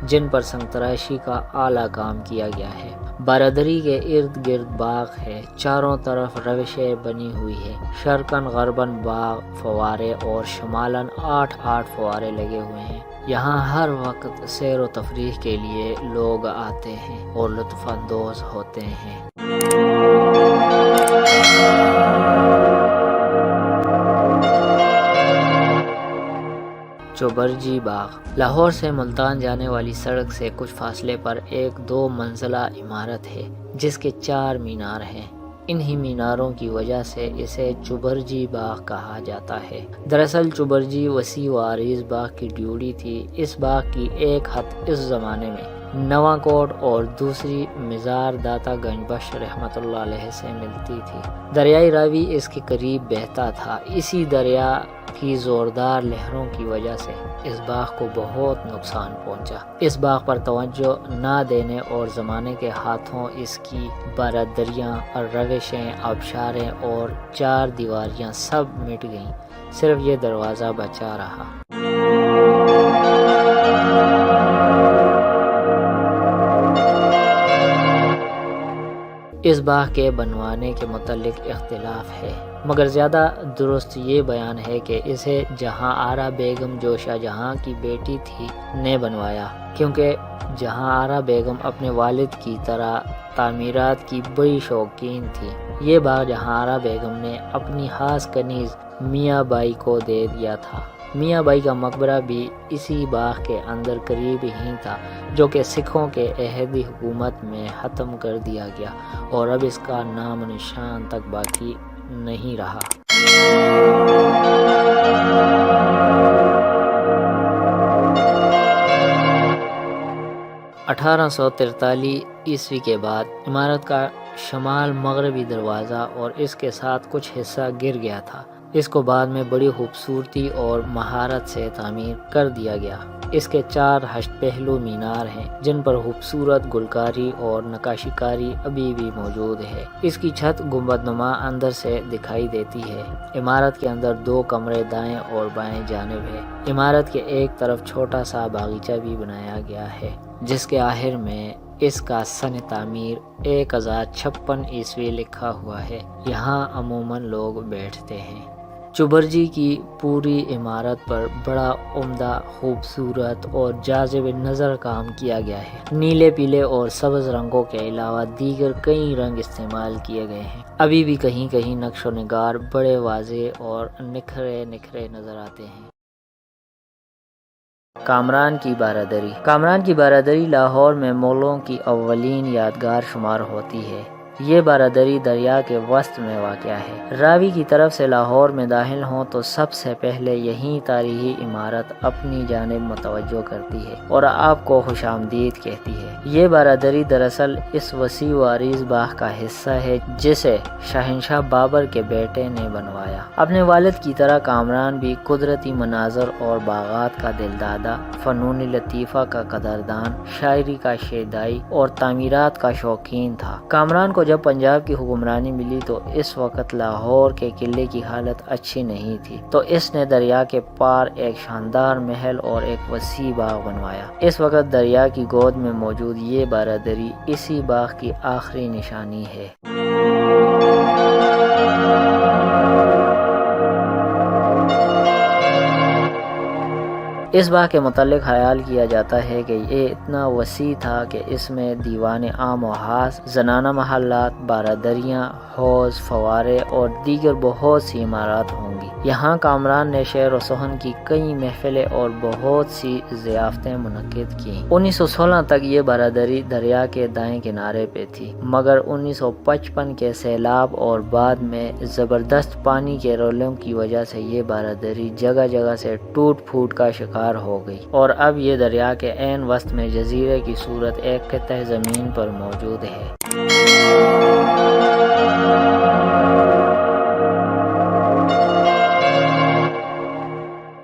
جن پر سنگ تراشی کا اعلیٰ کام کیا گیا ہے۔ بارادری کے ارد گرد باغ ہے، چاروں طرف روشیں بنی ہوئی ہے۔ شرقاً غرباً باغ، فوارے اور شمالاً 8 فوارے لگے ہوئے ہیں۔ یہاں ہر وقت سیر و تفریح کے لیے لوگ آتے ہیں اور لطف اندوز ہوتے ہیں۔ چوبرجی باغ لاہور سے ملتان جانے والی سڑک سے کچھ فاصلے پر ایک 2 منزلہ عمارت ہے جس کے 4 مینار ہیں۔ انہی میناروں کی وجہ سے اسے چوبرجی باغ کہا جاتا ہے۔ دراصل چوبرجی وسیع و عریض باغ کی ڈیوڑی تھی۔ اس باغ کی ایک حد اس زمانے میں نواں کوٹ اور دوسری مزار داتا گنج بخش رحمۃ اللہ علیہ سے ملتی تھی۔ دریائے راوی اس کے قریب بہتا تھا۔ اسی دریا کی زوردار لہروں کی وجہ سے اس باغ کو بہت نقصان پہنچا۔ اس باغ پر توجہ نہ دینے اور زمانے کے ہاتھوں اس کی بارادریاں، روشیں، آبشاریں اور 4 دیواریاں سب مٹ گئیں، صرف یہ دروازہ بچا رہا۔ اس باغ کے بنوانے کے متعلق اختلاف ہے، مگر زیادہ درست یہ بیان ہے کہ اسے جہاں آرا بیگم جو شاہ جہاں کی بیٹی تھی نے بنوایا، کیونکہ جہاں آرا بیگم اپنے والد کی طرح تعمیرات کی بڑی شوقین تھی۔ یہ باغ جہاں آرا بیگم نے اپنی خاص کنیز میاں بائی کو دے دیا تھا۔ میاں بائی کا مقبرہ بھی اسی باغ کے اندر قریب ہی تھا، جو کہ سکھوں کے عہدی حکومت میں ختم کر دیا گیا اور اب اس کا نام نشان تک باقی نہیں رہا۔ 1843 عیسوی کے بعد عمارت کا شمال مغربی دروازہ اور اس کے ساتھ کچھ حصہ گر گیا تھا۔ اس کو بعد میں بڑی خوبصورتی اور مہارت سے تعمیر کر دیا گیا۔ اس کے 4 ہشت پہلو مینار ہیں جن پر خوبصورت گلکاری اور نقاشی کاری ابھی بھی موجود ہے۔ اس کی چھت گنبد نما اندر سے دکھائی دیتی ہے۔ عمارت کے اندر 2 کمرے دائیں اور بائیں جانب ہے۔ عمارت کے ایک طرف چھوٹا سا باغیچہ بھی بنایا گیا ہے جس کے آخر میں اس کا سن تعمیر 1056 عیسوی لکھا ہوا ہے۔ یہاں عموماً لوگ بیٹھتے ہیں۔ چوبرجی کی پوری عمارت پر بڑا عمدہ، خوبصورت اور جاذب نظر کام کیا گیا ہے۔ نیلے، پیلے اور سبز رنگوں کے علاوہ دیگر کئی رنگ استعمال کیے گئے ہیں۔ ابھی بھی کہیں کہیں نقش و نگار بڑے واضح اور نکھرے نظر آتے ہیں۔ کامران کی بارادری کامران کی بارادری لاہور میں مغلوں کی اولین یادگار شمار ہوتی ہے۔ یہ بارادری دریا کے وسط میں واقع ہے۔ راوی کی طرف سے لاہور میں داخل ہوں تو سب سے پہلے یہی تاریخی عمارت اپنی جانب متوجہ کرتی ہے اور آپ کو خوش آمدید کہتی ہے۔ یہ بارادری دراصل اس وسیع و عریض باغ کا حصہ ہے جسے شہنشاہ بابر کے بیٹے نے بنوایا۔ اپنے والد کی طرح کامران بھی قدرتی مناظر اور باغات کا دلدادہ، فنون لطیفہ کا قدردان، شاعری کا شیدائی اور تعمیرات کا شوقین تھا۔ کامران کو جب پنجاب کی حکمرانی ملی تو اس وقت لاہور کے قلعے کی حالت اچھی نہیں تھی، تو اس نے دریا کے پار ایک شاندار محل اور ایک وسیع باغ بنوایا۔ اس وقت دریا کی گود میں موجود یہ بارادری اسی باغ کی آخری نشانی ہے۔ اس باغ کے متعلق خیال کیا جاتا ہے کہ یہ اتنا وسیع تھا کہ اس میں دیوان عام و خاص، زنانہ محلات، بارادریاں، حوض، فوارے اور دیگر بہت سی عمارات ہوں گی۔ یہاں کامران نے شعر و سخن کی کئی محفلیں اور بہت سی ضیافتیں منعقد کیں۔ 1916 تک یہ بارادری دریا کے دائیں کنارے پہ تھی، مگر 1955 کے سیلاب اور بعد میں زبردست پانی کے رولوں کی وجہ سے یہ بارادری جگہ جگہ سے ٹوٹ پھوٹ کا شکار ہو گئی، اور اب یہ دریا کے عین وسط میں جزیرے کی صورت ایک خطہ زمین پر موجود ہے۔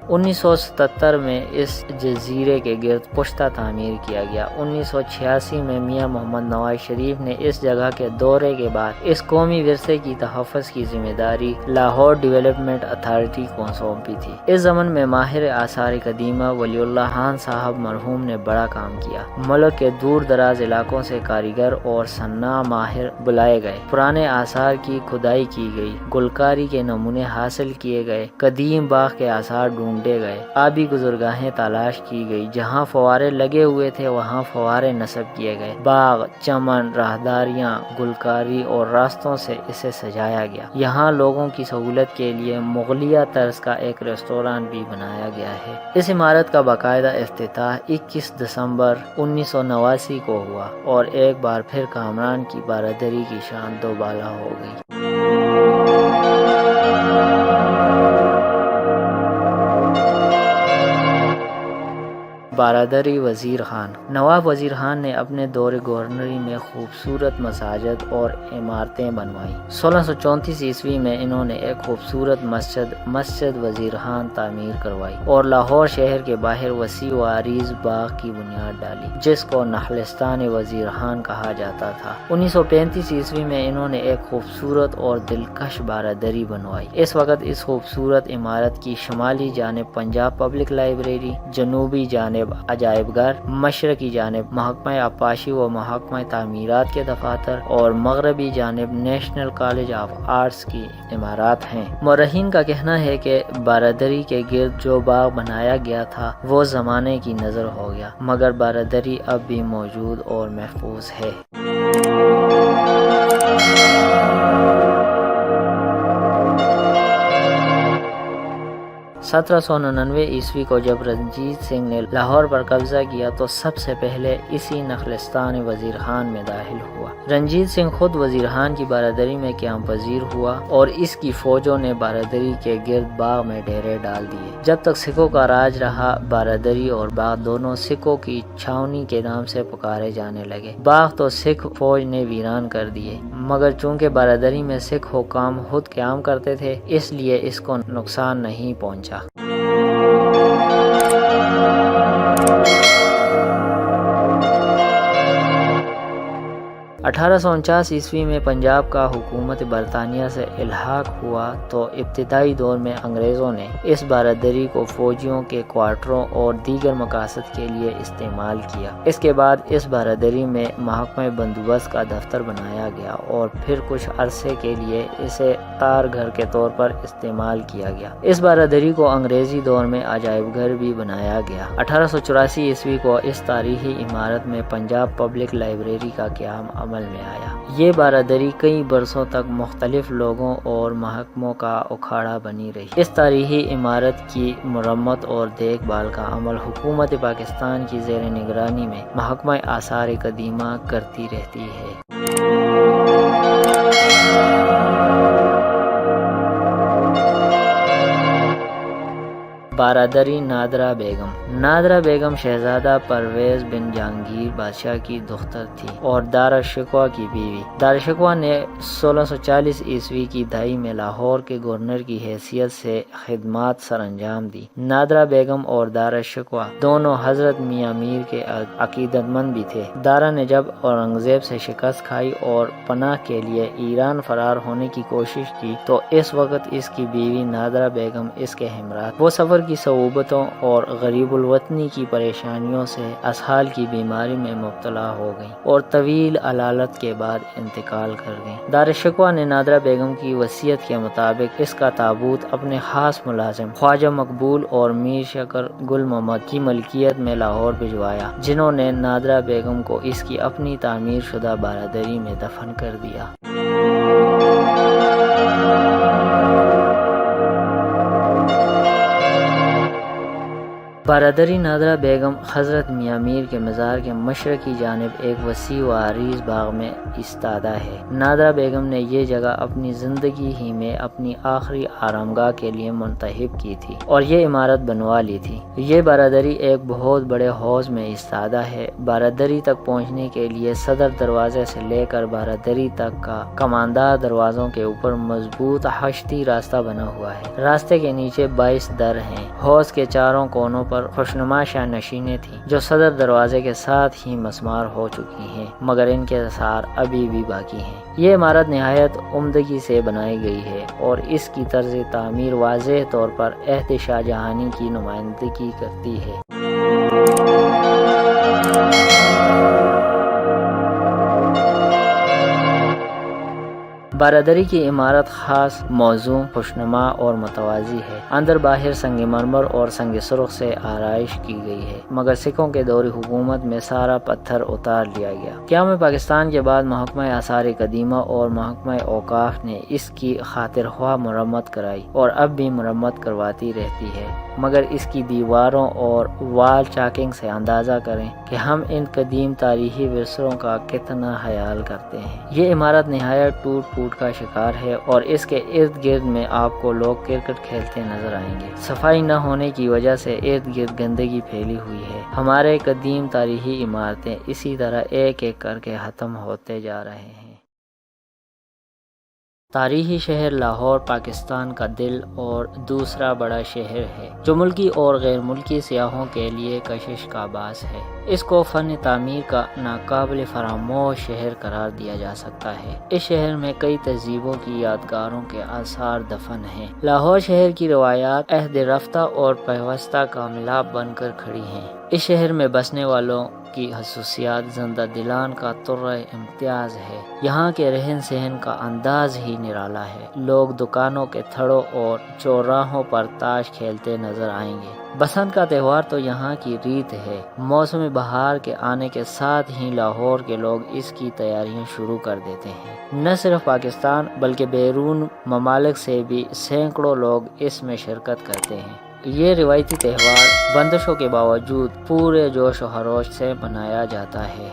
1977 میں اس جزیرے کے گرد پشتہ تعمیر کیا گیا۔ 1986 میں میاں محمد نواز شریف نے اس جگہ کے دورے کے بعد اس قومی ورثے کی تحفظ کی ذمہ داری لاہور ڈیولپمنٹ اتھارٹی کو سونپی تھی۔ اس زمن میں ماہر آثار قدیمہ ولی اللہ خان صاحب مرحوم نے بڑا کام کیا۔ ملک کے دور دراز علاقوں سے کاریگر اور صناع ماہر بلائے گئے، پرانے آثار کی کھدائی کی گئی، گلکاری کے نمونے حاصل کیے گئے، قدیم باغ کے آثار ڈھونڈے گئے، آبی گزرگاہیں تلاش کی گئی، جہاں فوارے لگے ہوئے تھے وہاں فوارے نصب کیے گئے، باغ، چمن، راہداریاں، گلکاری اور راستوں سے اسے سجایا گیا۔ یہاں لوگوں کی سہولت کے لیے مغلیہ طرز کا ایک ریستوران بھی بنایا گیا ہے۔ اس عمارت کا باقاعدہ افتتاح 21 دسمبر 1989 کو ہوا، اور ایک بار پھر کامران کی بارادری کی شان دوبالا ہو گئی۔ بارادری وزیر خان۔ نواب وزیر خان نے اپنے دور گورنری میں خوبصورت مساجد اور عمارتیں بنوائیں۔ 1634 عیسوی میں انہوں نے ایک خوبصورت مسجد وزیر خان تعمیر کروائی اور لاہور شہر کے باہر وسیع و عریض باغ کی بنیاد ڈالی، جس کو نخلستان وزیر خان کہا جاتا تھا۔ 1935 عیسوی میں انہوں نے ایک خوبصورت اور دلکش بارادری بنوائی۔ اس وقت اس خوبصورت عمارت کی شمالی جانب پنجاب پبلک لائبریری، جنوبی جانب عجائب گھر، مشرقی جانب محکمہ آبپاشی و محکمہ تعمیرات کے دفاتر اور مغربی جانب نیشنل کالج آف آرٹس کی عمارات ہیں۔ مورخین کا کہنا ہے کہ بارادری کے گرد جو باغ بنایا گیا تھا وہ زمانے کی نظر ہو گیا، مگر بارادری اب بھی موجود اور محفوظ ہے۔ 1799 عیسوی کو جب رنجیت سنگھ نے لاہور پر قبضہ کیا تو سب سے پہلے اسی نخلستان وزیر خان میں داخل ہوا۔ رنجیت سنگھ خود وزیر خان کی بارادری میں قیام پذیر ہوا اور اس کی فوجوں نے بارادری کے گرد باغ میں ڈیرے ڈال دیے۔ جب تک سکھوں کا راج رہا، بارادری اور باغ دونوں سکھوں کی چھاونی کے نام سے پکارے جانے لگے۔ باغ تو سکھ فوج نے ویران کر دیے، مگر چونکہ بارادری میں سکھ حکام خود قیام کرتے تھے اس لیے اس کو نقصان نہیں پہنچا۔ 1849 عیسوی میں پنجاب کا حکومت برطانیہ سے الحاق ہوا تو ابتدائی دور میں انگریزوں نے اس بارادری کو فوجیوں کے کوارٹروں اور دیگر مقاصد کے لیے استعمال کیا۔ اس کے بعد اس بارادری میں محکمہ بندوبست کا دفتر بنایا گیا اور پھر کچھ عرصے کے لیے اسے تار گھر کے طور پر استعمال کیا گیا۔ اس بارادری کو انگریزی دور میں عجائب گھر بھی بنایا گیا۔ 1884 عیسوی کو اس تاریخی عمارت میں پنجاب پبلک لائبریری کا قیام عمل میں آیا۔ یہ بارادری کئی برسوں تک مختلف لوگوں اور محکموں کا اکھاڑا بنی رہی۔ اس تاریخی عمارت کی مرمت اور دیکھ بھال کا عمل حکومت پاکستان کی زیر نگرانی میں محکمہ آثار قدیمہ کرتی رہتی ہے۔ برادری نادرہ بیگم۔ نادرہ بیگم شہزادہ پرویز بن جہانگیر بادشاہ کی دختر تھی اور دارالشکوہ کی بیوی۔ دارالشکوہ نے 1640 عیسوی کی دہائی میں لاہور کے گورنر کی حیثیت سے خدمات سر انجام دی۔ نادرہ بیگم اور دارالشکوہ دونوں حضرت میاں میر کے عقیدت مند بھی تھے۔ دارا نے جب اورنگزیب سے شکست کھائی اور پناہ کے لیے ایران فرار ہونے کی کوشش کی تو اس وقت اس کی بیوی نادرہ بیگم اس کے ہمراہ۔ وہ سفر کی صعوبتوں اور غریب الوطنی کی پریشانیوں سے اسہال کی بیماری میں مبتلا ہو گئیں اور طویل علالت کے بعد انتقال کر گئیں۔ دارالشکوہ نے نادرہ بیگم کی وصیت کے مطابق اس کا تابوت اپنے خاص ملازم خواجہ مقبول اور میر شکر گل محمد کی ملکیت میں لاہور بھجوایا، جنہوں نے نادرہ بیگم کو اس کی اپنی تعمیر شدہ برادری میں دفن کر دیا۔ برادری نادرہ بیگم حضرت میاں میر کے مزار کے مشرقی جانب ایک وسیع و عریض باغ میں ایستادہ ہے۔ نادرہ بیگم نے یہ جگہ اپنی زندگی ہی میں اپنی آخری آرامگاہ کے لیے منتخب کی تھی اور یہ عمارت بنوا لی تھی۔ یہ برادری ایک بہت بڑے حوض میں ایستادہ ہے۔ برادری تک پہنچنے کے لیے صدر دروازے سے لے کر برادری تک کا کماندار دروازوں کے اوپر مضبوط حشتی راستہ بنا ہوا ہے۔ راستے کے نیچے 22 در ہیں۔ حوض کے چاروں کونوں پر خوشنما شاہ نشینیں تھیں جو صدر دروازے کے ساتھ ہی مسمار ہو چکی ہیں، مگر ان کے آثار ابھی بھی باقی ہیں۔ یہ عمارت نہایت عمدگی سے بنائی گئی ہے اور اس کی طرز تعمیر واضح طور پر عہد شاہ جہانی کی نمائندگی کرتی ہے۔ برادری کی عمارت خاص موزوں، خوشنما اور متوازی ہے۔ اندر باہر سنگ مرمر اور سنگ سرخ سے آرائش کی گئی ہے، مگر سکھوں کے دور حکومت میں سارا پتھر اتار لیا گیا۔ قیام پاکستان کے بعد محکمہ آثار قدیمہ اور محکمہ اوقاف نے اس کی خاطر خواہ مرمت کرائی اور اب بھی مرمت کرواتی رہتی ہے، مگر اس کی دیواروں اور وال چاکنگ سے اندازہ کریں کہ ہم ان قدیم تاریخی ورثوں کا کتنا خیال کرتے ہیں۔ یہ عمارت نہایت ٹوٹ پھوٹ کا شکار ہے اور اس کے ارد گرد میں آپ کو لوگ کرکٹ کھیلتے نظر آئیں گے۔ صفائی نہ ہونے کی وجہ سے ارد گرد گندگی پھیلی ہوئی ہے۔ ہمارے قدیم تاریخی عمارتیں اسی طرح ایک ایک کر کے ختم ہوتے جا رہے ہیں۔ تاریخی شہر لاہور پاکستان کا دل اور دوسرا بڑا شہر ہے جو ملکی اور غیر ملکی سیاحوں کے لیے کشش کا باعث ہے۔ اس کو فن تعمیر کا ناقابل فراموش شہر قرار دیا جا سکتا ہے۔ اس شہر میں کئی تہذیبوں کی یادگاروں کے آثار دفن ہیں۔ لاہور شہر کی روایات عہد رفتہ اور پیوستہ کا ملاپ بن کر کھڑی ہیں۔ اس شہر میں بسنے والوں کی خصوصیات زندہ دلان کا طرز امتیاز ہے۔ یہاں کے رہن سہن کا انداز ہی نرالا ہے۔ لوگ دکانوں کے تھڑوں اور چوراہوں پر تاش کھیلتے نظر آئیں گے۔ بسنت کا تہوار تو یہاں کی ریت ہے۔ موسم بہار کے آنے کے ساتھ ہی لاہور کے لوگ اس کی تیاریاں شروع کر دیتے ہیں۔ نہ صرف پاکستان بلکہ بیرون ممالک سے بھی سینکڑوں لوگ اس میں شرکت کرتے ہیں۔ یہ روایتی تہوار بندشوں کے باوجود پورے جوش و خروش سے منایا جاتا ہے۔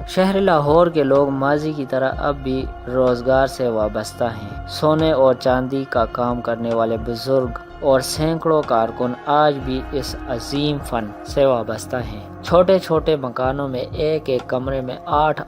شہر لاہور کے لوگ ماضی کی طرح اب بھی روزگار سے وابستہ ہیں۔ سونے اور چاندی کا کام کرنے والے بزرگ اور سینکڑوں کارکن آج بھی اس عظیم فن سے وابستہ ہیں۔ چھوٹے چھوٹے مکانوں میں ایک ایک کمرے میں 8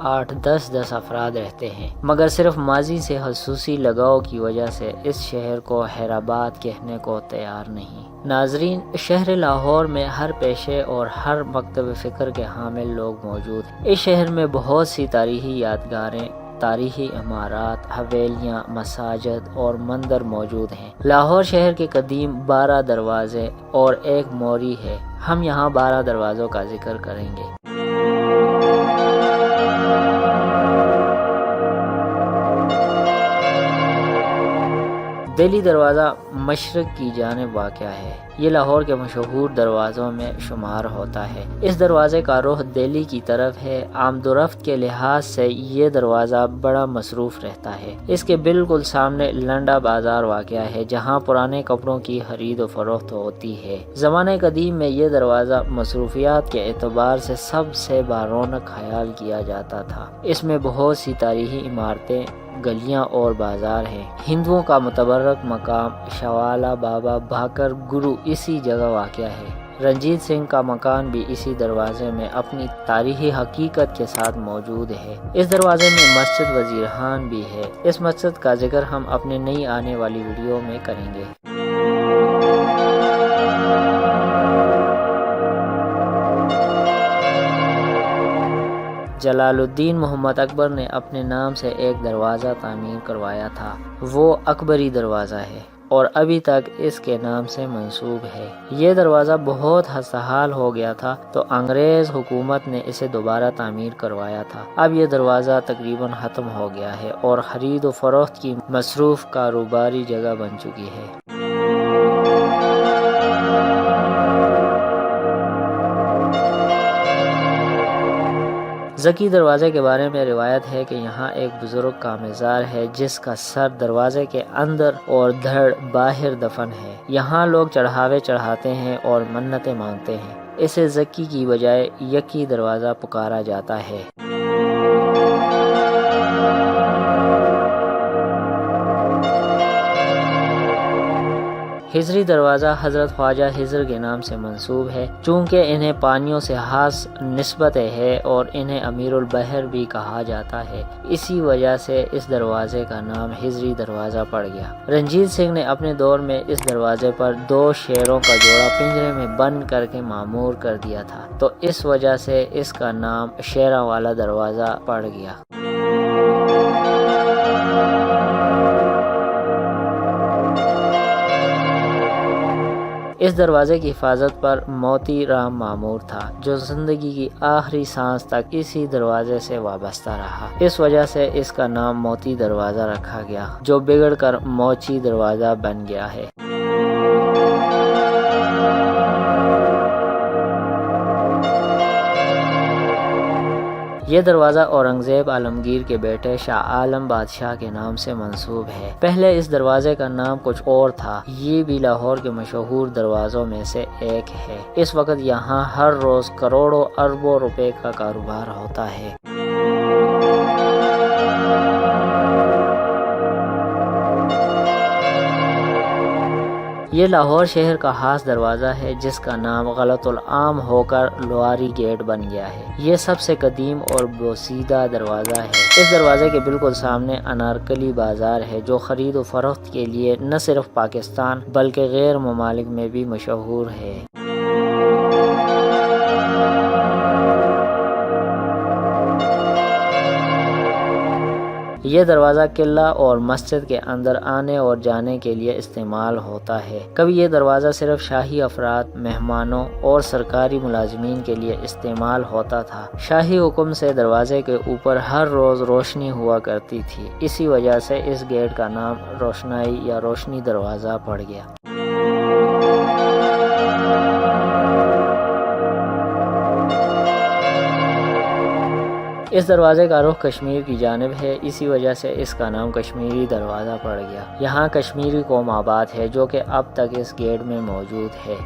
10 افراد رہتے ہیں، مگر صرف ماضی سے خصوصی لگاؤ کی وجہ سے اس شہر کو حیرآباد کہنے کو تیار نہیں۔ ناظرین، شہر لاہور میں ہر پیشے اور ہر مکتب فکر کے حامل لوگ موجود ہیں۔ اس شہر میں بہت سی تاریخی یادگاریں، تاریخی عمارات، حویلیاں، مساجد اور مندر موجود ہیں۔ لاہور شہر کے قدیم 12 دروازے اور ایک موری ہے۔ ہم یہاں 12 دروازوں کا ذکر کریں گے۔ دہلی دروازہ مشرق کی جانب واقع ہے۔ یہ لاہور کے مشہور دروازوں میں شمار ہوتا ہے۔ اس دروازے کا رخ دہلی کی طرف ہے۔ آمد و رفت کے لحاظ سے یہ دروازہ بڑا مصروف رہتا ہے۔ اس کے بالکل سامنے لنڈا بازار واقع ہے جہاں پرانے کپڑوں کی خرید و فروخت ہوتی ہے۔ زمانہ قدیم میں یہ دروازہ مصروفیات کے اعتبار سے سب سے بارونق خیال کیا جاتا تھا۔ اس میں بہت سی تاریخی عمارتیں، گلیاں اور بازار ہیں۔ ہندوؤں کا متبرک مقام شوالا بابا بھاکر گرو اسی جگہ واقع ہے۔ رنجیت سنگھ کا مکان بھی اسی دروازے میں اپنی تاریخی حقیقت کے ساتھ موجود ہے۔ اس دروازے میں مسجد وزیر خان بھی ہے۔ اس مسجد کا ذکر ہم اپنے نئی آنے والی ویڈیو میں کریں گے۔ جلال الدین محمد اکبر نے اپنے نام سے ایک دروازہ تعمیر کروایا تھا، وہ اکبری دروازہ ہے اور ابھی تک اس کے نام سے منسوب ہے۔ یہ دروازہ بہت خستحال ہو گیا تھا تو انگریز حکومت نے اسے دوبارہ تعمیر کروایا تھا۔ اب یہ دروازہ تقریباً ختم ہو گیا ہے اور خرید و فروخت کی مصروف کاروباری جگہ بن چکی ہے۔ ذکی دروازے کے بارے میں روایت ہے کہ یہاں ایک بزرگ کا مزار ہے جس کا سر دروازے کے اندر اور دھڑ باہر دفن ہے۔ یہاں لوگ چڑھاوے چڑھاتے ہیں اور منتیں مانگتے ہیں۔ اسے ذکی کی بجائے یکی دروازہ پکارا جاتا ہے۔ ہجری دروازہ حضرت خواجہ ہجر کے نام سے منسوب ہے، چونکہ انہیں پانیوں سے خاص نسبت ہے اور انہیں امیر البحر بھی کہا جاتا ہے، اسی وجہ سے اس دروازے کا نام ہجری دروازہ پڑ گیا۔ رنجیت سنگھ نے اپنے دور میں اس دروازے پر 2 شیروں کا جوڑا پنجرے میں بند کر کے معمور کر دیا تھا، تو اس وجہ سے اس کا نام شیراں والا دروازہ پڑ گیا۔ اس دروازے کی حفاظت پر موتی رام مامور تھا، جو زندگی کی آخری سانس تک اسی دروازے سے وابستہ رہا۔ اس وجہ سے اس کا نام موتی دروازہ رکھا گیا، جو بگڑ کر موچی دروازہ بن گیا ہے۔ یہ دروازہ اورنگزیب عالمگیر کے بیٹے شاہ عالم بادشاہ کے نام سے منسوب ہے۔ پہلے اس دروازے کا نام کچھ اور تھا۔ یہ بھی لاہور کے مشہور دروازوں میں سے ایک ہے۔ اس وقت یہاں ہر روز کروڑوں اربوں روپے کا کاروبار ہوتا ہے۔ یہ لاہور شہر کا خاص دروازہ ہے جس کا نام غلط العام ہو کر لواری گیٹ بن گیا ہے۔ یہ سب سے قدیم اور بوسیدہ دروازہ ہے۔ اس دروازے کے بالکل سامنے انارکلی بازار ہے جو خرید و فروخت کے لیے نہ صرف پاکستان بلکہ غیر ممالک میں بھی مشہور ہے۔ یہ دروازہ قلعہ اور مسجد کے اندر آنے اور جانے کے لیے استعمال ہوتا ہے۔ کبھی یہ دروازہ صرف شاہی افراد، مہمانوں اور سرکاری ملازمین کے لیے استعمال ہوتا تھا۔ شاہی حکم سے دروازے کے اوپر ہر روز روشنی ہوا کرتی تھی، اسی وجہ سے اس گیٹ کا نام روشنائی یا روشنی دروازہ پڑ گیا۔ اس دروازے کا رخ کشمیر کی جانب ہے، اسی وجہ سے اس کا نام کشمیری دروازہ پڑ گیا۔ یہاں کشمیری قوم آباد ہے جو کہ اب تک اس گیٹ میں موجود ہے۔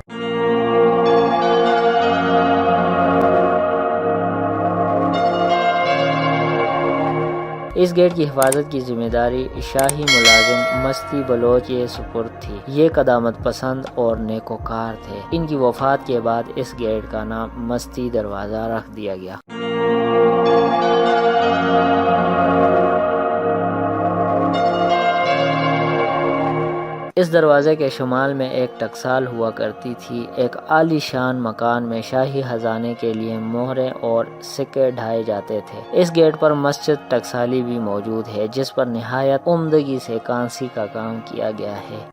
اس گیٹ کی حفاظت کی ذمہ داری شاہی ملازم مستی بلوچ کے سپرد تھی۔ یہ قدامت پسند اور نیکوکار تھے۔ ان کی وفات کے بعد اس گیٹ کا نام مستی دروازہ رکھ دیا گیا۔ اس دروازے کے شمال میں ایک ٹکسال ہوا کرتی تھی۔ ایک عالی شان مکان میں شاہی خزانے کے لیے مہریں اور سکے ڈھائے جاتے تھے۔ اس گیٹ پر مسجد ٹکسالی بھی موجود ہے جس پر نہایت عمدگی سے کانسی کا کام کیا گیا ہے۔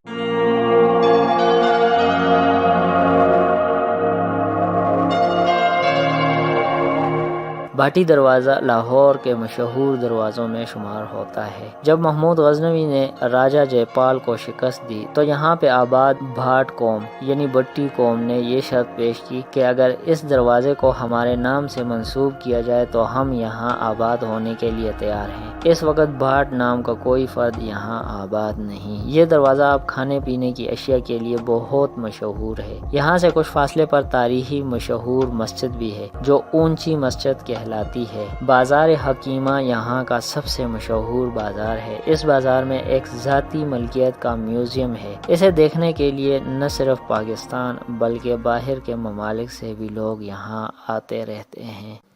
بھاٹی دروازہ لاہور کے مشہور دروازوں میں شمار ہوتا ہے۔ جب محمود غزنوی نے راجہ جے پال کو شکست دی تو یہاں پہ آباد بھاٹ قوم یعنی بٹی قوم نے یہ شرط پیش کی کہ اگر اس دروازے کو ہمارے نام سے منسوب کیا جائے تو ہم یہاں آباد ہونے کے لیے تیار ہیں۔ اس وقت بھاٹ نام کا کوئی فرد یہاں آباد نہیں۔ یہ دروازہ اب کھانے پینے کی اشیاء کے لیے بہت مشہور ہے۔ یہاں سے کچھ فاصلے پر تاریخی مشہور مسجد بھی ہے جو اونچی مسجد کہلاتی ہے۔ بازار حکیمہ یہاں کا سب سے مشہور بازار ہے۔ اس بازار میں ایک ذاتی ملکیت کا میوزیم ہے۔ اسے دیکھنے کے لیے نہ صرف پاکستان بلکہ باہر کے ممالک سے بھی لوگ یہاں آتے رہتے ہیں۔